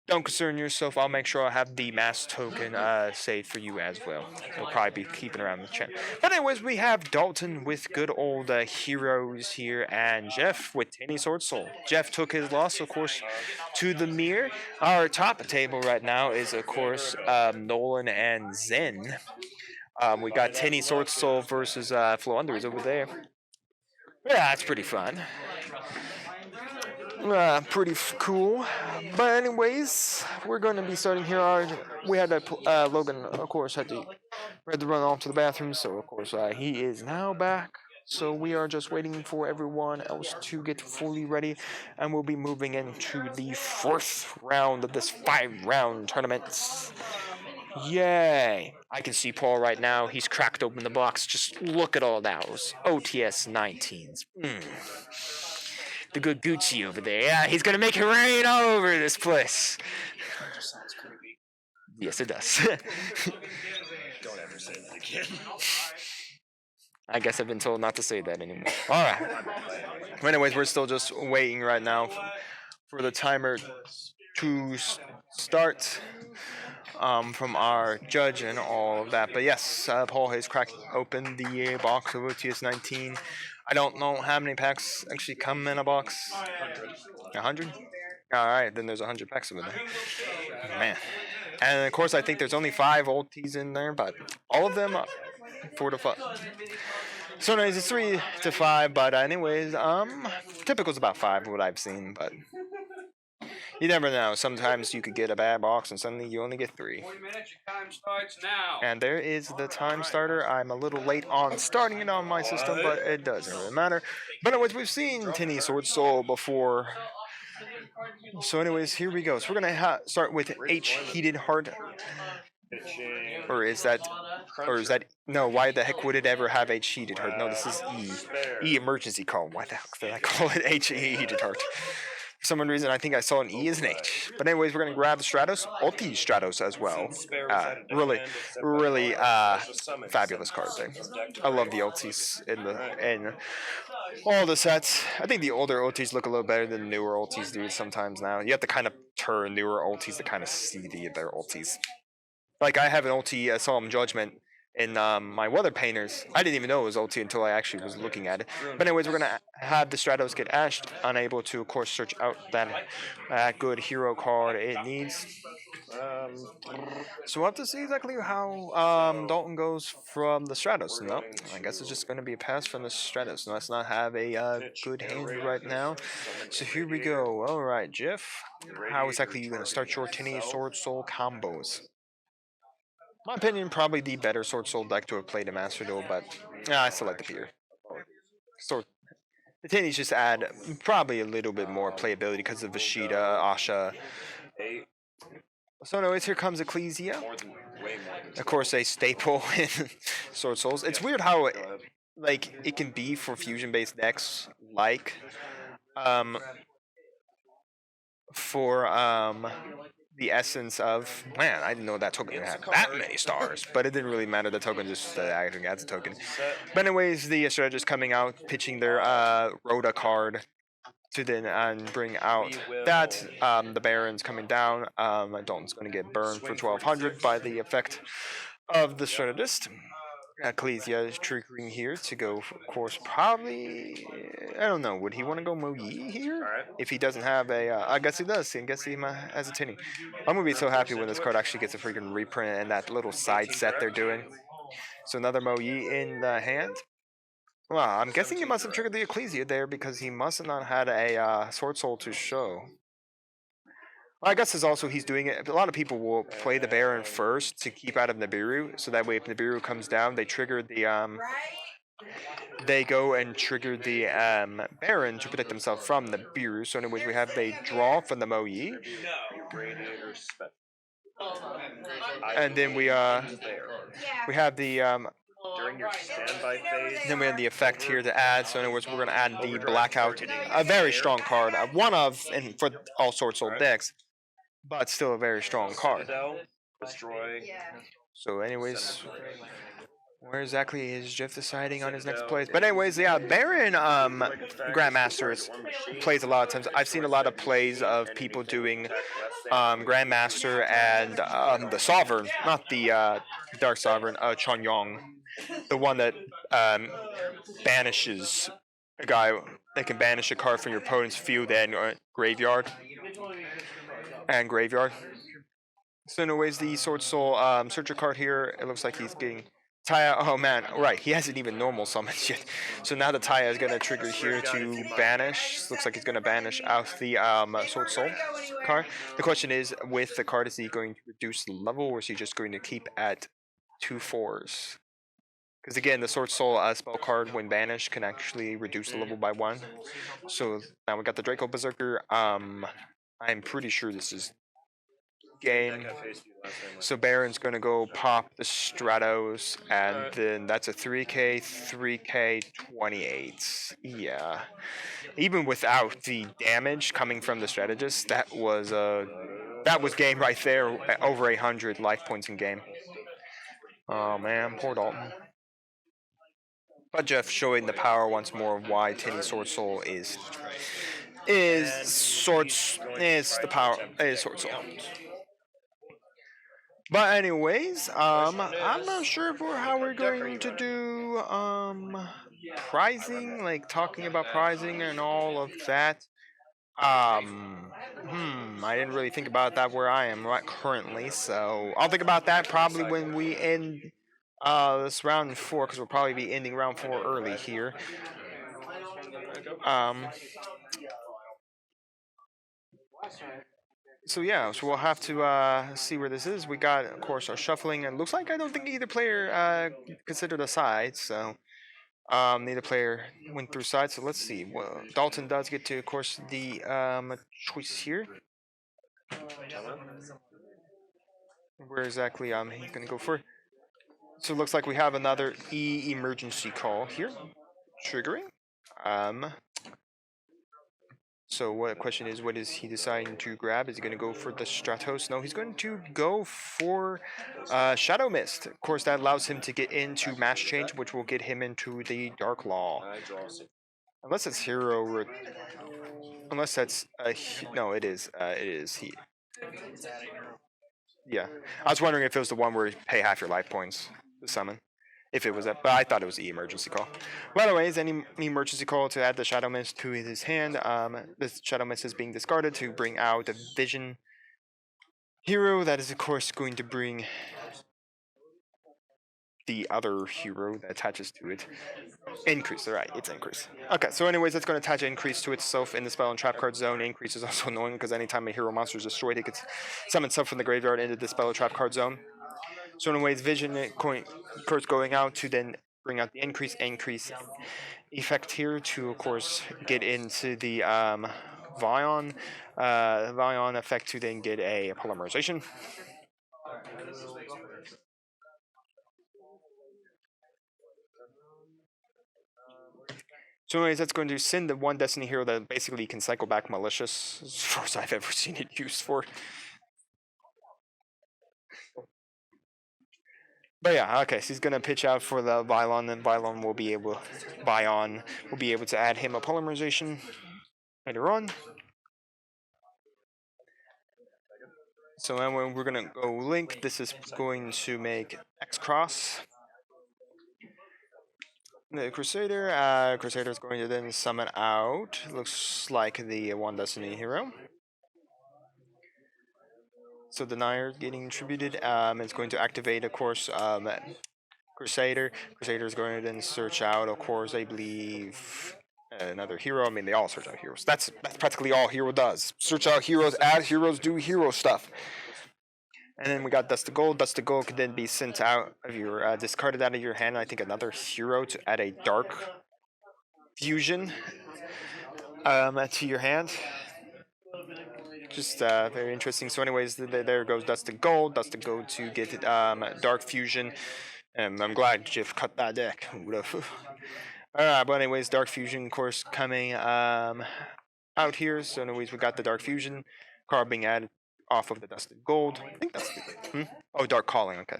don't concern yourself. I'll make sure I have the mass token saved for you as well. We'll probably be keeping around the channel. But anyways, we have Dalton with good old heroes here, and Jeff with Tinny Sword Soul. Jeff took his loss, of course, to the mirror. Our top table right now is, of course, Nolan and Zen. We got Tinny Sword Soul versus Flo Unders over there. Yeah, that's pretty fun. Pretty cool. But anyways, we're going to be starting here. We had Logan, of course, had to run off to the bathroom, so of course he is now back. So we are just waiting for everyone else to get fully ready, and we'll be moving into the 4th round of this 5-round tournament. Yay! I can see Paul right now. He's cracked open the box. Just look at all those OTS 19s. The good Gucci over there. Yeah, he's gonna make it rain all over this place. That just sounds creepy. Yes, it does. Don't ever say that again. I guess I've been told not to say that anymore. Alright. Anyways, we're still just waiting right now for the timer to start from our judge and all of that. But yes, Paul has cracked open the box of OTS 19. I don't know how many packs actually come in a box. 100? Alright, then there's 100 packs of it there. Man. And of course, I think there's only 5 old teas in there, but all of them 4 to 5. So anyways, it's 3 to 5, but anyways, typical's about 5 what I've seen, but you never know. Sometimes you could get a bad box and suddenly you only get 3. 40 minutes, your time starts now. And there is the time starter. I'm a little late on starting it on my system, but it doesn't really matter. But anyways, we've seen Tinny Sword Soul before. So anyways, here we go. So we're going to start with H Heated Heart. Or is that, no, why the heck would it ever have H Heated Heart? No, this is E. E Emergency Call. Why the heck did I call it H Heated Heart? For some reason, I think I saw an E as an H. But anyways, we're gonna grab the Stratos, ulti Stratos as well. Really fabulous card there. I love the ultis in all the sets. I think the older ultis look a little better than the newer ultis do sometimes now. You have to kind of turn newer ultis to kind of see their ultis. Like I have an ulti, Solemn Judgment in my Weather Painters. I didn't even know it was ulti until I actually was looking at it. But anyways, we're gonna have the Stratos get ashed, unable to, of course, search out that good hero card it needs. So we'll have to see exactly how Dalton goes from the Stratos. No, I guess it's just going to be a pass from the Stratos. Let's not have a good hand right now. So here we go. All right, Jeff. How exactly are you going to start your Tinny Sword Soul combos? My opinion, probably the better Sword Soul deck to have played a Master Duel, but I still like the Peer. The Tinnies just add probably a little bit more playability because of Vashida, Asha. So anyways, here comes Ecclesia. Of course, a staple in Sword Souls. It's weird how it can be for fusion-based decks, like for the essence of, man, I didn't know that token had that many stars, but it didn't really matter. The token just acting as a token. But anyways, the strategist coming out, pitching their Rhoda card to then bring out that. The Baron's coming down. Dalton's going to get burned for 1200 by the effect of the strategist. Ecclesia is triggering here to go, of course, probably, I don't know, would he want to go Moyi here? If he doesn't have a, I guess he does, I guess he has a Tinny. I'm going to be so happy when this card actually gets a freaking reprint and that little side set they're doing. So another Moyi in the hand. Well, I'm guessing he must have triggered the Ecclesia there because he must have not had a Sword Soul to show. Well, I guess it's also he's doing it. A lot of people will play the Baron first to keep out of Nibiru, so that way if Nibiru comes down, they trigger the they go and trigger the Baron to protect themselves from the Nibiru. So anyways, we have a draw from the Moyi, and then we have the during your standby phase. then we have the effect here to add. So in other words, we're going to add the Blackout, a very strong card, one of, and for all Sword Soul decks, but still a very strong card. Destroy. So anyways, where exactly is Jeff deciding on his next plays? But anyways, yeah, Baron Grandmasters plays a lot of times. I've seen a lot of plays of people doing Grandmaster and the Sovereign, not the Dark Sovereign, Chonyong, the one that banishes a guy. They can banish a card from your opponent's field and graveyard. So anyways, the Sword Soul Searcher card here, it looks like he's getting Taya. Oh man, right, he hasn't even normal summoned yet. So now the Taya is going to trigger here to banish. Looks like he's going to banish out the Sword Soul card. The question is, with the card, is he going to reduce the level or is he just going to keep at 2 4s? Because again, the Sword Soul spell card, when banished, can actually reduce the level by 1. So now we got the Draco Berserker. I'm pretty sure this is game. So Baron's going to go pop the Stratos, and then that's a 3K, 28. Yeah. Even without the damage coming from the strategist, that was game right there. Over 800 life points in game. Oh man, poor Dalton. But Jeff showing the power once more of why Tinny Sword Soul is Sword Soul. But anyways, I'm not sure how we're going to do prizing, like talking about prizing and all of that. I didn't really think about that where I am right currently, so I'll think about that probably when we end this round 4, because we'll probably be ending round 4 early here. So yeah, so we'll have to see where this is. We got, of course, our shuffling, and looks like I don't think either player considered a side, so neither player went through sides. So let's see. Well, Dalton does get to, of course, the choice here. Where exactly he's gonna go for? So it looks like we have another emergency call here, triggering. So what question is, what is he deciding to grab? Is he going to go for the Stratos? No, he's going to go for Shadow Mist. Of course, that allows him to get into Mass Change, which will get him into the Dark Law. Unless it's hero, unless that's no, it is he. Yeah, I was wondering if it was the one where you pay half your life points to summon. If it was that, but I thought it was the emergency call. By the way, any emergency call to add the Shadow Mist to his hand. This Shadow Mist is being discarded to bring out the Vision hero. That is, of course, going to bring the other hero that attaches to it. Increase, right, it's increase. Okay, so anyways, it's going to attach increase to itself in the spell and trap card zone. Increase is also annoying because anytime a hero monster is destroyed, it gets summon itself from the graveyard into the spell or trap card zone. So anyways, Vision coin course going out to then bring out the increase effect here to, of course, get into the Vion effect to then get a polymerization. So anyways, that's going to send the one Destiny hero that basically can cycle back Malicious, as far as I've ever seen it used for. But yeah, okay, so he's gonna pitch out for the Vylon, and Vylon will be able to add him a polymerization later on. So then when we're gonna go Link, this is going to make X cross. The Crusader, Crusader is going to then summon out. Looks like the one Destiny hero. So Denier getting attributed. It's going to activate, of course, Crusader. Crusader is going to then search out, of course, I believe, another hero. I mean, they all search out heroes. That's practically all hero does. Search out heroes, add heroes, do hero stuff. And then we got Dust to Gold. Dust to Gold can then be sent out of your discarded out of your hand. I think another hero to add a Dark Fusion to your hand. Just very interesting. So, anyways, there goes Dust to Gold. Dust to Gold to get Dark Fusion. I'm glad Jeff cut that deck. Alright, but anyways, Dark Fusion, of course, coming out here. So, anyways, we got the Dark Fusion card being added off of the Dusted Gold. I think that's oh, Dark Calling, okay.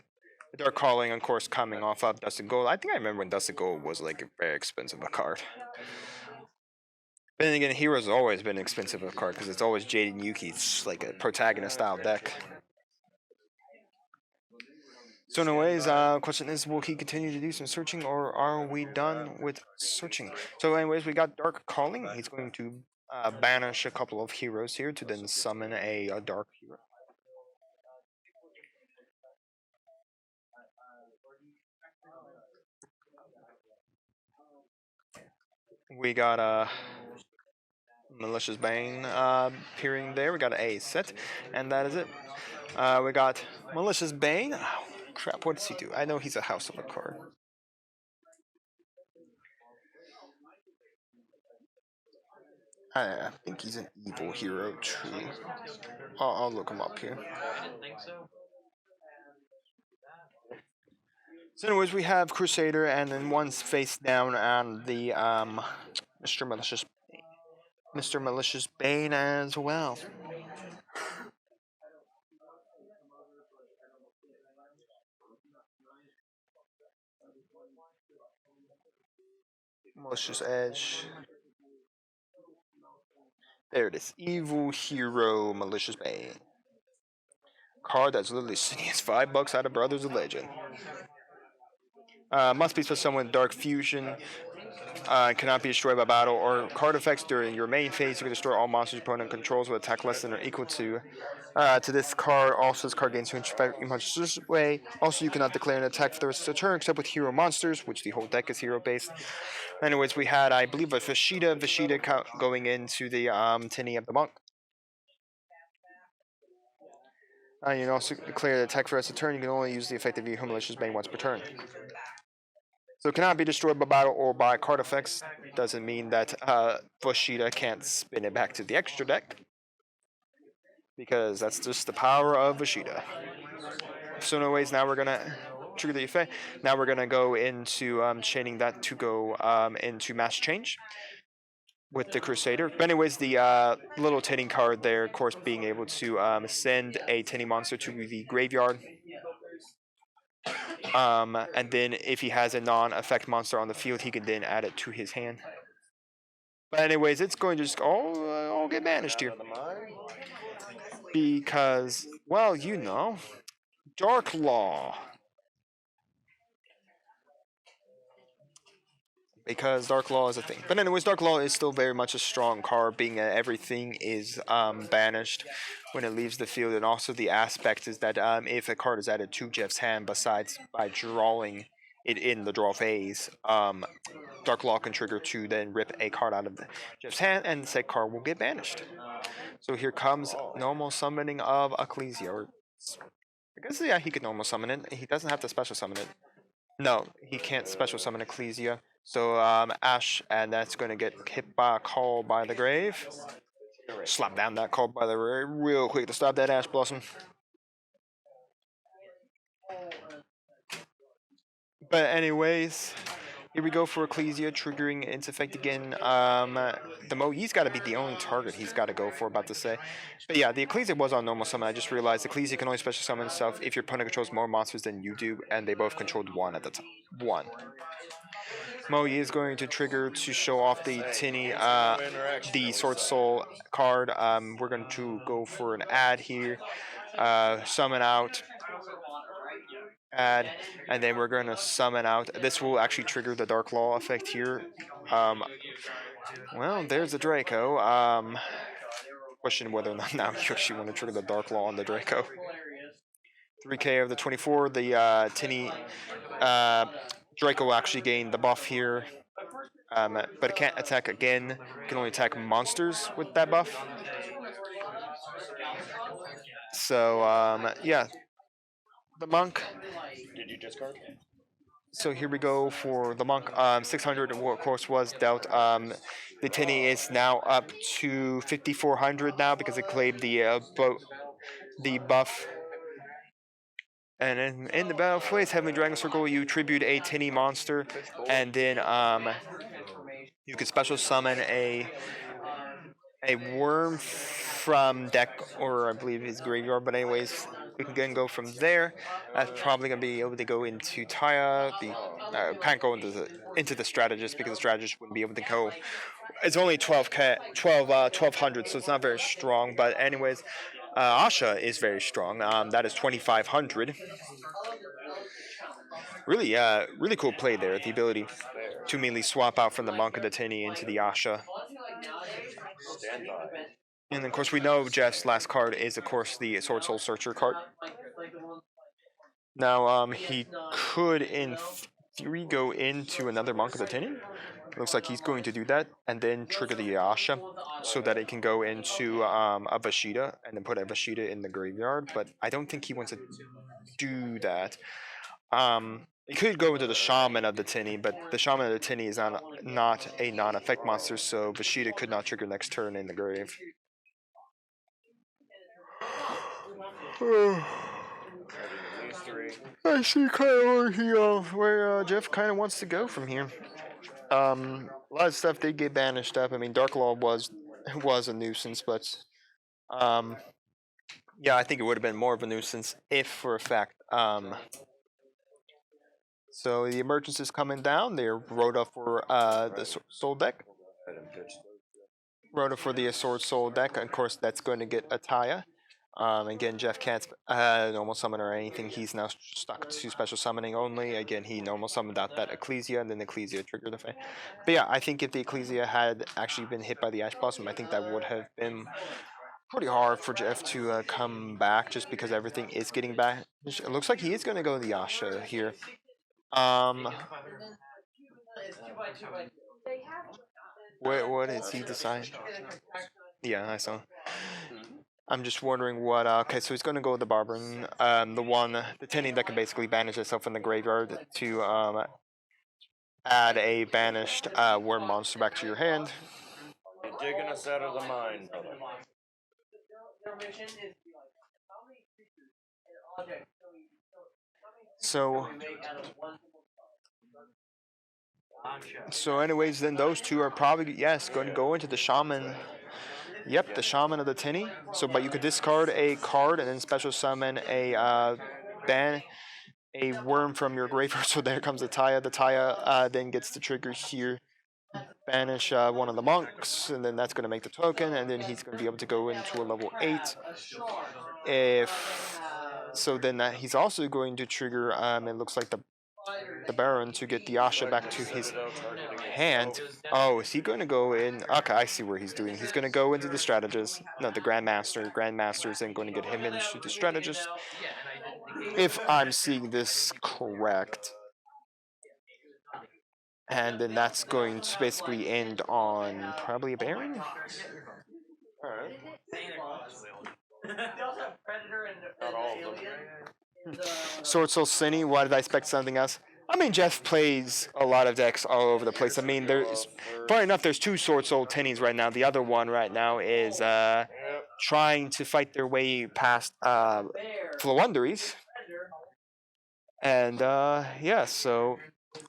The Dark Calling, of course, coming off of Dusted Gold. I think I remember when Dusted Gold was like a very expensive a card. But then again, Hero's always been expensive a card because it's always Jaden Yuki's like a protagonist style deck. So anyways, question is, will he continue to do some searching or are we done with searching? So anyways, we got Dark Calling. He's going to banish a couple of heroes here to then summon a dark hero. We got Malicious Bane appearing there. We got a set, and that is it. We got Malicious Bane. Oh, crap, what does he do? I know he's a house of a card. I think he's an evil hero too. I'll look him up here. I didn't think so. So anyways, we have Crusader, and then one's face down on the Mr. Malicious Bane as well. Malicious Edge. There it is. Evil Hero Malicious Bane. Card that's literally sitting as $5 out of Brothers of Legend. Must be for someone with Dark Fusion. Cannot be destroyed by battle or card effects during your main phase. You can destroy all monsters your opponent controls with attack less than or equal to this card. Also, this card gains 200 much this way. Also, you cannot declare an attack for the rest of the turn except with hero monsters, which the whole deck is hero based. Anyways, we had, I believe, a Vishida going into the Tinny of the Monk. You can also declare the attack for the rest of the turn. You can only use the effect of your Malicious Bane once per turn. So it cannot be destroyed by battle or by card effects. Doesn't mean that Vishida can't spin it back to the extra deck. Because that's just the power of Vishida. So anyways, now we're going to trigger the effect. Now we're going to go into chaining that to go into Mass Change. with the Crusader. But anyways, the little tinning card there, of course, being able to send a tinning monster to the graveyard. And then if he has a non-effect monster on the field, he can then add it to his hand. But anyways, it's going to just all get banished here. Because, well, you know, Dark Law. Because Dark Law is a thing. But anyways, Dark Law is still very much a strong card, being that everything is banished when it leaves the field. And also the aspect is that if a card is added to Jeff's hand, besides by drawing it in the draw phase, Dark Law can trigger to then rip a card out of Jeff's hand, and said card will get banished. So here comes normal summoning of Ecclesia. Or, I guess, yeah, he could normal summon it. He doesn't have to special summon it. No, he can't special summon Ecclesia. So Ash, and that's going to get hit by a Call by the Grave. Slap down that Call by the Grave real quick to stop that Ash Blossom. But anyways, here we go for Ecclesia, triggering its effect again. The Moyi's got to be the only target he's got to go for, about to say. But yeah, the Ecclesia was on normal summon. I just realized Ecclesia can only special summon itself if your opponent controls more monsters than you do, and they both controlled one at the time. One. Moyi is going to trigger to show off the Tinny, the Sword Soul card. We're going to go for an add here. Summon out. Add, and then we're going to summon out. This will actually trigger the Dark Law effect here. Well, there's the Draco. Question whether or not now you actually want to trigger the Dark Law on the Draco. 3k of the 24. The Tinny Draco will actually gain the buff here. But it can't attack again. It can only attack monsters with that buff. So, yeah. The Monk. Did you discard? So here we go for the Monk. 600, of course, was dealt. The Tinny is now up to 5,400 now because it claimed the buff. And in the battle phase, Heavenly Dragon Circle, you tribute a Tinny monster, and then you can special summon a worm from deck, or I believe his graveyard. But anyways, we can then go from there. That's probably gonna be able to go into Taya. Can't go into the strategist because the strategist wouldn't be able to go. It's only 1200, so it's not very strong. But anyways, Asha is very strong. That is 2500. Really, really cool play there. The ability to immediately swap out from the Monk of the Tinny into the Asha. And of course, we know Jeff's last card is, of course, the Sword Soul Searcher card. Now, he could, in theory, go into another Monk of the Tinny. Looks like he's going to do that, and then trigger the Asha, so that it can go into a Vashida, and then put a Vashida in the graveyard. But I don't think he wants to do that. It could go into the Shaman of the Tinny, but the Shaman of the Tinny is not a non-effect monster, so Vashida could not trigger next turn in the grave. I see kind of where Jeff kind of wants to go from here. A lot of stuff did get banished up. I mean, Dark Law was a nuisance, but yeah, I think it would have been more of a nuisance if, for a fact, so the emergence is coming down. They're Rhoda for the Soul deck. Rhoda for the Sword Soul deck. Of course, that's going to get Ataya. Again, Jeff can't normal summon or anything. He's now stuck to special summoning only. Again, he normal summoned out that Ecclesia, and then the Ecclesia triggered the fight. But yeah, I think if the Ecclesia had actually been hit by the Ash Blossom, I think that would have been pretty hard for Jeff to come back, just because everything is getting back. It looks like he is going to go the Asha here. What is he decide? Yeah, I saw. I'm just wondering what. Okay, so he's going to go with the Barbarian, the Tinny that can basically banish itself in the graveyard to add a banished worm monster back to your hand. You're digging us out of the mine, brother. So So anyways, then those two are probably, yes, going to go into the Shaman. Yep, the Shaman of the Tinny. So, but you could discard a card and then special summon a a worm from your graveyard. So there comes the Taya. The Taya then gets the trigger here. Banish one of the monks, and then that's going to make the token, and then he's going to be able to go into a level 8. If so, then he's also going to trigger. It looks like the Baron to get the Asha back to his hand. Oh, is he going to go in? Okay, I see where he's doing. He's going to go into the strategist. No, the Grandmaster. Grandmaster is then going to get him into the strategist. If I'm seeing this correct. And then that's going to basically end on probably a Baron? Alright. Sword Soul Cine, why did I expect something else? I mean, Jeff plays a lot of decks all over the place. I mean, there's, funny enough, there's 2 Sword Soul Tinnies right now. The other one right now is trying to fight their way past Flowunderies. And yeah, so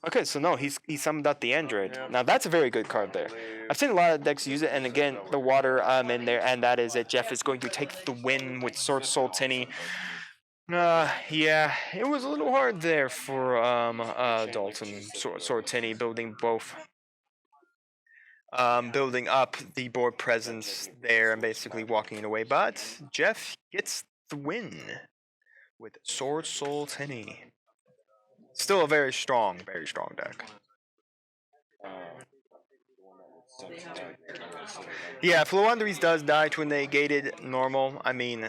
okay, so no, he summoned out the Android. Now that's a very good card there. I've seen a lot of decks use it, and again, the water in there, and that is it. Jeff is going to take the win with Sword Soul Tinny. Yeah, it was a little hard there for Dalton Sword Tinny building both. Building up the board presence there and basically walking it away, but Jeff gets the win with Sword Soul Tinny. Still a very strong deck. Yeah, Flowunderies does die to a negated normal. I mean,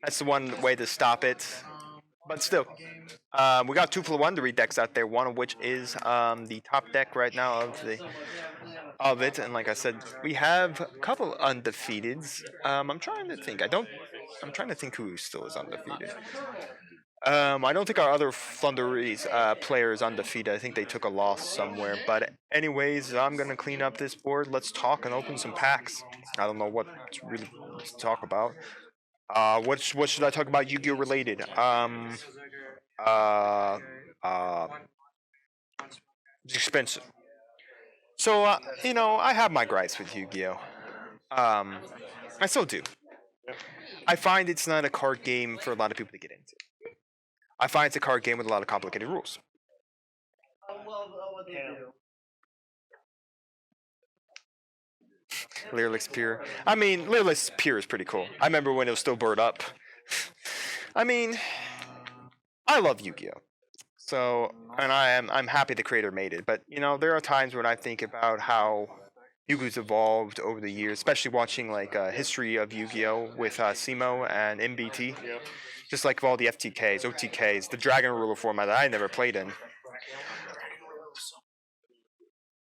that's the one way to stop it. But still, we got 2 Flowundery decks out there. One of which is the top deck right now of it. And like I said, we have a couple undefeateds. I'm trying to think. I'm trying to think who still is undefeated. I don't think our other Flunderies player is undefeated. I think they took a loss somewhere. But anyways, I'm going to clean up this board. Let's talk and open some packs. I don't know what to really talk about. What should I talk about Yu-Gi-Oh related? It's expensive. So, you know, I have my gripes with Yu-Gi-Oh. I still do. I find it's not a card game for a lot of people to get into. I find it's a card game with a lot of complicated rules. Lyric's Pure. I mean, Lyric's Pure is pretty cool. I remember when it was still bird up. I mean, I love Yu-Gi-Oh. So, and I'm happy the creator made it. But, you know, there are times when I think about how Yu-Gi-Oh's evolved over the years, especially watching like history of Yu-Gi-Oh with Simo and MBT. Yep. Just like all the FTKs, OTKs, the Dragon Ruler format that I never played in.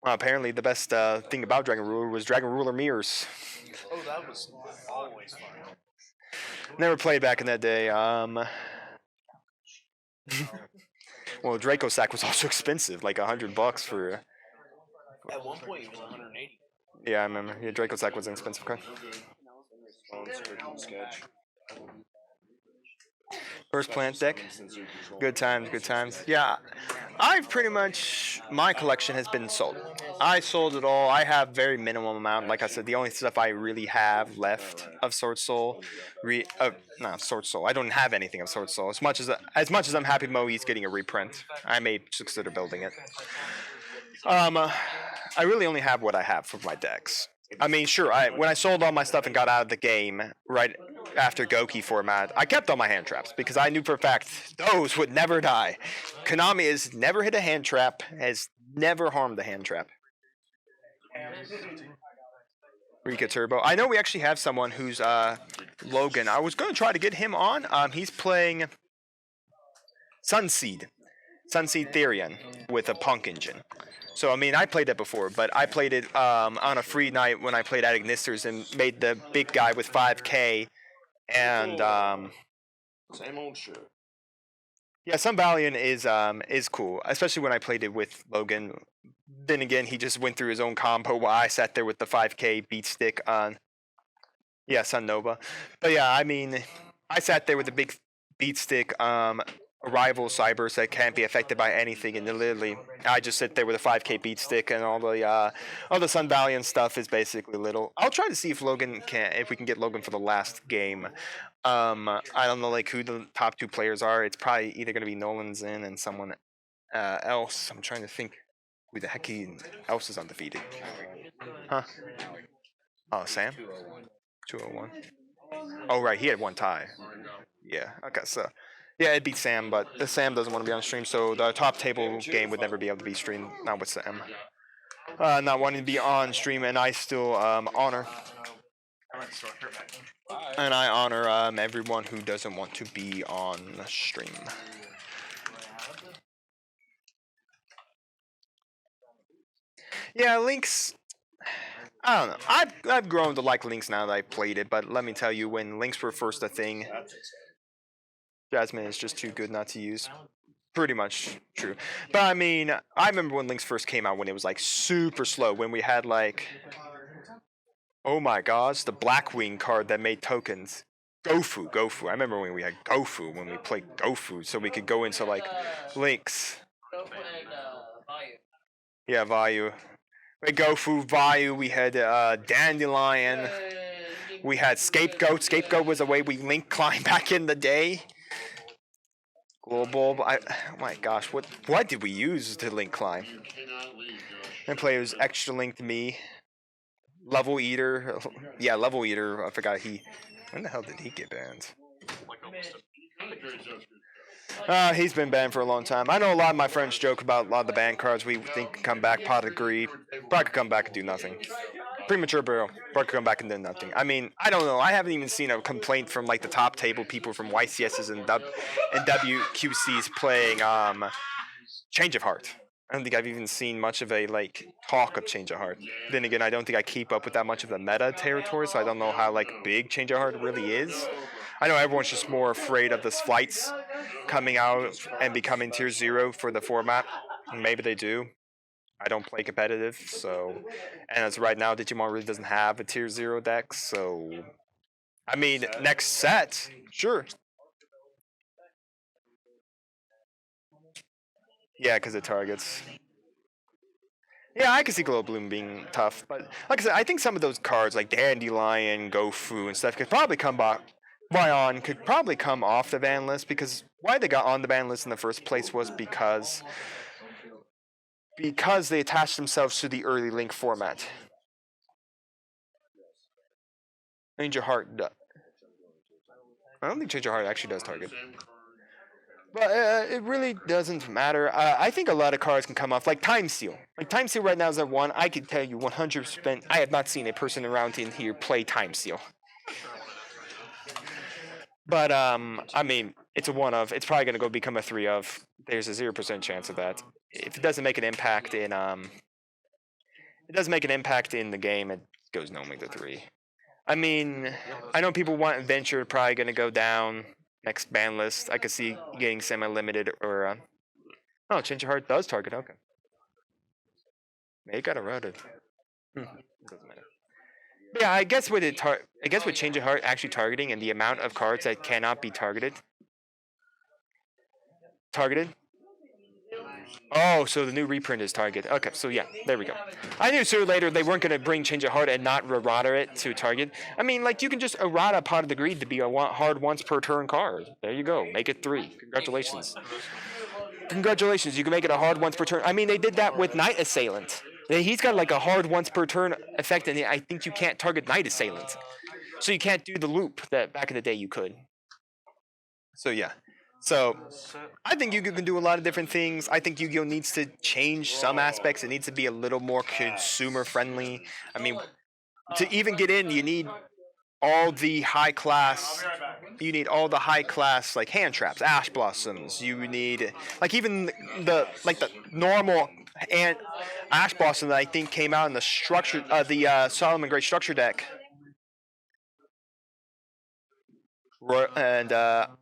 Apparently, the best thing about Dragon Ruler was Dragon Ruler mirrors. Oh, that was always fun. Never played back in that day. Well, Draco Sack was also expensive, like $100 for. At one point, it was 180. Yeah, I remember. Yeah, Draco Sack was an expensive card. First plant deck. Good times, good times. Yeah, I've pretty much, my collection has been sold. I sold it all. I have very minimum amount. Like I said, the only stuff I really have left of Sword Soul, not Sword Soul. I don't have anything of Sword Soul. As much as I'm happy Moe's getting a reprint, I may consider building it. I really only have what I have for my decks. I mean, sure, when I sold all my stuff and got out of the game right after 𝐂𝐘𝐒 format, I kept all my hand traps because I knew for a fact those would never die. Konami has never hit a hand trap, has never harmed a hand trap. Rika Turbo. I know we actually have someone who's Logan. I was going to try to get him on. He's playing Sunseed Therion with a Punk engine. So, I mean, I played that before, but I played it on a free night when I played at Ignisters and made the big guy with 5K. And, same old shit. Yeah, Sun Valiant is cool, especially when I played it with Logan. Then again, he just went through his own combo while I sat there with the 5K beat stick on, yeah, Sun Nova. But yeah, I mean, I sat there with the big beat stick rival cybers that can't be affected by anything, and literally I just sit there with a 5K beat stick, and all the Sun Valiant stuff is basically little. I'll try to see if we can get Logan for the last game. I don't know like who the top 2 players are. It's probably either gonna be Nolan Zinn and someone else. I'm trying to think who the heck else is undefeated. Huh? Oh, Sam? 201. Oh right, he had 1 tie. Yeah. Okay, so yeah, it beat Sam, but Sam doesn't want to be on stream, so the top table game would never be able to be streamed. Not with Sam. Not wanting to be on stream, and I still honor. And I honor everyone who doesn't want to be on stream. Yeah, Lynx. I don't know. I've grown to like Lynx now that I played it, but let me tell you, when Lynx were first a thing, Jasmine is just too good not to use. Pretty much true. But I mean, I remember when Lynx first came out, when it was like super slow, when we had like, oh my gosh, the Blackwing card that made tokens. Gofu. I remember when we had Gofu, when we played Gofu, so we could go into like Lynx. Yeah, Vayu. We had Gofu, Vayu, we had Dandelion, we had Scapegoat. Scapegoat was a way we link climb back in the day. Global, oh my gosh, what did we use to link climb? And players extra linked me. Level Eater, yeah, Level Eater, I forgot when the hell did he get banned? He's been banned for a long time. I know a lot of my friends joke about a lot of the ban cards we think can come back. Pot of Greed, probably could come back and do nothing. Premature Burial, probably could come back and do nothing. I mean, I don't know. I haven't even seen a complaint from like the top table people from YCSs and WQCs playing Change of Heart. I don't think I've even seen much of a like talk of Change of Heart. Then again, I don't think I keep up with that much of the meta territory, so I don't know how like big Change of Heart really is. I know everyone's just more afraid of the flights coming out and becoming tier 0 for the format. Maybe they do. I don't play competitive, so, and as right now, Digimon really doesn't have a tier 0 deck, so, I mean, next set, sure. Yeah, because it targets. Yeah, I can see Glow Bloom being tough, but like I said, I think some of those cards like Dandelion, Gofu, and stuff could probably come back. Ryan could probably come off the ban list, because why they got on the ban list in the first place was because they attached themselves to the early Link format. Change of Heart. I don't think Change of Heart actually does target. But it really doesn't matter. I think a lot of cards can come off, like Time Seal. Like Time Seal right now is at 1. I can tell you 100%. I have not seen a person around in here play Time Seal. But I mean, it's a 1 of. It's probably gonna go become a 3 of. There's a 0% chance of that. If it doesn't make an impact in the game, it goes normally to 3. I mean, I know people want Adventure, probably gonna go down next ban list. I could see getting semi-limited or oh, Change of Heart does target. Okay, maybe got eroded. Doesn't matter. But yeah, I guess with Change of Heart actually targeting and the amount of cards that cannot be targeted. Oh, so the new reprint is target. Okay, so yeah, there we go. I knew sooner or later they weren't going to bring Change of Heart and not errata it to target. I mean, like, you can just errata Pot of the Greed to be a hard once per turn card. There you go. Make it 3. Congratulations. Congratulations, you can make it a hard once per turn. I mean, they did that with Night Assailant. He's got like a hard once per turn effect, and I think you can't target Night Assailant. So you can't do the loop that back in the day you could. So yeah. So, I think Yu-Gi-Oh can do a lot of different things. I think Yu-Gi-Oh needs to change some aspects. It needs to be a little more consumer-friendly. I mean, to even get in, you need all the high class. You need all the high class like hand traps, Ash Blossoms. You need like even the normal and Ash Blossom that I think came out in the structure Solomon Great Structure deck. And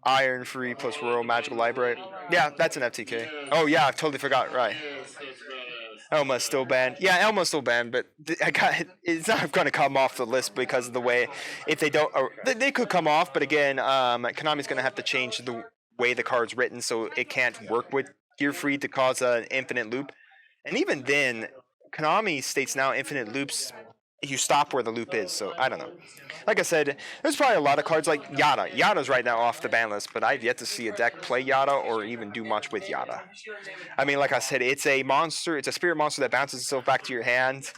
Iron Free plus Royal Magical Library. Yeah, that's an FTK. Oh yeah, I totally forgot. Right. Elma's still banned. Yeah, Elma's still banned, but it's not going to come off the list because of the way. If they don't, they could come off, but again, Konami's going to have to change way the card's written, so it can't work with Gear Free to cause an infinite loop. And even then, Konami states now infinite loops, you stop where the loop is, so I don't know. Like I said, there's probably a lot of cards like Yada. Yada's right now off the ban list, but I've yet to see a deck play Yada or even do much with Yada. I mean, like I said, it's a monster, it's a spirit monster that bounces itself back to your hand,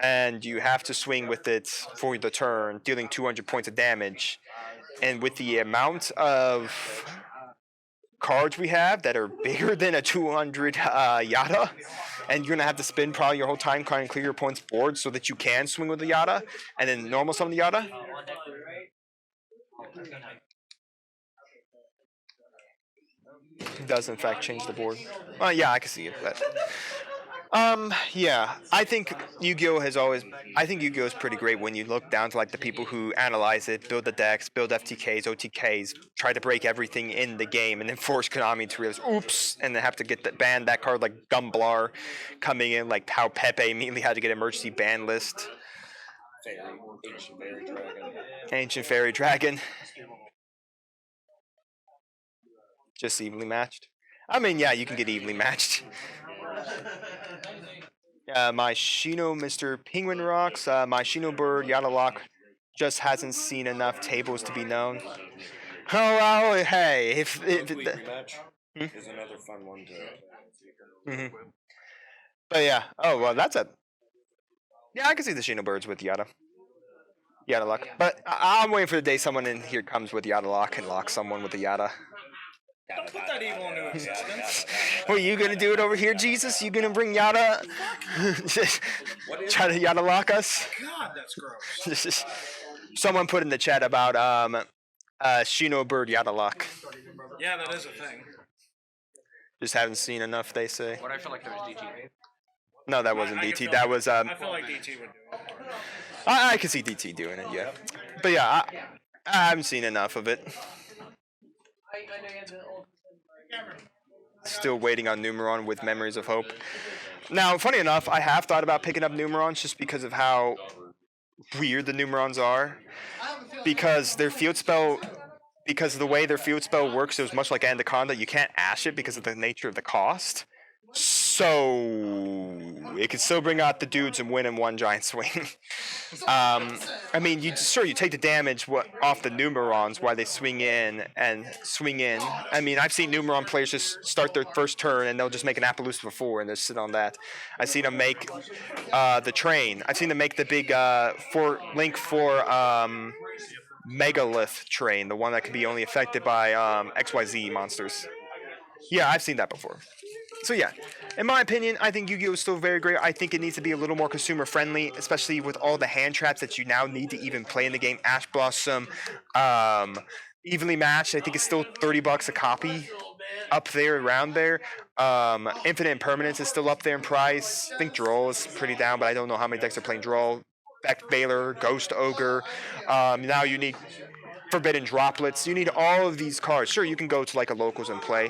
and you have to swing with it for the turn, dealing 200 points of damage. And with the amount of cards we have that are bigger than a 200 Yada, and you're gonna have to spend probably your whole time trying to clear your opponent's board so that you can swing with the Yada, and then normal summon the Yada. Does in fact change the board. Yeah, I can see it. But yeah, I think Yu-Gi-Oh has always. I think Yu-Gi-Oh is pretty great when you look down to like the people who analyze it, build the decks, build FTKs, OTKs, try to break everything in the game, and then force Konami to realize, oops, and then have to get banned that card like Gumblar coming in, like how Pepe immediately had to get emergency ban list. Ancient Fairy Dragon. Just evenly matched. I mean, yeah, you can get evenly matched. My Shino Mr. Penguin rocks. My Shino Bird Yada Lock just hasn't seen enough tables to be known. Oh well, hey, if rematch is another fun one to. But yeah, oh well, that's a. Yeah, I can see the Shino Birds with Yada Lock. But I'm waiting for the day someone in here comes with Yada Lock and locks someone with the Yada. Don't put that evil into existence. Well, you gonna do it over here, Jesus? You gonna bring Yada? Try to Yada lock us? God, that's gross. Someone put in the chat about Shino Bird Yada lock. Yeah, that is a thing. Just haven't seen enough, they say. What I feel like there was DT. No, that wasn't DT. That was I feel like DT would do it. I can see DT doing it, yeah. But yeah, I haven't seen enough of it. Still waiting on Numeron with Memories of Hope. Now, funny enough, I have thought about picking up Numerons just because of how weird the Numerons are. Because their field spell, because of the way their field spell works, it was much like Anaconda. You can't ash it because of the nature of the cost. So it can still bring out the dudes and win in one giant swing. I mean, you take the damage off the Numerons while they swing in. I mean, I've seen Numeron players just start their first turn and they'll just make an Appaloosa before and they'll sit on that. I've seen them make the train. I've seen them make the big Link 4 Megalith train, the one that can be only affected by XYZ monsters. Yeah, I've seen that before. So yeah, in my opinion, I think Yu-Gi-Oh is still very great. I think it needs to be a little more consumer friendly, especially with all the hand traps that you now need to even play in the game. Ash Blossom, evenly matched. I think it's still $30 a copy, up there, around there. Infinite Impermanence is still up there in price. I think Droll is pretty down, but I don't know how many decks are playing Droll. Beck Baylor, Ghost Ogre. Now you need Forbidden Droplets. You need all of these cards. Sure, you can go to like a locals and play.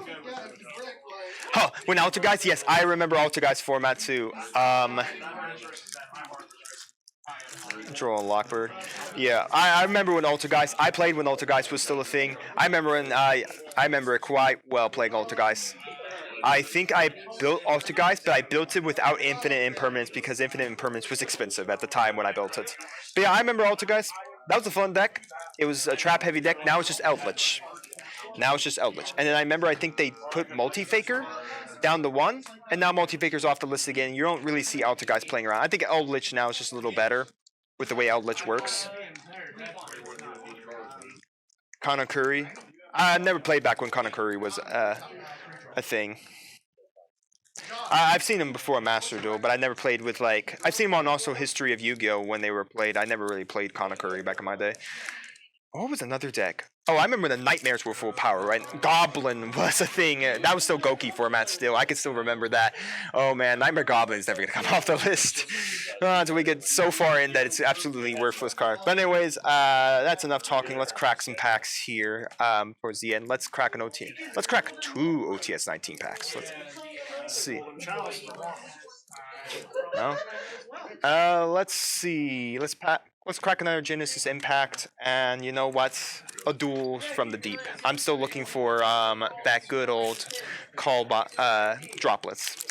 Oh, when Altergeist? Yes, I remember Altergeist format too. Draw a Lockbird. Yeah, I remember when Altergeist. I played when Altergeist was still a thing. I remember it quite well playing Altergeist. I think I built Altergeist, but I built it without Infinite Impermanence because Infinite Impermanence was expensive at the time when I built it. But yeah, I remember Altergeist. That was a fun deck. It was a trap-heavy deck. Now it's just Eldritch. And then I remember I think they put Multi-Faker down to 1, and now Multi-Faker's off the list again. You don't really see Altergeist playing around. I think Eldritch now is just a little better with the way Eldritch works. Conakuri. I never played back when Conakuri was a thing. I've seen him before a Master Duel, but I never played with like... I've seen him on also History of Yu-Gi-Oh! When they were played. I never really played Conakuri back in my day. What was another deck? Oh, I remember the Nightmares were full power, right? Goblin was a thing. That was still Goki format still. I can still remember that. Oh man, Nightmare Goblin is never going to come off the list. Until we get so far in that it's absolutely worthless card. But anyways, that's enough talking. Let's crack some packs here towards the end. Let's crack an OT. Let's crack 2 OTS 19 packs. Let's see. No? Let's see. Let's let's crack another Genesis Impact, and you know what? A duel from the deep. I'm still looking for that good old droplets.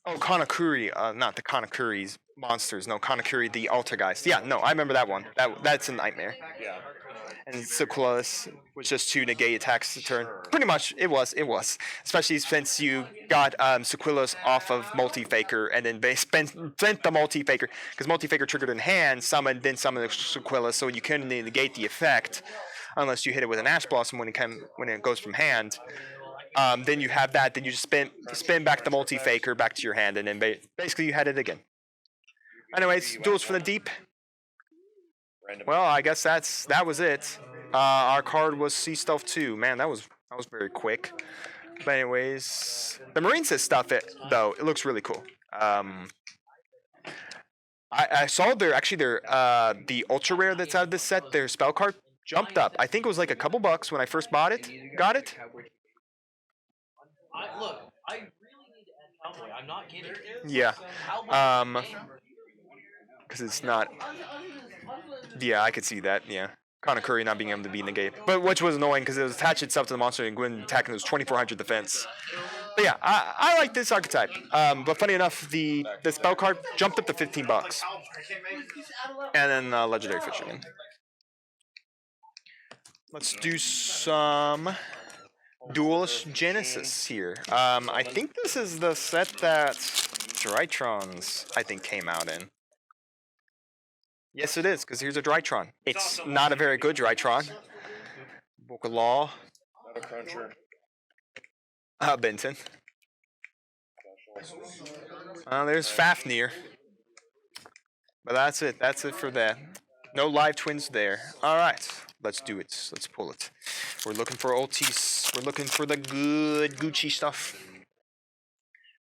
Oh, Konakuri, not the Konakuri's monsters. No, Konakuri, the altar guys. Yeah, no, I remember that one. That's a nightmare. Yeah. And Sequoias was just 2 negate attacks to turn. Pretty much, it was. Especially since you got Sequoias off of Multi-Faker, and then they spent the Multi-Faker, because Multi-Faker triggered in hand, summoned, then summoned the Sequoias, so you couldn't negate the effect unless you hit it with an Ash Blossom when it goes from hand. Then you have that, then you just spin back the Multi-Faker back to your hand, and then basically you had it again. Anyways, duels from the deep. Well, I guess that was it. Our card was Sea Stealth 2. Man, that was very quick. But anyways, the Marine Sith stuff, though, it looks really cool. I saw the ultra rare that's out of this set, their spell card jumped up. I think it was like a couple bucks when I first got it. Look, I really need to add Cowboy. I'm not kidding. Yeah. Because it's not. Yeah, I could see that. Yeah. Konakuri not being able to be negated, but which was annoying because it was attached itself to the monster and Gwyn attacking. It was 2400 defense. But yeah, I like this archetype. But funny enough, the spell card jumped up to 15 bucks, and then legendary fisherman. Let's do some Duelist Genesis here. I think this is the set that Drytrons, I think, came out in. Yes, it is, because here's a Drytron. It's not a very good Drytron. Book of Law. Not a cruncher. Benton. There's Fafnir. But that's it. That's it for that. No live twins there. Alright. Let's do it. Let's pull it. We're looking for Ultis. We're looking for the good Gucci stuff.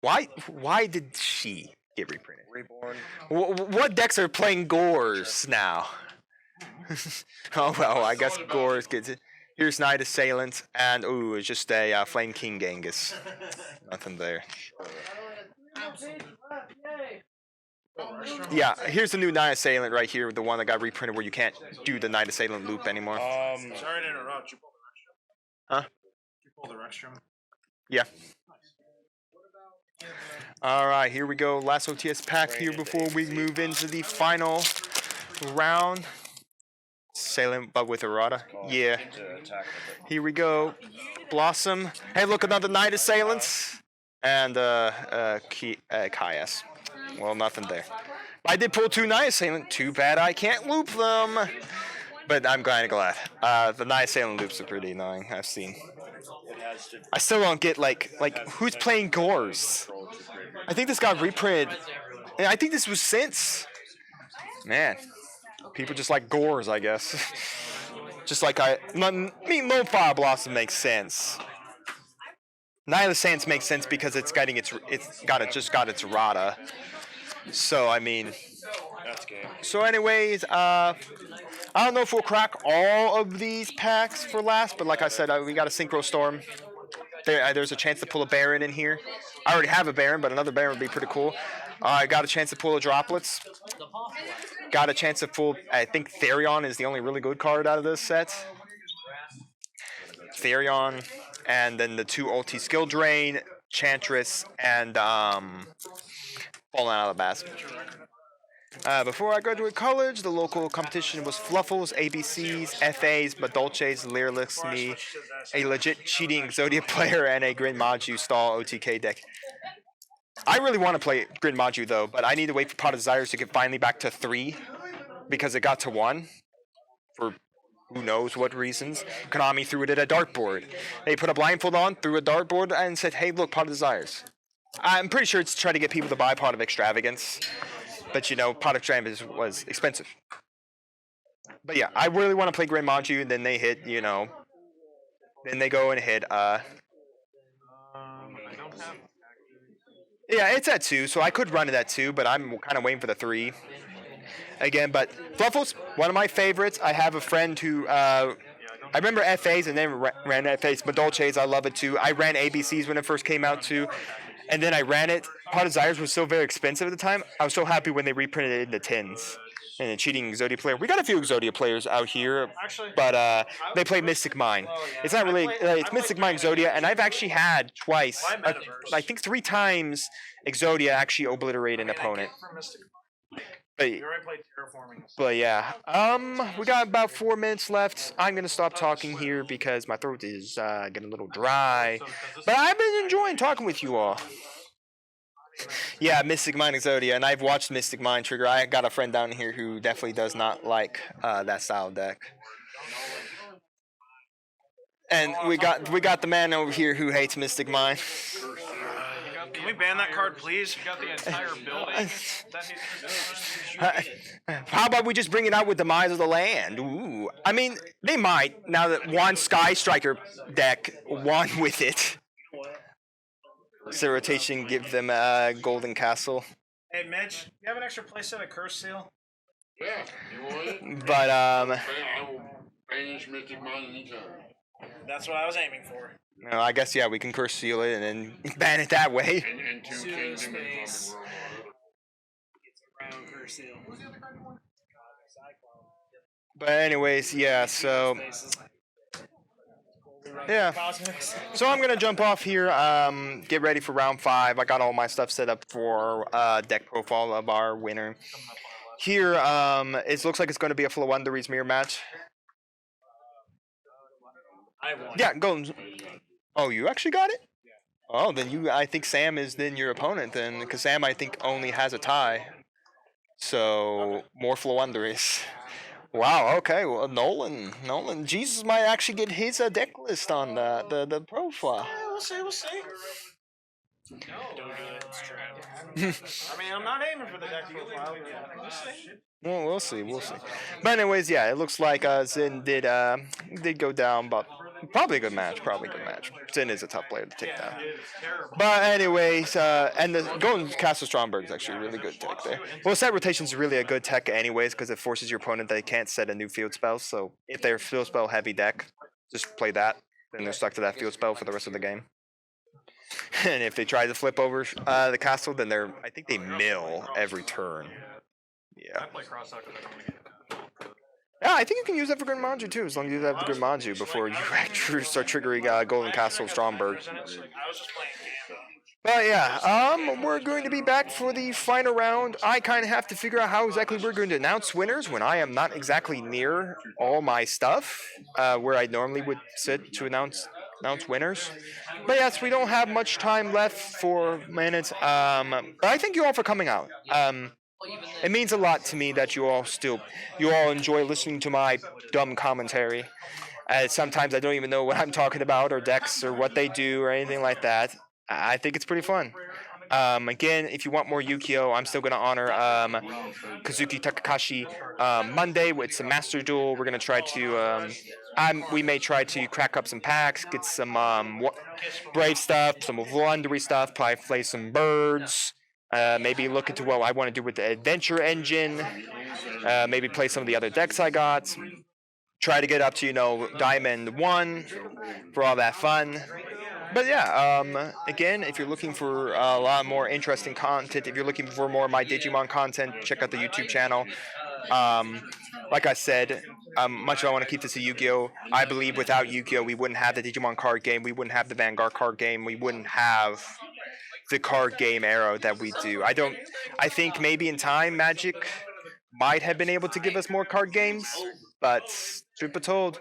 Why did she get reprinted? Reborn. What decks are playing Gores now? Oh well, I guess Gores gets it. Here's Knight Assailant, and ooh, it's just a Flame King Genghis. Nothing there. Yeah, here's the new Knight Assailant right here, the one that got reprinted where you can't do the Knight Assailant loop anymore. Sorry to interrupt. You pulled the restroom. Huh? You pulled the restroom. Yeah. Alright, here we go. Last OTS pack here before we move into the final round. Assailant, but with errata. Yeah. Here we go. Blossom. Hey, look, another Knight Assailants. And Kaias. Well, nothing there. I did pull 2 Knight Assailant. Too bad I can't loop them. But I'm kind of glad. The Knight Assailant loops are pretty annoying. I've seen. I still don't get like who's playing Gores. I think this got reprinted. And I think this was since. Man, people just like Gores, I guess. Just like Low Fire Blossom makes sense. Knight of Saints makes sense because it's got its errata. So I mean. That's game. So anyways, I don't know if we'll crack all of these packs for last, but like I said, we got a Synchro Storm. There's a chance to pull a Baron in here. I already have a Baron, but another Baron would be pretty cool. I got a chance to pull a Droplets. Got a chance to pull, I think Therion is the only really good card out of this set. Therion, and then the 2 ulti skill drain, Chantress, and falling out of the basket. Before I graduated college, the local competition was Fluffles, ABCs, FAs, Badolces, Lyricks, me, a legit cheating Exodia player, and a Grid Maju stall OTK deck. I really want to play Grid Maju though, but I need to wait for Pot of Desires to get finally back to 3 because it got to 1 for who knows what reasons. Konami threw it at a dartboard. They put a blindfold on, threw a dartboard, and said, "Hey, look, Pot of Desires." I'm pretty sure it's to try to get people to buy Pot of Extravagance. But you know, Pot of Extravagance was expensive. But yeah, I really want to play Grid Maju, and then they hit, you know. Then they go and hit, I don't have. yeah, it's at 2, so I could run it at 2, but I'm kind of waiting for the 3. Again, but Fluffles, one of my favorites. I have a friend who, I remember FAs and then ran FAs, but Dolces, I love it too. I ran ABCs when it first came out too. And then I ran it Pot of Desires was so very expensive at the time. I was so happy when they reprinted it in the tins. And a cheating Exodia player. We got a few Exodia players out here, but they play Mystic Mine. It's not really, it's Mystic Mine Exodia, and I've actually had twice, I think 3 times Exodia actually obliterate an opponent. But yeah, we got about 4 minutes left. I'm gonna stop talking here because my throat is getting a little dry. But I've been enjoying talking with you all. Yeah, Mystic Mine Exodia, and I've watched Mystic Mine Trigger. I got a friend down here who definitely does not like that style deck. And we got the man over here who hates Mystic Mine. Can we ban that card, please? You got the entire building. How about we just bring it out with Demise of the Land? Ooh, I mean, they might now that one Sky Striker deck won with it. So rotation give them a Golden Castle. Hey Mitch, you have an extra playset of Curse Seal? Yeah, you want it? But I will banish Mystic Mine anytime. That's what I was aiming for. no, I guess yeah, we can Curse Seal it and then ban it that way. And 2 kings in the Space. common world. But anyways, yeah, so yeah. So I'm gonna jump off here. Get ready for round 5. I got all my stuff set up for deck profile of our winner. Here, it looks like it's going to be a Floowandereeze mirror match. I won. Yeah, go. Oh, you actually got it? Oh, then I think Sam is then your opponent then, because Sam I think only has a tie. So more Floowandereeze. Wow. Okay. Well, Nolan, Jesus might actually get his deck list on the profile. Yeah, we'll see. I mean, I'm not aiming for the deck profile. We'll see. Well, we'll see. But anyways, yeah, it looks like Zin did go down, but probably a good match. Zin is a tough player to take down. But anyways, and the going Castle Stromberg is actually a really good tech there. Well, set rotation is really a good tech anyways because it forces your opponent that they can't set a new field spell. So if they're field spell heavy deck, just play that. Then they're stuck to that field spell for the rest of the game. And if they try to flip over the castle, then I think they mill every turn. Yeah. Yeah, I think you can use that for Grimmanju too, as long as you have the Grimmanju before you actually start triggering Golden Castle Stromberg. But yeah, we're going to be back for the final round. I kind of have to figure out how exactly we're going to announce winners when I am not exactly near all my stuff, where I normally would sit to announce winners. But yes, we don't have much time left for minutes. But I thank you all for coming out. It means a lot to me that you all enjoy listening to my dumb commentary. Sometimes I don't even know what I'm talking about or decks or what they do or anything like that. I think it's pretty fun. Again, if you want more Yu-Gi-Oh, I'm still going to honor Kazuki Takahashi Monday with some Master Duel. We're going to try to... we may try to crack up some packs, get some Brave stuff, some Floowandereeze stuff, probably play some Birds. Maybe look into what I want to do with the Adventure Engine. Maybe play some of the other decks I got. Try to get up to, Diamond 1 for all that fun. But yeah, again, if you're looking for a lot more interesting content, if you're looking for more of my Digimon content, check out the YouTube channel. Like I said, much as I want to keep this a Yu-Gi-Oh! I believe without Yu-Gi-Oh! We wouldn't have the Digimon card game, we wouldn't have the Vanguard card game, we wouldn't have the card game era that we do. I think maybe in time Magic might have been able to give us more card games, but truth be told,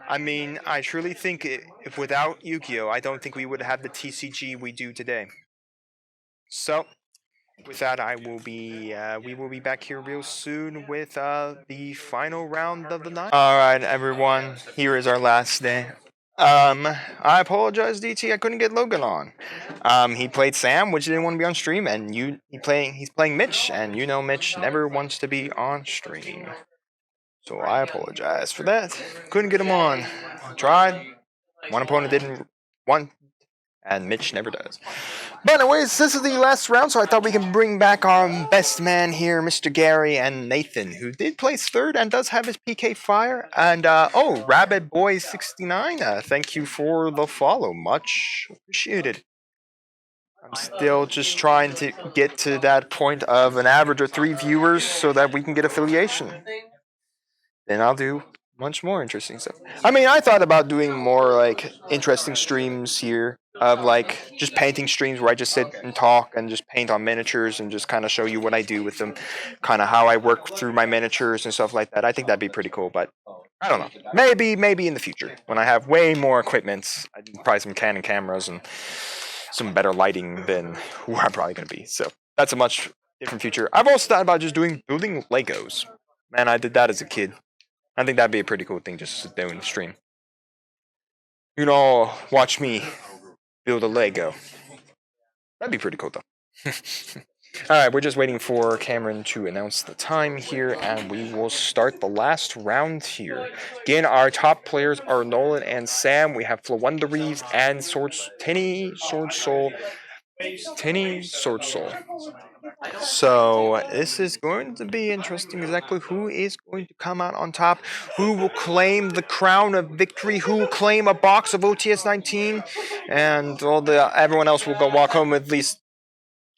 I mean, I truly think if without Yu-Gi-Oh, I don't think we would have the TCG we do today. So, with that, we will be back here real soon with the final round of the night. All right, everyone, here is our last day. I apologize, DT. I couldn't get Logan on. He played Sam, which didn't want to be on stream, and he's playing Mitch, and Mitch never wants to be on stream. So I apologize for that. Couldn't get him on. Tried. One opponent didn't want, and Mitch never does. But anyways, this is the last round, so I thought we can bring back our best man here, Mr. Gary and Nathan, who did place third and does have his PK Fire. And, Rabbit Boy 69, thank you for the follow. Much appreciated. I'm still just trying to get to that point of an average of 3 viewers so that we can get affiliation. Then I'll do much more interesting stuff. I mean, I thought about doing more like interesting streams here of like just painting streams where I just sit and talk and just paint on miniatures and just kind of show you what I do with them, kind of how I work through my miniatures and stuff like that. I think that'd be pretty cool, but I don't know. Maybe in the future when I have way more equipment, probably some Canon cameras and some better lighting than who I'm probably going to be. So that's a much different future. I've also thought about just building Legos. Man, I did that as a kid. I think that'd be a pretty cool thing just to sit there and stream. You know, watch me build a Lego. That'd be pretty cool though. Alright, we're just waiting for Cameron to announce the time here, and we will start the last round here. Again, our top players are Nolan and Sam. We have Flawunderies and Tinny Sword Soul. So this is going to be interesting. Exactly who is going to come out on top? Who will claim the crown of victory? Who will claim a box of OTS 19? And everyone else will go walk home with at least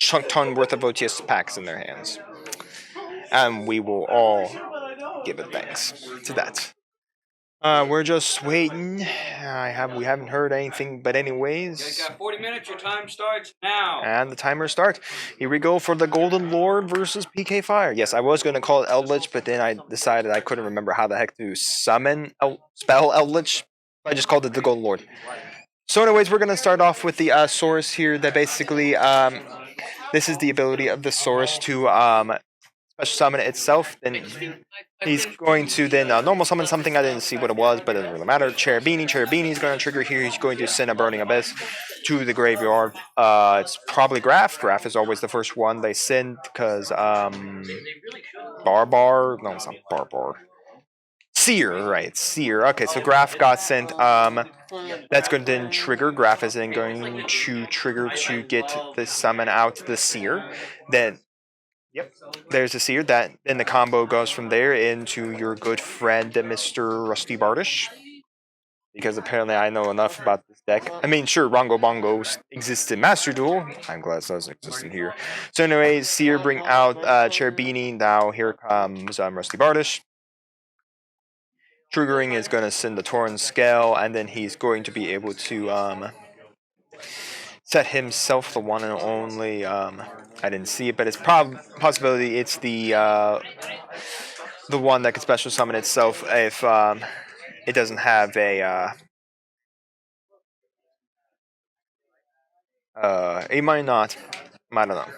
chunk ton worth of OTS packs in their hands. And we will all give it thanks to that. We're just waiting. We haven't heard anything, but anyways. You got 40 minutes. Your time starts now. And the timer starts. Here we go for the Golden Lord versus PK Fire. Yes, I was going to call it Eldritch, but then I decided I couldn't remember how the heck to spell Eldritch. I just called it the Golden Lord. So anyways, we're going to start off with the Saurus here. That basically, this is the ability of the Saurus to special summon itself. Then he's going to then normal summon something. I didn't see what it was, but it doesn't really matter. Cherubini is going to trigger here. He's going to send a Burning Abyss to the graveyard. It's probably Graf. Graf is always the first one they send because Barbar. No, it's not Barbar. Seer, right? Seer. Okay, so Graf got sent. That's going to then trigger. Graf is then going to trigger to get the summon out the Seer. Then. Yep, there's a Seer. Then the combo goes from there into your good friend, Mr. Rusty Bardish. Because apparently I know enough about this deck. I mean, sure, Rongo Bongo exists in Master Duel. Time Glass doesn't exist in here. So anyways, Seer bring out Cherubini. Now here comes Rusty Bardish. Triggering is going to send the Torrent Scale, and then he's going to be able to set himself the one and only. I didn't see it, but it's possibility it's the one that can special summon itself if it doesn't have a. It might not. I don't know.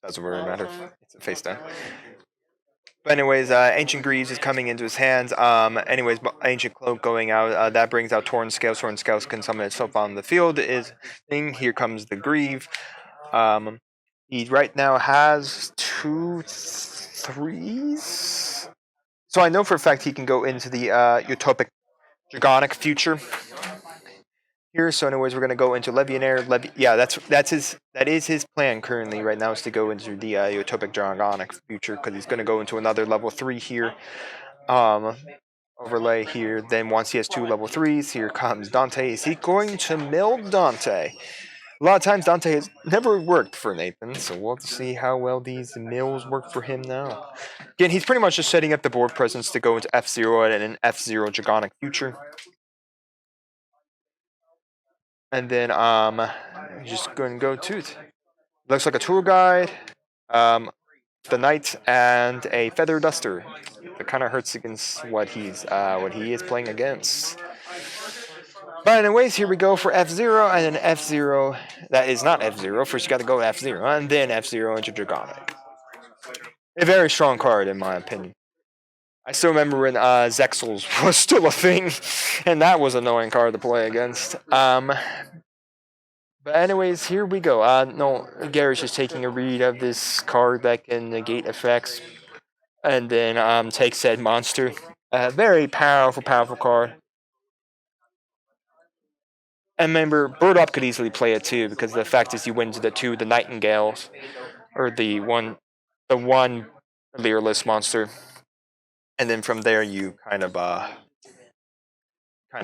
Doesn't really matter. It's a face down. But anyways, Ancient Greaves is coming into his hands. Anyways, Ancient Cloak going out. That brings out Torrent Scales. Torrent Scales can summon itself on the field. Here comes the Grieve. He right now has 2 3s. So I know for a fact he can go into the Utopic Dragonic future. Here, so anyways, we're gonna go into Legionnaire. That is his plan currently right now is to go into the Utopic Dragonic future because he's gonna go into another level 3 here. Overlay here. Then once he has 2 level 3s, here comes Dante. Is he going to mill Dante? A lot of times Dante has never worked for Nathan, so we'll have to see how well these mills work for him now. Again, he's pretty much just setting up the board presence to go into F-Zero and an F-Zero Dragonic future. And then just going to go to it. Looks like a tour guide, the knight, and a feather duster. It kind of hurts against what he is playing against. But anyways, here we go for F-Zero, and then F-Zero. That is not F-Zero. First you got to go F-Zero, and then F-Zero into Dragonic. A very strong card, in my opinion. I still remember when Zexels was still a thing, and that was an annoying card to play against. But anyways, here we go. No, Gary's just taking a read of this card that can negate effects, and then take said monster. Very powerful card. And remember, Bird Up could easily play it too, because the fact is you win to the Nightingales, or the one Leerless monster. And then from there, you kind of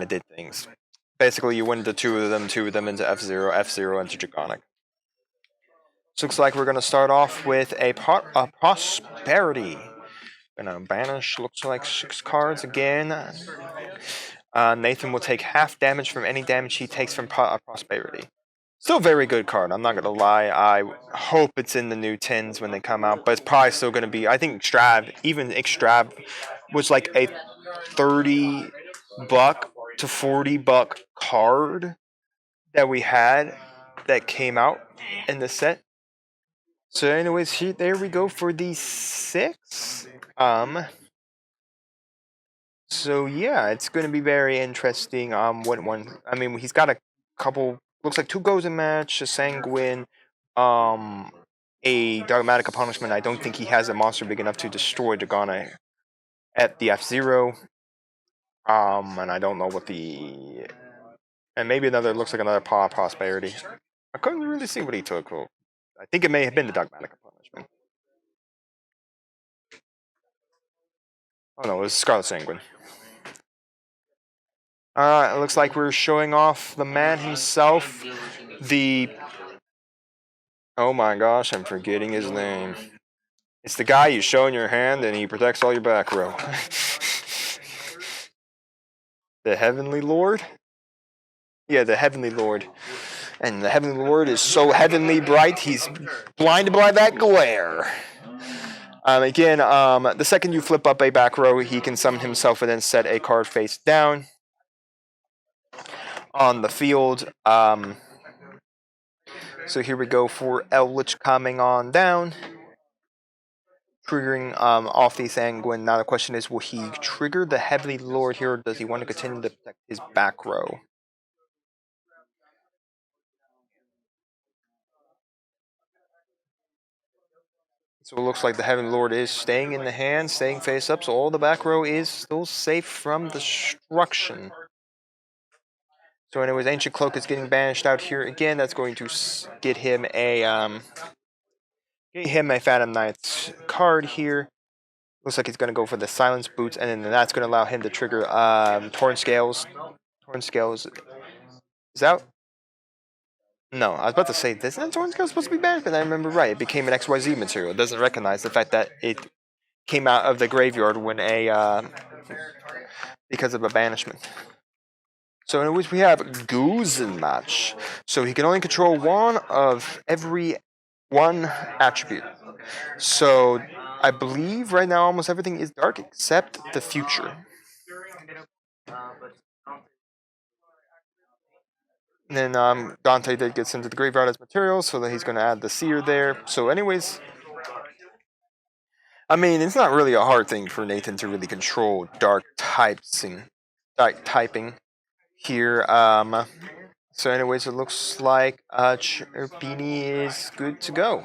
did things. Basically, you win the two of them into F-Zero into Dragonic. Looks like we're gonna start off with a prosperity. Gonna banish. Looks like 6 cards again. Nathan will take half damage from any damage he takes from prosperity. Still very good card, I'm not gonna lie. I hope it's in the new tins when they come out, but it's probably still gonna be, I think even Extrav was like a $30 to $40 card that we had that came out in the set. So anyways, there we go for the 6. So yeah, it's going to be very interesting. What one? I mean, he's got a couple. Looks like 2 goes in match, a sanguine, a dogmatic punishment. I don't think he has a monster big enough to destroy Dragana at the F0. And I don't know what the, and maybe another. Looks like another prosperity. I couldn't really see what he took. Well, I think it may have been the dogmatic punishment. Oh no, it was Scarlet Sanguine. It looks like we're showing off the man himself, oh my gosh, I'm forgetting his name. It's the guy you show in your hand and he protects all your back row. The Heavenly Lord? Yeah, the Heavenly Lord. And the Heavenly Lord is so heavenly bright, he's blinded by that glare. Again, the second you flip up a back row, he can summon himself and then set a card face down on the field. So here we go for Eldritch coming on down, triggering off the Sanguine. Now the question is, will he trigger the Heavenly Lord here, or does he want to continue to protect his back row? So it looks like the Heavenly Lord is staying in the hand, staying face up, so all the back row is still safe from destruction. So anyways, Ancient Cloak is getting banished out here again. That's going to get him a Phantom Knight's card here. Looks like he's going to go for the Silence Boots, and then that's going to allow him to trigger Torn Scales. Torn Scales is out. No, I was about to say, isn't Torn Scales supposed to be banished? But I remember right, it became an XYZ material. It doesn't recognize the fact that it came out of the graveyard when because of a banishment. So in which we have Goose in match. So he can only control one of every one attribute. So I believe right now almost everything is dark except the future. And then Dante did get sent to the graveyard as material, so that he's going to add the Seer there. So anyways, I mean, it's not really a hard thing for Nathan to really control dark typing here. So anyways, it looks like Chirpini is good to go.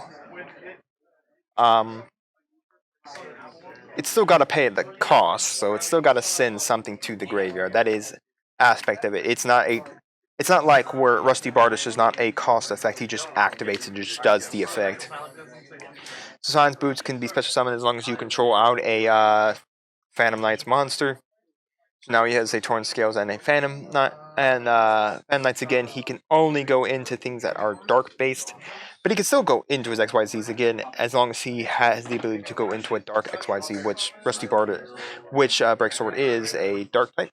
It's still got to pay the cost, so it's still got to send something to the graveyard. That is aspect of it. It's not like where Rusty Bardish is not a cost effect. He just activates and just does the effect. Silence Boots can be special summoned as long as you control out a Phantom Knight's monster. So now he has a Torn Scales and a Phantom Knight. And Phantom Knights again, he can only go into things that are dark based. But he can still go into his XYZs again, as long as he has the ability to go into a dark XYZ, which Rusty Bardish, which Breaksword is a dark type.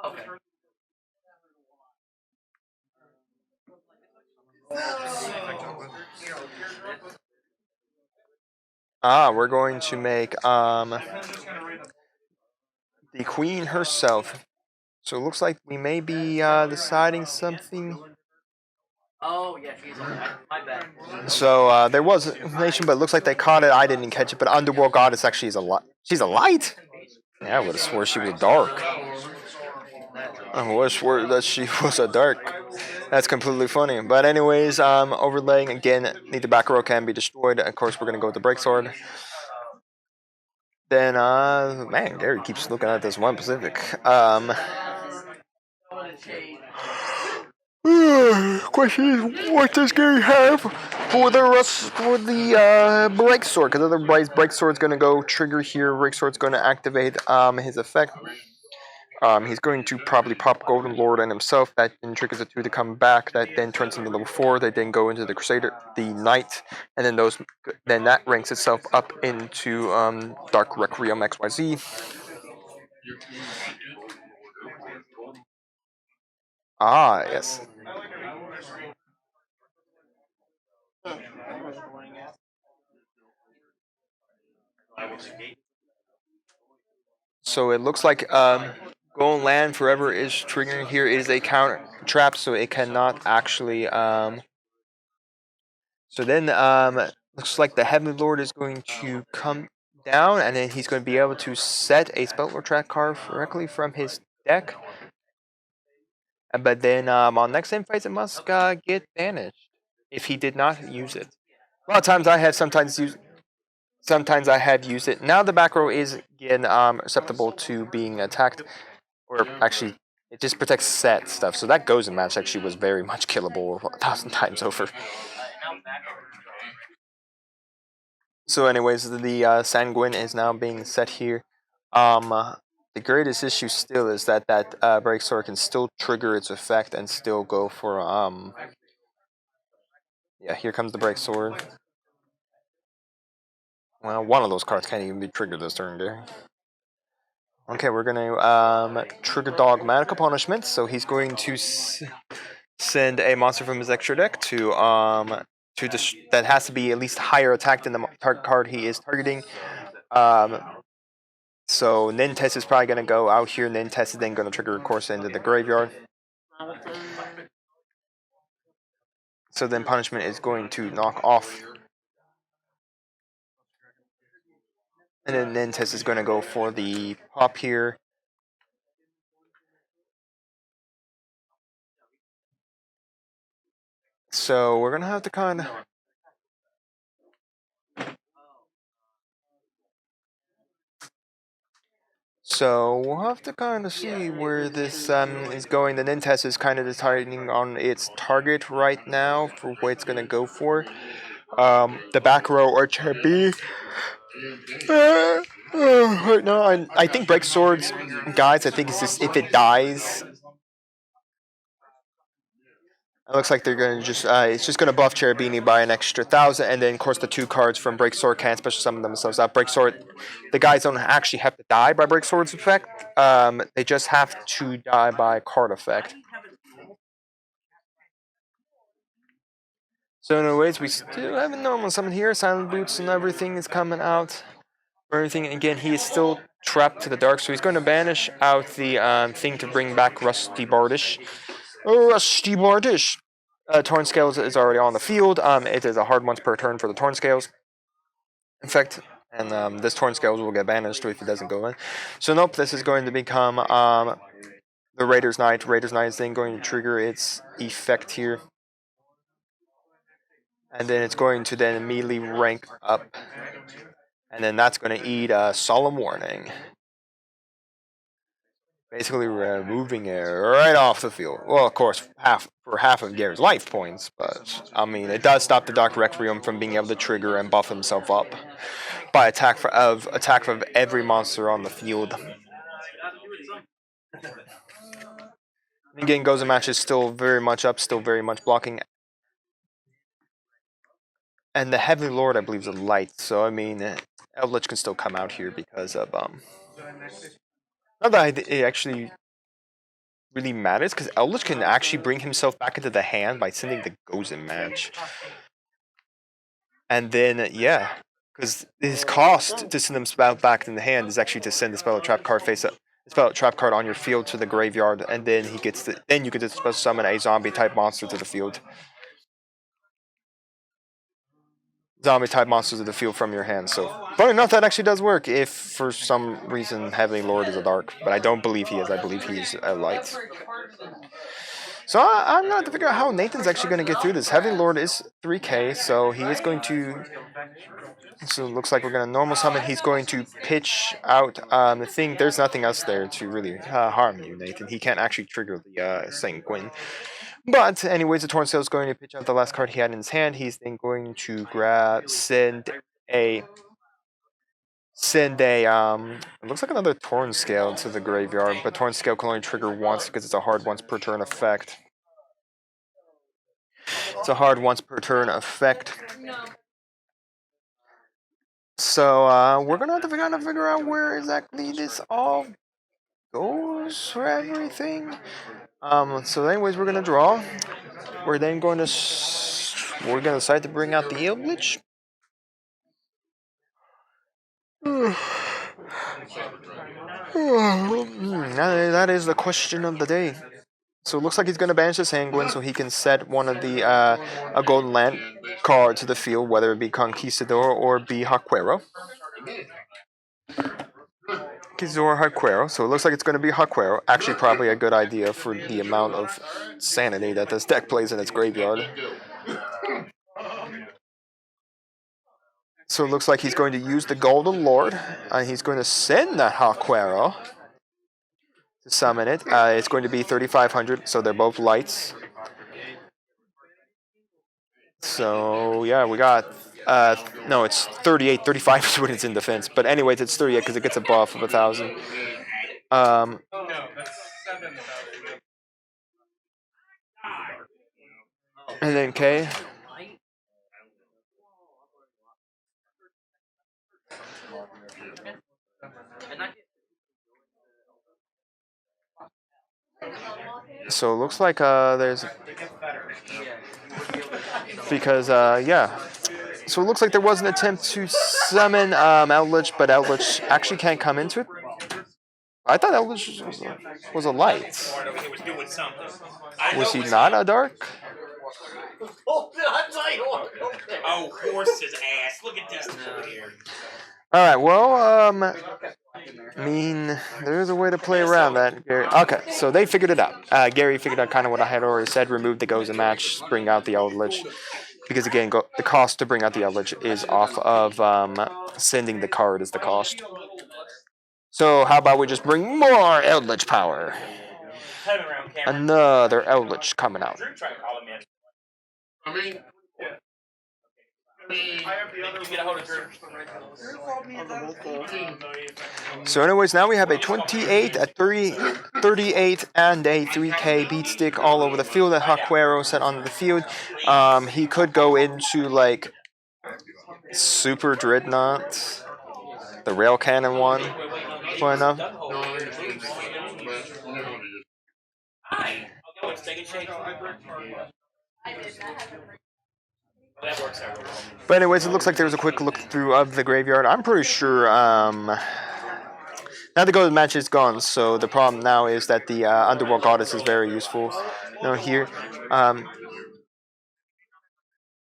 Okay. We're going to make the Queen herself. So it looks like we may be deciding something. Oh, yeah, she's my bad. So there was information, but it looks like they caught it. I didn't catch it, but Underworld Goddess actually is a light. She's a light? Yeah, I would have swore she was dark. I would have swore that she was a dark. That's completely funny. But anyways, overlaying again, neither back row can be destroyed. Of course, we're gonna go with the Breaksword. Then man, Gary keeps looking at this one Pacific. Question is, what does Gary have for the Breaksword? Because otherwise, Breaksword's gonna go trigger here. Breaksword's gonna activate his effect. He's going to probably pop Golden Lord and himself. That then triggers the 2 to come back. That then turns into level 4. They then go into the Crusader, the Knight, and then that ranks itself up into Dark Requiem XYZ. Ah, yes. So it looks like Golden Land Forever is triggering here. It is a counter trap, so it cannot actually. So then looks like the Heavenly Lord is going to come down, and then he's going to be able to set a Spell Trap card directly from his deck. But then on next time phase, it must get banished if he did not use it. A lot of times I have sometimes I have used it. Now the back row is again susceptible to being attacked, or actually it just protects set stuff. So that Gozen match actually was very much killable 1,000 times over. So anyways, the Sanguine is now being set here. The greatest issue still is that Break Sword can still trigger its effect and still go for yeah, here comes the Break Sword. Well, one of those cards can't even be triggered this turn, there. Okay, we're gonna trigger Dogmatic Punishment. So he's going to send a monster from his extra deck to that has to be at least higher attack than the target card he is targeting. So Nintes is probably gonna go out here. Nintes is then gonna trigger, of course, into the graveyard. So then punishment is going to knock off. And then Nintes is going to go for the pop here. So we're going to have to kind of... So we'll have to kind of see where this is going. The Nintes is kind of deciding on its target right now for what it's going to go for. The back row or chair B. Right now, I think Break Swords, guys, I think it's just if it dies... It looks like they're going to just, it's just going to buff Cherubini by an extra 1,000, and then, of course, the 2 cards from Break Sword can't special summon themselves out. Break Sword, the guys don't actually have to die by Break Sword's effect, they just have to die by card effect. So, anyways, we still have a normal summon here. Silent Boots and everything is coming out. Everything, again, he is still trapped to the dark, so he's going to banish out the thing to bring back Rusty Bardish. Rusty Bardish. Torn Scales is already on the field. It is a hard once per turn for the Torn Scales effect, and this Torn Scales will get banished if it doesn't go in. So nope, this is going to become the Raider's Knight. Raider's Knight is then going to trigger its effect here, and then it's going to then immediately rank up, and then that's going to eat a Solemn Warning. Basically removing it right off the field. Well, of course, half of Gary's life points, but I mean, it does stop the Dark Requiem from being able to trigger and buff himself up by attack of every monster on the field. Again, Gozen match is still very much up, still very much blocking. And the Heavenly Lord, I believe, is a light, so I mean, Eldritch can still come out here because of not that it actually really matters, because Eldritch can actually bring himself back into the hand by sending the Gozen match. And then, yeah, because his cost to send him back in the hand is actually to send the Spell Trap card Spell Trap card on your field to the graveyard, and then he gets then you can just special summon a zombie type monster to the field. Zombie type monsters to the field from your hand. So, funny enough, that actually does work if for some reason Heavenly Lord is a dark, but I don't believe he is. I believe he's a light. So I'm going to have to figure out how Nathan's actually going to get through this. Heavenly Lord is 3k, so he is going to... So it looks like we're going to normal summon. He's going to pitch out the thing. There's nothing else there to really harm you, Nathan. He can't actually trigger the Sanguine. But anyways, the Torn Scale is going to pitch out the last card he had in his hand. He's then going to send a send a it looks like another Torn Scale to the graveyard, but Torn Scale can only trigger once because it's a hard once per turn effect. It's a hard once per turn effect. So we're gonna have to figure out where exactly this all goes for everything. So anyways, we're gonna draw. We're then going to decide to bring out the Eldritch. That is the question of the day. So it looks like he's going to banish the Sanguine so he can set one of the a Golden Land card to the field, whether it be Conquistador or be Haquero. Haquero. So it looks like it's going to be Haquero. Actually, probably a good idea for the amount of sanity that this deck plays in its graveyard. So it looks like he's going to use the Golden Lord, and he's going to send the Haquero to summon it. It's going to be 3,500, so they're both lights. So yeah, we got no, it's 38, 35 when it's in defense. But anyways, it's 38 because it gets a buff of 1,000. And then K. So it looks like there's because yeah. So it looks like there was an attempt to summon Eldritch, but Eldritch actually can't come into it. I thought Eldritch was a light. Was he not a dark? Oh, horse's ass! Look at this over here. All right. Well, I mean, there's a way to play around that, Gary. Okay, so they figured it out. Gary figured out kind of what I had already said. Remove the Goes and Match, bring out the Eldritch. Because again, the cost to bring out the Eldritch is off of sending the card is the cost. So how about we just bring more Eldritch power? Another Eldritch coming out. So anyways, now we have a 28, a 38, and a 3K beat stick all over the field that Haquero set on the field. He could go into like Super Dreadnought, the Rail Cannon one. Why not? But anyways, it looks like there was a quick look through of the graveyard. I'm pretty sure now the Golden Match is gone, so the problem now is that the Underworld Goddess is very useful here.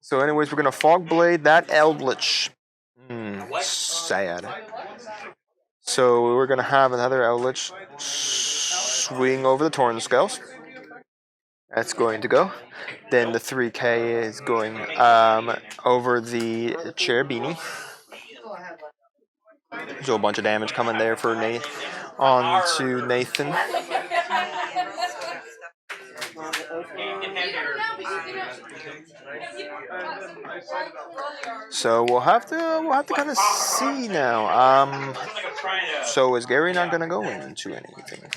So anyways, we're going to Fog Blade that Eldritch. Sad. So we're going to have another Eldritch swing over the Torn Scales. That's going to go. Then the 3K is going over the Cherubini. So a bunch of damage coming there for on to Nathan. So we'll have to kind of see now. So is Gary not going to go into anything?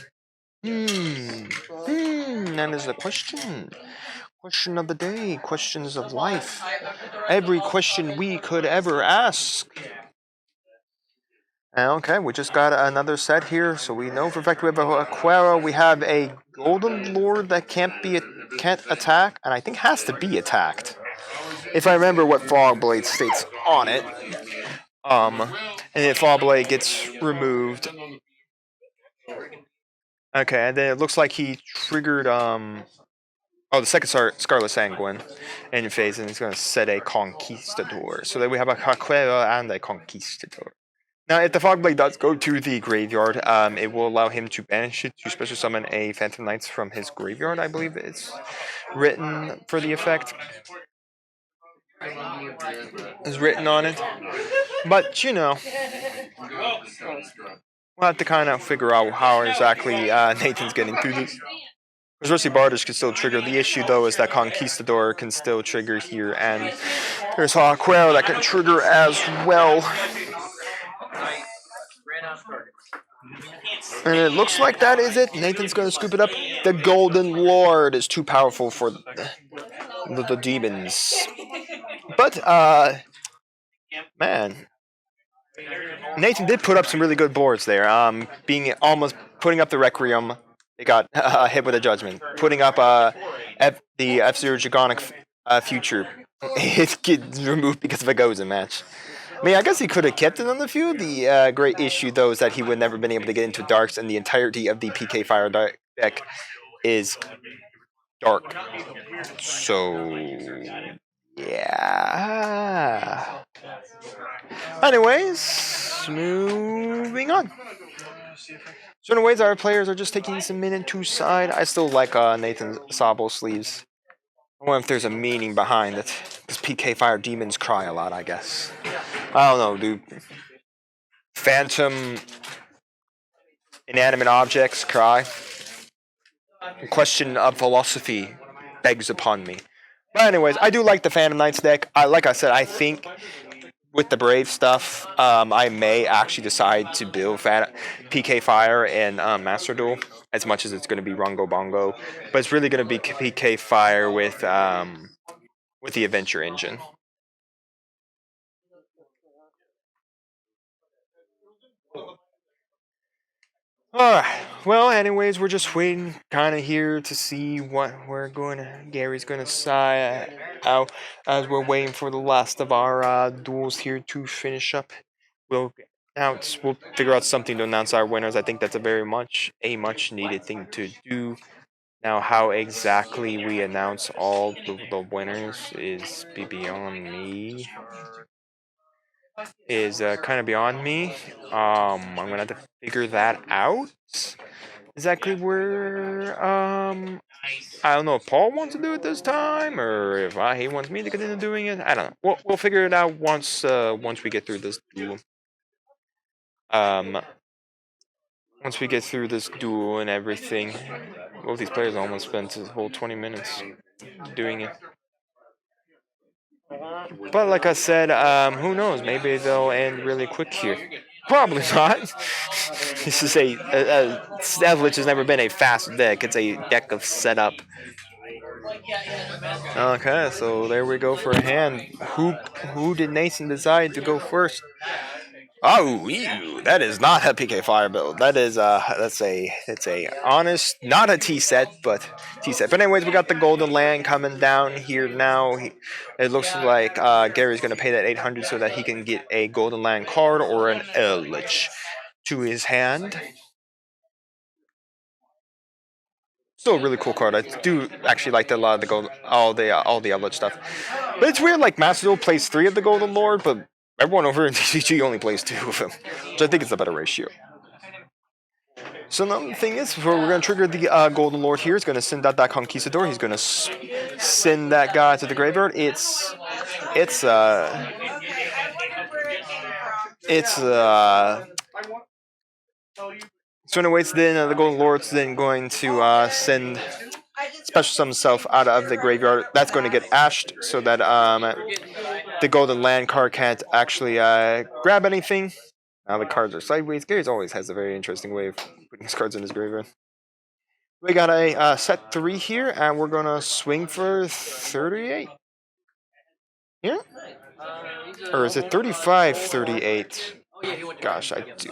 That is the question. Question of the day. Questions of life. Every question we could ever ask. Okay, we just got another set here, so we know for a fact we have a Haquero. We have a Golden Lord that can't attack, and I think has to be attacked. If I remember what Fog Blade states on it. And then Fog Blade gets removed. Okay, and then it looks like he triggered the second Scarlet Sanguine in phase, and he's going to set a Conquistador. So then we have a Haquero and a Conquistador. Now, if the Fog Blade does go to the graveyard, it will allow him to banish it to special summon a Phantom Knights from his graveyard, I believe it's written for the effect. Is written on it. But, you know, we'll have to kind of figure out how exactly Nathan's getting through this. Because Rusty Bardish can still trigger. The issue, though, is that Conquistador can still trigger here, and there's Haquero that can trigger as well. And it looks like that is it. Nathan's going to scoop it up. The Golden Lord is too powerful for the demons. But, man, Nathan did put up some really good boards there. Being almost putting up the Requiem, they got hit with a Judgment. Putting up the 𝐓𝐷𝐄𝐋𝐀𝐓𝐄𝐃 future, it gets removed because of a Gozen match. I mean, I guess he could have kept it on the field. The great issue, though, is that he would never been able to get into Darks, and the entirety of the PK Fire deck is Dark. So, yeah. Anyways, moving on. So, anyways, our players are just taking some minute to side. I still like Nathan's Sabo sleeves. I wonder if there's a meaning behind it. Because PK Fire demons cry a lot, I guess. I don't know, dude. Phantom inanimate objects cry. The question of philosophy begs upon me. But anyways, I do like the Phantom Knights deck. Like I said, I think with the Brave stuff, I may actually decide to build PK Fire and Master Duel, as much as it's going to be Rongo Bongo. But it's really going to be PK Fire with the Adventure Engine. Alright, well, anyways, we're just waiting kind of here to see what Gary's going to sigh out as we're waiting for the last of our duels here to finish up. We'll figure out something to announce our winners. I think that's a much needed thing to do. Now, how exactly we announce all the winners is beyond me. Kind of beyond me. I'm gonna have to figure that out. Exactly where I don't know if Paul wants to do it this time or if he wants me to continue doing it. I don't know. We'll figure it out once we get through this duel. Once we get through this duel and everything. Both these players almost spent the whole 20 minutes doing it. But like I said, who knows? Maybe they'll end really quick here. Probably not. This is 𝐓𝐷𝐄𝐋 has never been a fast deck. It's a deck of setup. Okay, so there we go for a hand. Who did Nathan decide to go first? Oh, ew, that is not a PK Fire build. That is it's a honest, not a T set, but T set. But anyways, we got the Golden Land coming down here now. It looks like Gary's gonna pay that 800 so that he can get a Golden Land card or an 𝐿 to his hand. Still a really cool card. I do actually like a lot of the all the 𝐿 stuff. But it's weird, like Master Duel plays 3 of the Golden Lord, but everyone over in TCG only plays 2 of them, which I think is a better ratio. So the thing is, we're going to trigger the Golden Lord here. It's going to send out that Conquistador. He's going to send that guy to the graveyard. So anyways, then the Golden Lord's then going to send Special Summon himself out of the graveyard. That's going to get ashed so that the Golden Land card can't actually grab anything. Now the cards are sideways. Gary's always has a very interesting way of putting his cards in his graveyard. We got a set 3 here, and we're going to swing for 38. Yeah? Or is it 35, 38? Gosh, I do.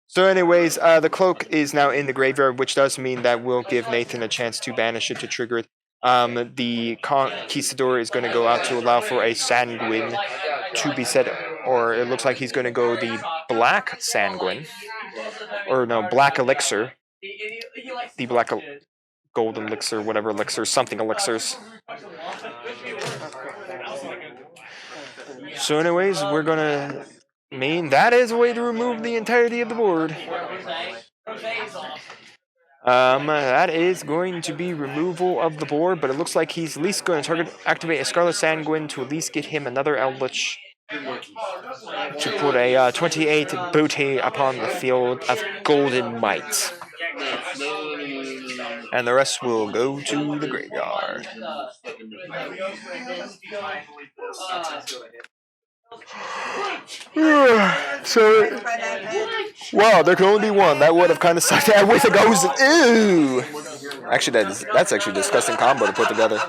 So anyways, the cloak is now in the graveyard, which does mean that we'll give Nathan a chance to banish it to trigger it. The Conquistador is going to go out to allow for a Sanguine to be set, or it looks like he's going to go the Black Sanguine, or no, Black Elixir. The Black Gold Elixir, whatever elixir, something elixirs. So anyways, we're going to... that is a way to remove the entirety of the board. That is going to be removal of the board, but it looks like he's at least going to activate a Scarlet Sanguine to at least get him another 𝐿 to put a 28 booty upon the field of Golden Might. And the rest will go to the graveyard. So, wow, there can only be one. That would have kind of sucked. That with it goes. Ew. Actually, that's actually a disgusting combo to put together.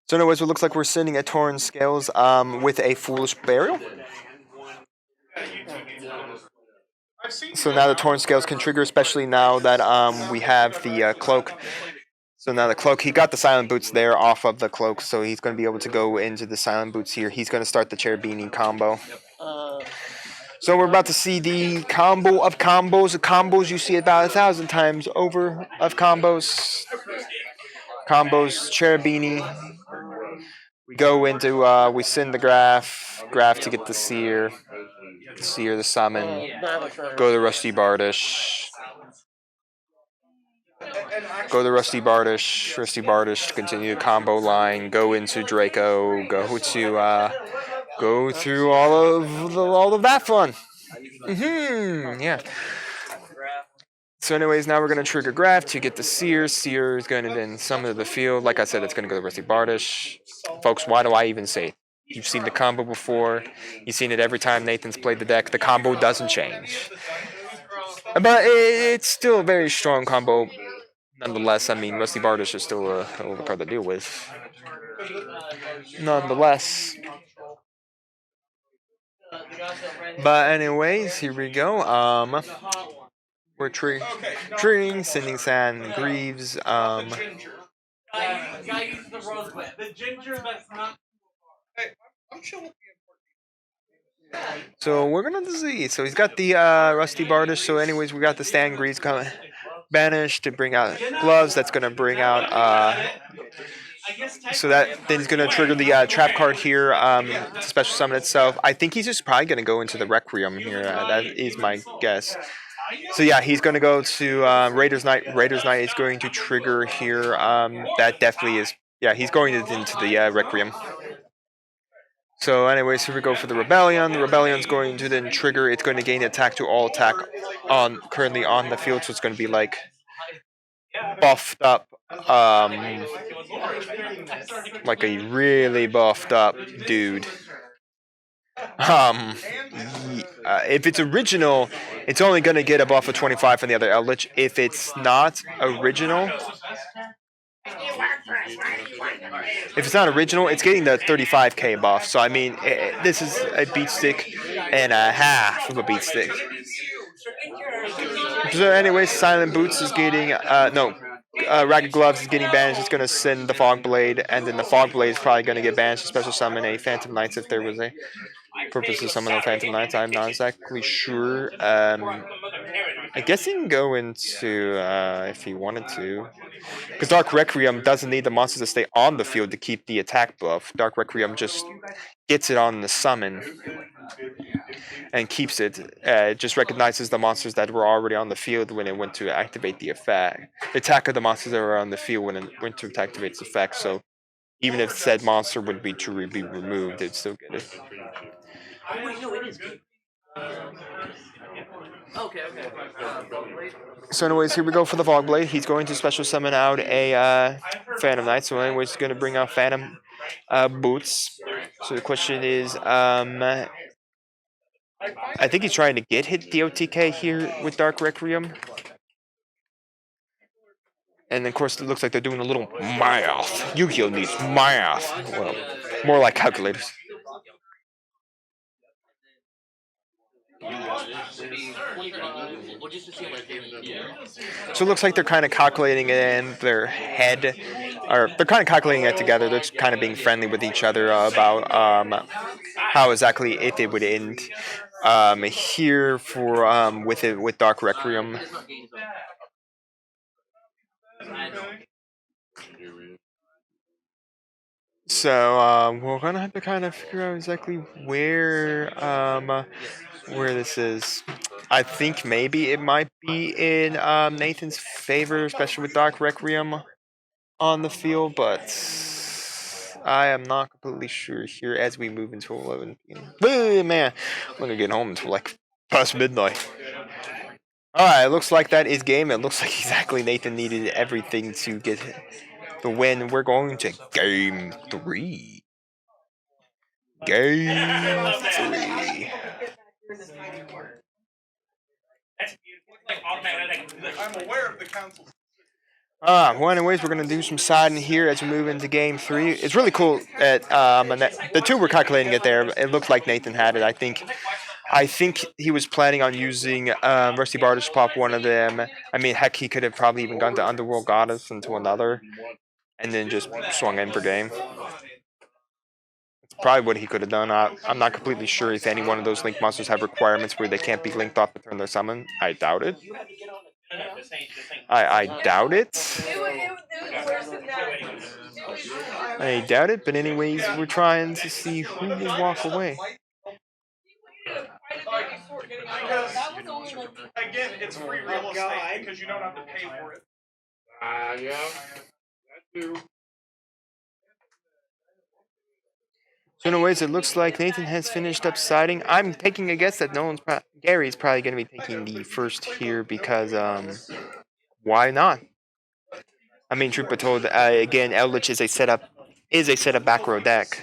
So, anyways, it looks like we're sitting at Torn Scales with a Foolish Burial. So now the Torn Scales can trigger, especially now that we have the cloak. So now the cloak, he got the Silent Boots there off of the cloak, so he's going to be able to go into the Silent Boots here. He's going to start the Cherubini combo. So we're about to see the combo of combos. Combos you see about 1,000 times over of combos. Combos, Cherubini. We go into, we send the Graph to get the Seer. Seer, the Summon. Go to Rusty Bardish. Go to Rusty Bardish to continue the combo line. Go into Draco. Go through all of that fun. Yeah. So anyways, now we're going to trigger Graph to get the Seer. Seer is going to then summon to the field. Like I said, it's going to go to Rusty Bardish. Folks, why do I even say it? You've seen the combo before. You've seen it every time Nathan's played the deck. The combo doesn't change. But it's still a very strong combo. Nonetheless, I mean, Rusty Bardish is still a hell of a card to deal with. Nonetheless. But anyways, here we go. We're triggering, sending Sand, Greaves. So we're gonna see. So he's got the Rusty Bardish. So anyways, we got the Sand Greaves coming. Banish to bring out Gloves. That's going to bring out so that then he's going to trigger the trap card here to special summon itself. I think he's just probably going to go into the Requiem here. That is my guess. So yeah, he's going to go to Raiders Knight. Raiders Knight is going to trigger here. That definitely is, yeah, he's going into the Requiem. So anyways, here we go for the Rebellion. The Rebellion's going to then trigger. It's going to gain attack to all attack currently on the field. So it's going to be like buffed up, like a really buffed up dude. If it's original, it's only going to get a buff of 25 from the other Eldritch. If it's not original, it's getting the 35k buff. So I mean, this is a beat stick and a half of a beat stick. So anyways, Silent Boots is getting Ragged Gloves is getting banished. It's going to send the Fog Blade, and then the Fog Blade is probably going to get banished to special summon a Phantom Knights if there was a purpose to summon a Phantom Knights. I'm not exactly sure. I guess he can go into if he wanted to. Because Dark Requiem doesn't need the monsters to stay on the field to keep the attack buff. Dark Requiem just gets it on the summon and keeps it. It just recognizes the monsters that were already on the field when it went to activate the effect. The attack of the monsters that were on the field when it went to activate its effect. So even if said monster would be to be removed, it'd still get it. So anyways, here we go for the Fog Blade. He's going to special summon out a Phantom Knight. So anyways, he's going to bring out Phantom Boots. So the question is, I think he's trying to get hit 𝐷𝐿TK here with Dark Requiem. And of course, it looks like they're doing a little math. Yu-Gi-Oh needs math. Well, more like calculators. So it looks like they're kind of calculating it in their head, or they're kind of calculating it together. They're just kind of being friendly with each other about how exactly if it would end here for with Dark Requiem. So we're gonna have to kind of figure out exactly where this is. I think maybe it might be in Nathan's favor, especially with Dark Requiem on the field, but I am not completely sure here as we move into 11 p.m. Man, I'm gonna get home until like past midnight. Alright, it looks like that is game. It looks like exactly Nathan needed everything to get to win. We're going to game 3. Game 3. I'm aware of the council. Well, anyways, we're gonna do some siding here as we move into game 3. It's really cool at the two were calculating it there. It looked like Nathan had it. I think he was planning on using Rusty Barter to pop one of them. I mean, heck, he could have probably even gone to Underworld Goddess into another, and then just swung in for game. It's probably what he could have done. I'm not completely sure if any one of those Link monsters have requirements where they can't be linked off to turn their summon. I doubt it. I doubt it. I doubt it, but anyways, we're trying to see who will walk away. Again, it's free real estate because you don't have to pay for it. Yeah. That too. So anyways, it looks like Nathan has finished up siding. I'm taking a guess that Gary's probably going to be taking the first here because, why not? I mean, truth be told, again, Eldritch is a setup back row deck.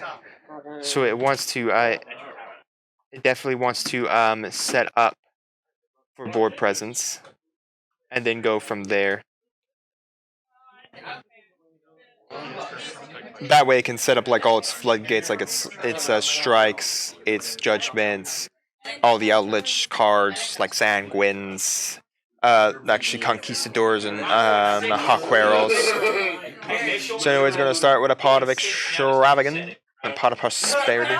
So it wants to, it definitely wants to set up for board presence and then go from there. That way it can set up like all its floodgates, like its strikes, its judgments, all the Eldritch cards like Sanguines, actually Conquistadors and Hawkweros. So anyways, we're gonna start with a pot of extravagant, a pot of prosperity.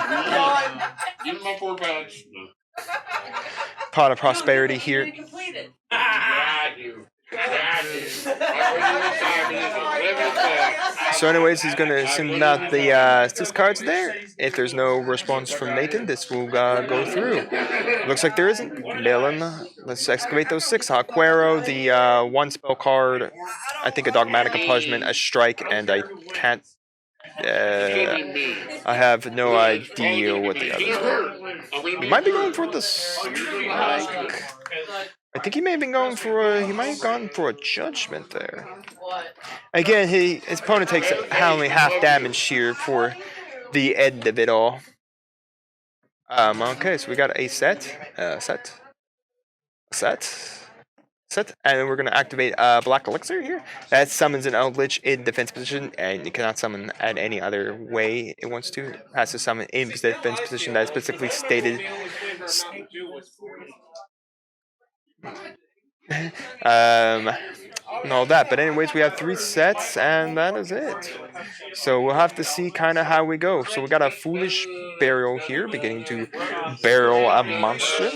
Pot of prosperity here. So anyways, he's going to assume that the 6 cards there. If there's no response from Nathan, this will go through. Looks like there isn't. Dylan, let's excavate those 6. Hawkwero, the 1 spell card, I think a Dogmatic Punishment, a Strike, and I can't... I have no idea what the others are. He might be going for the Strike. I think he may have been going for he might have gone for a Judgment there. Again, his opponent takes only half damage here for the end of it all. Okay, so we got a set, and then we're gonna activate Black Elixir here. That summons an Eldritch in defense position, and it cannot summon at any other way it wants to. It has to summon in defense position that is specifically stated. And all that, but anyways, we have 3 sets, and that is it. So we'll have to see kind of how we go. So we got a Foolish Burial here, beginning to barrel a monster.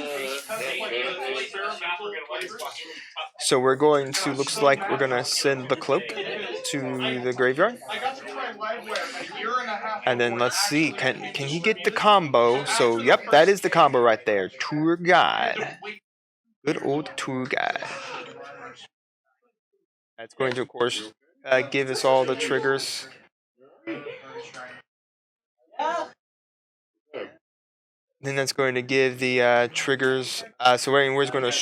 So we're going to, looks like we're gonna send the Cloak to the graveyard. And then let's see, can he get the combo? So yep, that is the combo right there. Tour Guide. Good old Tour Guide. That's going to, of course, give us all the triggers. Then that's going to give the triggers. So we're going to.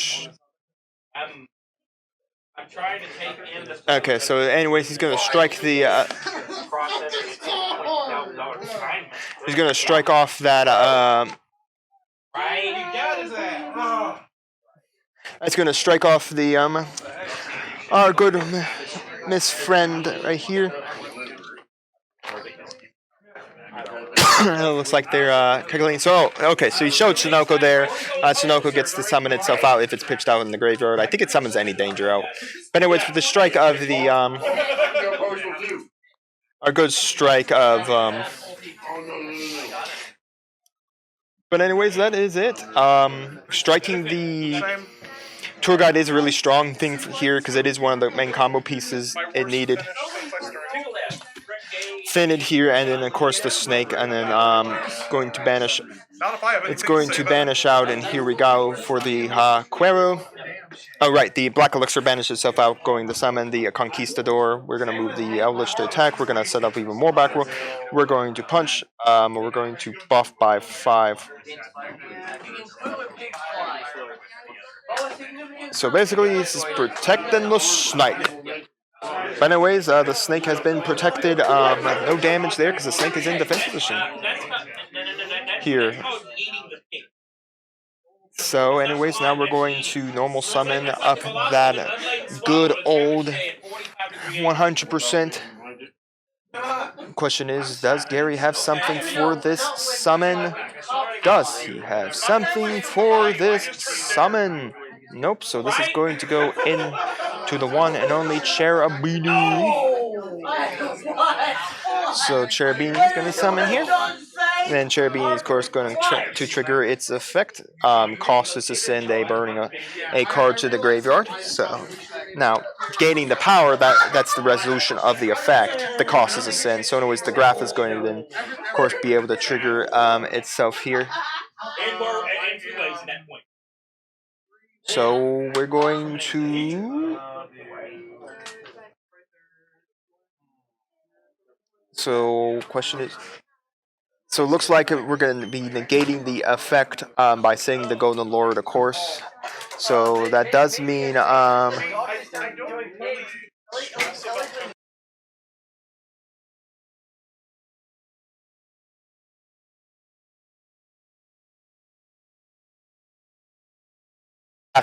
I'm trying to take in the. Okay, so anyways, he's going to strike the. He's going to strike off that. That's going to strike off the our good Miss Friend right here. It looks like they're calculating. So, okay, so he showed Sunoco there. Sunoco gets to summon itself out if it's pitched out in the graveyard. I think it summons any danger out. But anyways, with the strike of the our good strike of but anyways, that is it. Striking the Tour Guide is a really strong thing here because it is one of the main combo pieces it needed. Thin it here, and then of course the snake, and then going to banish. It's going to banish out, and here we go for the Quero. Oh right, the Black Elixir banishes itself out, going to summon the Conquistador. We're going to move the Eldritch to attack. We're going to set up even more back row. We're going to punch. We're going to buff by 5. So basically, this is protecting the snake. But anyways, the snake has been protected. No damage there because the snake is in defense position here. So anyways, now we're going to normal summon up that good old 100%. Question is, does Gary have something for this summon? Does he have something for this summon? Nope, so this is going to go in to the one and only Cherubini. So Cherubini is going to summon here. And then Cherubini is of course going to trigger its effect. Cost is to send a burning a card to the graveyard. So now gaining the power, that's the resolution of the effect. The cost is a send. So anyways, the graph is going to then of course be able to trigger itself here. So we're going to. So question is. So it looks like we're going to be negating the effect by saying the Golden Lord, of course. So that does mean Graph's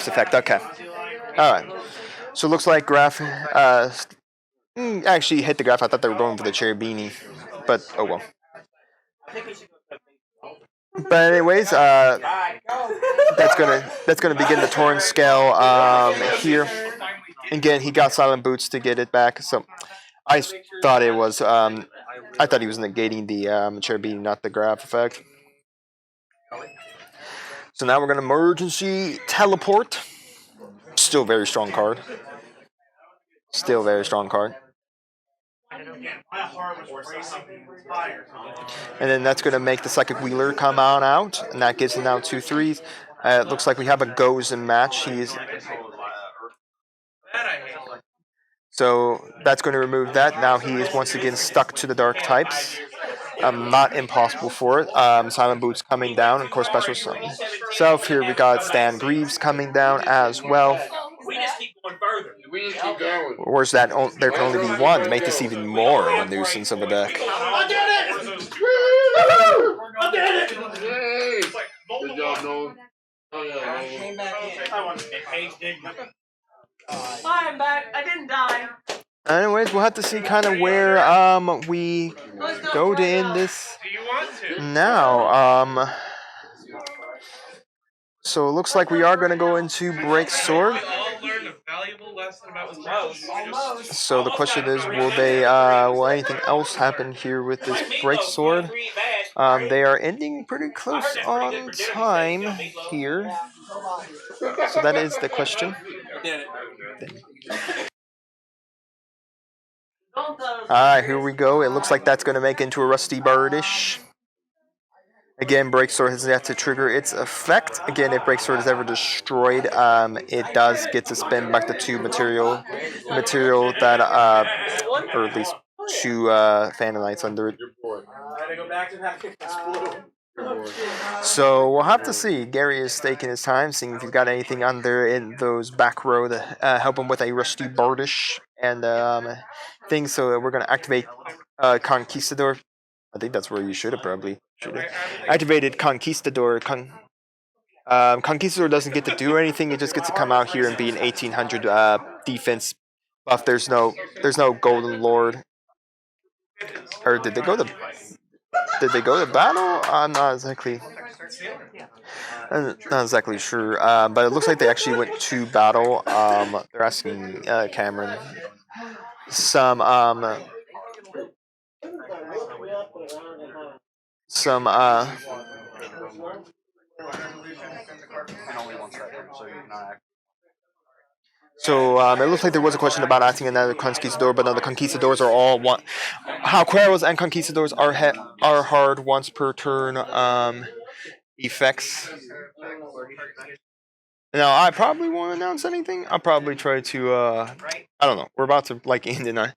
effect. Okay. All right. So it looks like Graph actually hit the Graph. I thought they were going for the Cherubini, but oh well. But anyways, that's gonna begin the Torrent scale here. Again, he got Silent Boots to get it back. So I thought it was I thought he was negating the Cherubini, not the Graph effect. So now we're gonna emergency teleport. Still very strong card. Still very strong card. And then that's going to make the Psychic Wheeler come on out, and that gives him now 2/3s. It looks like we have a Gozen match. So that's going to remove that. Now he is once again stuck to the dark types. Not impossible for it. Silent Boots coming down, and of course special summon. So here we got Stan Greaves coming down as well. We just keep going further. We just keep going. Or is that there can only be one to make this even more of a nuisance of a deck? I did it! I did it! Yay! Good job, Nolan. Oh yeah, I'm back. I didn't die. Anyways, we'll have to see kind of where we go to end this now. So it looks like we are going to go into Break Sword. So the question is, will anything else happen here with this Break Sword? They are ending pretty close on time here. So that is the question. Alright, here we go. It looks like that's going to make into a Rusty Birdish. Again, Break Sword has yet to trigger its effect. Again, if Break Sword is ever destroyed, it does get to spend back the 2 material that, or at least 2 Phantom Knights under it. So we'll have to see. Gary is taking his time, seeing if he's got anything under in those back row to help him with a Rusty Birdish and things. So we're going to activate Conquistador. I think that's where you should have probably activated Conquistador. Conquistador doesn't get to do anything; it just gets to come out here and be an 1800 defense buff. There's no Golden Lord. Or did they go to battle? I'm not exactly sure. But it looks like they actually went to battle. They're asking Cameron So it looks like there was a question about acting another Conquistador, but no, the Conquistadors are all one. Halqueros and Conquistadors are hard once per turn effects. Now, I probably won't announce anything. I'll probably try to, I don't know. We're about to, end in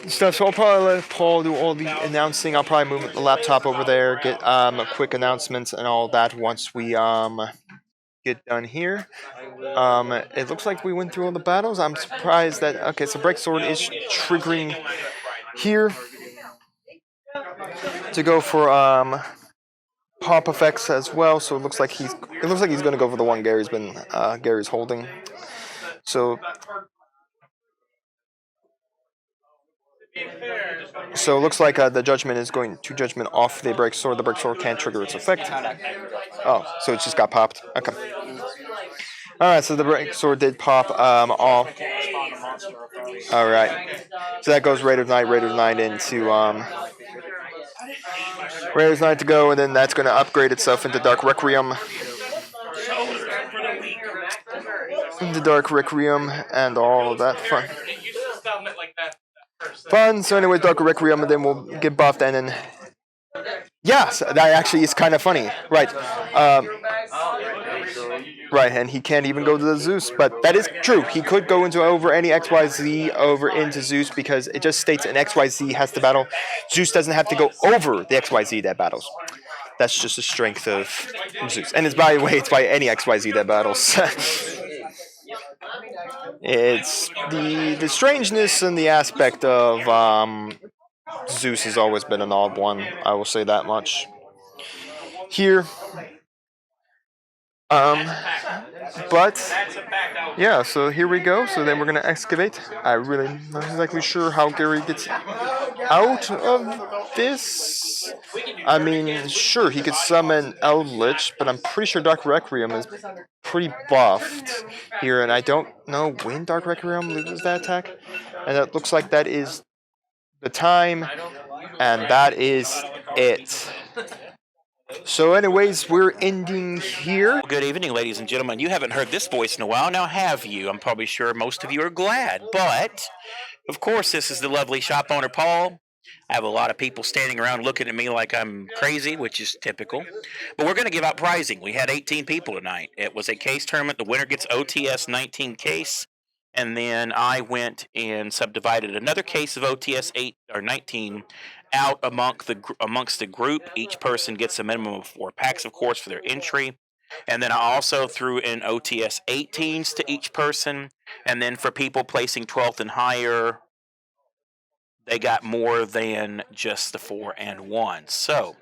stuff, so I'll probably let Paul do all the announcing. I'll probably move the laptop over there, get quick announcements and all that once we, get done here. It looks like we went through all the battles. I'm surprised that okay, so Break Sword is triggering here to go for pop effects as well. So it looks like he's going to go for the one Gary's holding. So it looks like the Judgment is going to Judgment off the Break Sword. The Break Sword can't trigger its effect. Oh, so it just got popped. Okay. Alright, so the Break Sword did pop off. Alright. So that goes Raiders Knight into Raiders Knight to go, and then that's going to upgrade itself into Dark Requiem. Into Dark Requiem and all of that fun. So anyway, Dark Requiem, and then we'll get buffed, and then yes, that actually is kind of funny, right? Right, and he can't even go to the Zeus, but that is true. He could go over any XYZ over into Zeus because it just states an XYZ has to battle. Zeus doesn't have to go over the XYZ that battles. That's just the strength of Zeus, and it's by the way, it's by any XYZ that battles. It's the strangeness and the aspect of Zeus has always been an odd one. I will say that much. Here, but yeah. So here we go. So then we're gonna excavate. I really not exactly sure how Gary gets out of this. I mean, sure, he could summon Eldritch, but I'm pretty sure Dark Requiem is pretty buffed here, and I don't know when Dark Requiem loses that attack. And it looks like that is the time, and that is it. So anyways, we're ending here. Good evening, ladies and gentlemen. You haven't heard this voice in a while, now have you? I'm probably sure most of you are glad, but of course this is the lovely shop owner, Paul. I have a lot of people standing around looking at me like I'm crazy, which is typical. But we're going to give out prizing. We had 18 people tonight. It was a case tournament. The winner gets OTS 19 case. And then I went and subdivided another case of OTS 8 or 19 out amongst the group. Each person gets a minimum of 4 packs, of course, for their entry. And then I also threw in OTS 18s to each person. And then for people placing 12th and higher, they got more than just the 4 and 1. So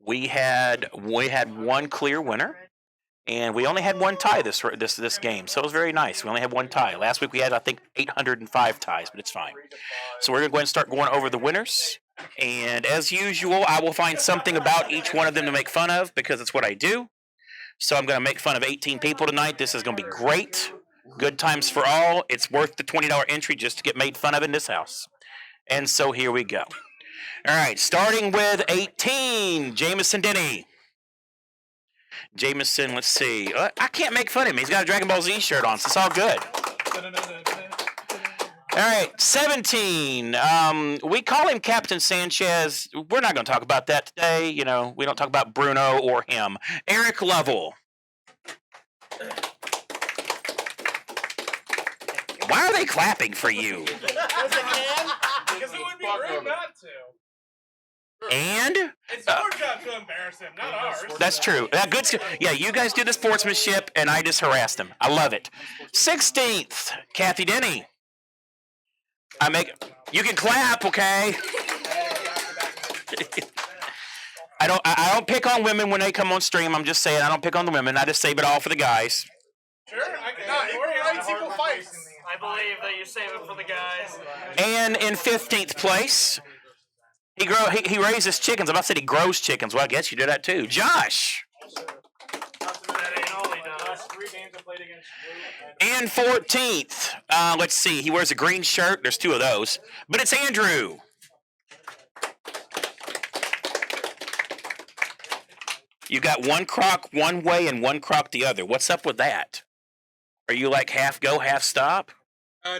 we had one clear winner, and we only had one tie this game. So it was very nice. We only had one tie. Last week we had, I think, 805 ties, but it's fine. So we're going to go ahead and start going over the winners. And as usual, I will find something about each one of them to make fun of because it's what I do. So I'm going to make fun of 18 people tonight. This is going to be great. Good times for all. It's worth the $20 entry just to get made fun of in this house. And so here we go. All right, starting with 18, Jameson Denny. Jameson, let's see. I can't make fun of him. He's got a Dragon Ball Z shirt on, so it's all good. All right, 17. We call him Captain Sanchez. We're not going to talk about that today. You know, we don't talk about Bruno or him. Eric Lovell. Why are they clapping for you? Because it would be rude not to. And It's your job to embarrass him, not ours. that's true. Good. Yeah, you guys do the sportsmanship, and I just harassed him. I love it. 16th, Kathy Denny. You can clap, okay? I don't pick on women when they come on stream. I'm just saying I don't pick on the women. I just save it all for the guys. Sure, I can. No, equal rights, equal fights. I believe that you save it for the guys. And in 15th place, he raises chickens. I'm about to say he grows chickens. Well, I guess you do that too. Josh. And 14th, let's see. He wears a green shirt. There's 2 of those, but it's Andrew. You got one croc one way and one croc the other. What's up with that? Are you like half go, half stop?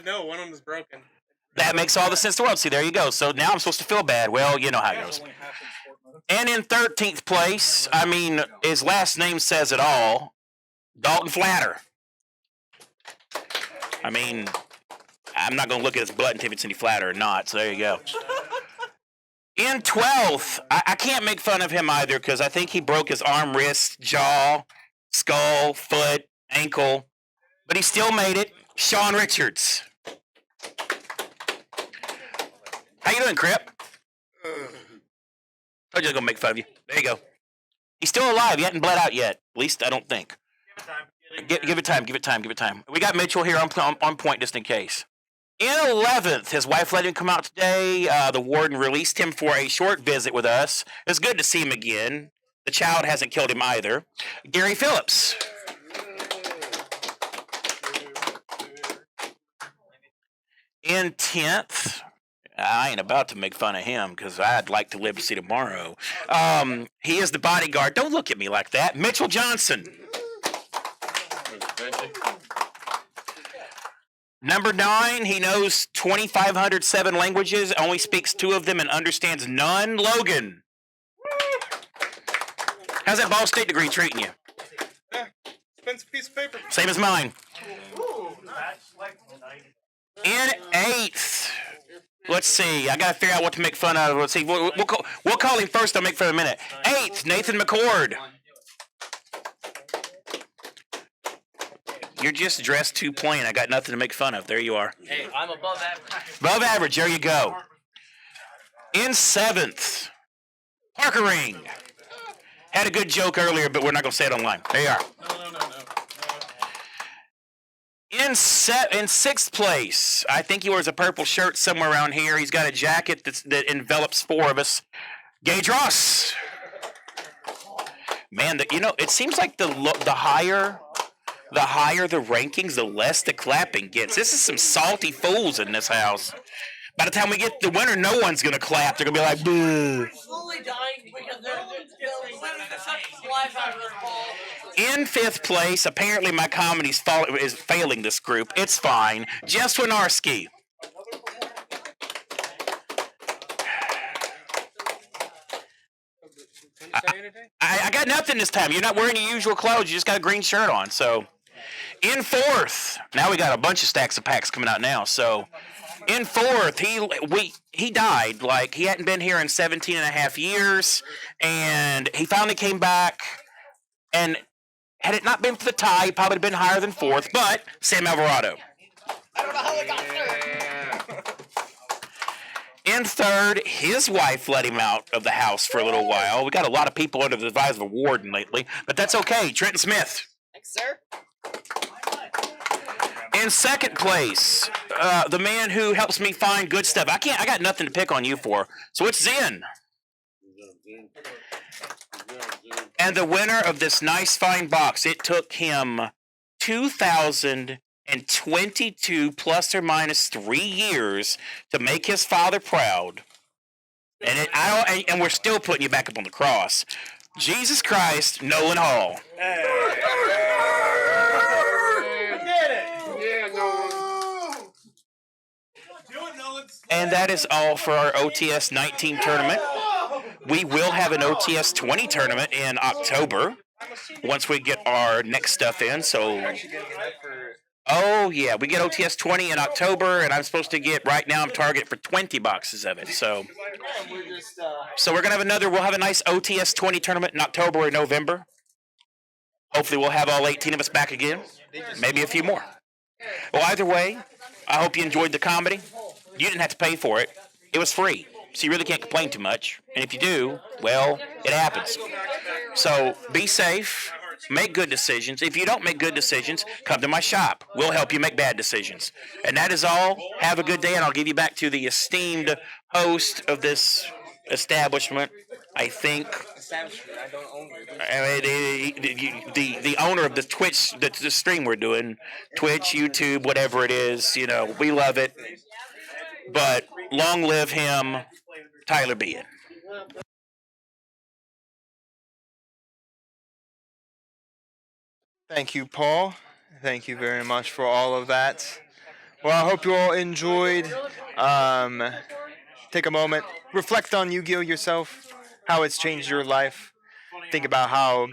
No, one of them is broken. That makes all the sense in the world. See, there you go. So now I'm supposed to feel bad. Well, you know how it goes. And in 13th place, I mean, his last name says it all, Dalton Flatter. I mean, I'm not going to look at his butt and see if it's any flatter or not, so there you go. In 12th, I can't make fun of him either because I think he broke his arm, wrist, jaw, skull, foot, ankle, but he still made it. Sean Richards. How you doing, Crip? Told you I was gonna make fun of you. There you go. He's still alive. He hasn't bled out yet. At least I don't think. Give it time. Give it time. Give it time. We got Mitchell here on point just in case. In 11th, his wife let him come out today. The warden released him for a short visit with us. It's good to see him again. The child hasn't killed him either. Gary Phillips. In 10th, I ain't about to make fun of him because I'd like to live to see tomorrow. He is the bodyguard. Don't look at me like that. Mitchell Johnson. Number 9, he knows 2,507 languages, only speaks 2 of them and understands none. Logan. How's that Ball State degree treating you? Yeah, expensive piece of paper. Same as mine. In 8th, let's see. I got to figure out what to make fun of. Let's see. We'll call him first. I'll make fun of him in a minute. 8th, Nathan McCord. You're just dressed too plain. I got nothing to make fun of. There you are. Hey, I'm above average. Above average. There you go. In 7th, Parker Ring. Had a good joke earlier, but we're not going to say it online. There you are. In 6th place, I think he wears a purple shirt somewhere around here. He's got a jacket that envelops 4 of us. Gage Ross. Man, it seems like the higher the rankings, the less the clapping gets. This is some salty fools in this house. By the time we get the winner, no one's going to clap. They're going to be like, boo. Slowly dying because they're life out of their ball. In 5th place, apparently my comedy is failing this group. It's fine. Jess Winarski. I got nothing this time. You're not wearing your usual clothes. You just got a green shirt on. So, in 4th, now we got a bunch of stacks of packs coming out now. So, in 4th, he died. Like, he hadn't been here in 17 and a half years, and he finally came back. And had it not been for the tie, he probably would have been higher than 4th. But Sam Alvarado. I don't know how we got third. In 3rd, his wife let him out of the house for a little while. We got a lot of people under the advice of a warden lately, but that's okay. Trenton Smith. Thanks, sir. In 2nd place, the man who helps me find good stuff. I got nothing to pick on you for, so it's Zen. And the winner of this nice fine box, it took him 2,022 plus or minus 3 years to make his father proud. And we're still putting you back up on the cross. Jesus Christ, Nolan Hall. And that is all for our OTS 19 tournament. We will have an OTS 20 tournament in October once we get our next stuff in. So, oh yeah, we get OTS 20 in October, and I'm supposed to get right now. I'm targeted for 20 boxes of it. So we're gonna have we'll have a nice OTS 20 tournament in October or November. Hopefully, we'll have all 18 of us back again. Maybe a few more. Well, either way, I hope you enjoyed the comedy. You didn't have to pay for it. It was free. So you really can't complain too much. And if you do, well, it happens. So be safe. Make good decisions. If you don't make good decisions, come to my shop. We'll help you make bad decisions. And that is all. Have a good day, and I'll give you back to the esteemed host of this establishment, I think. I don't own The owner of the Twitch, the stream we're doing, Twitch, YouTube, whatever it is, we love it. But long live him, Tyler Bean. Thank you, Paul. Thank you very much for all of that. Well, I hope you all enjoyed. Take a moment, reflect on Yu-Gi-Oh! Yourself, how it's changed your life. Think about how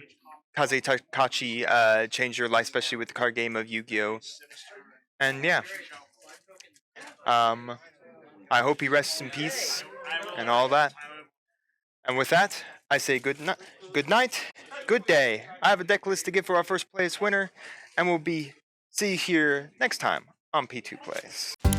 Kazuki Takahashi changed your life, especially with the card game of Yu-Gi-Oh! And yeah. I hope he rests in peace and all that. And with that, I say good night good day. I have a deck list to give for our first place winner, and we'll see you here next time on P2 Plays.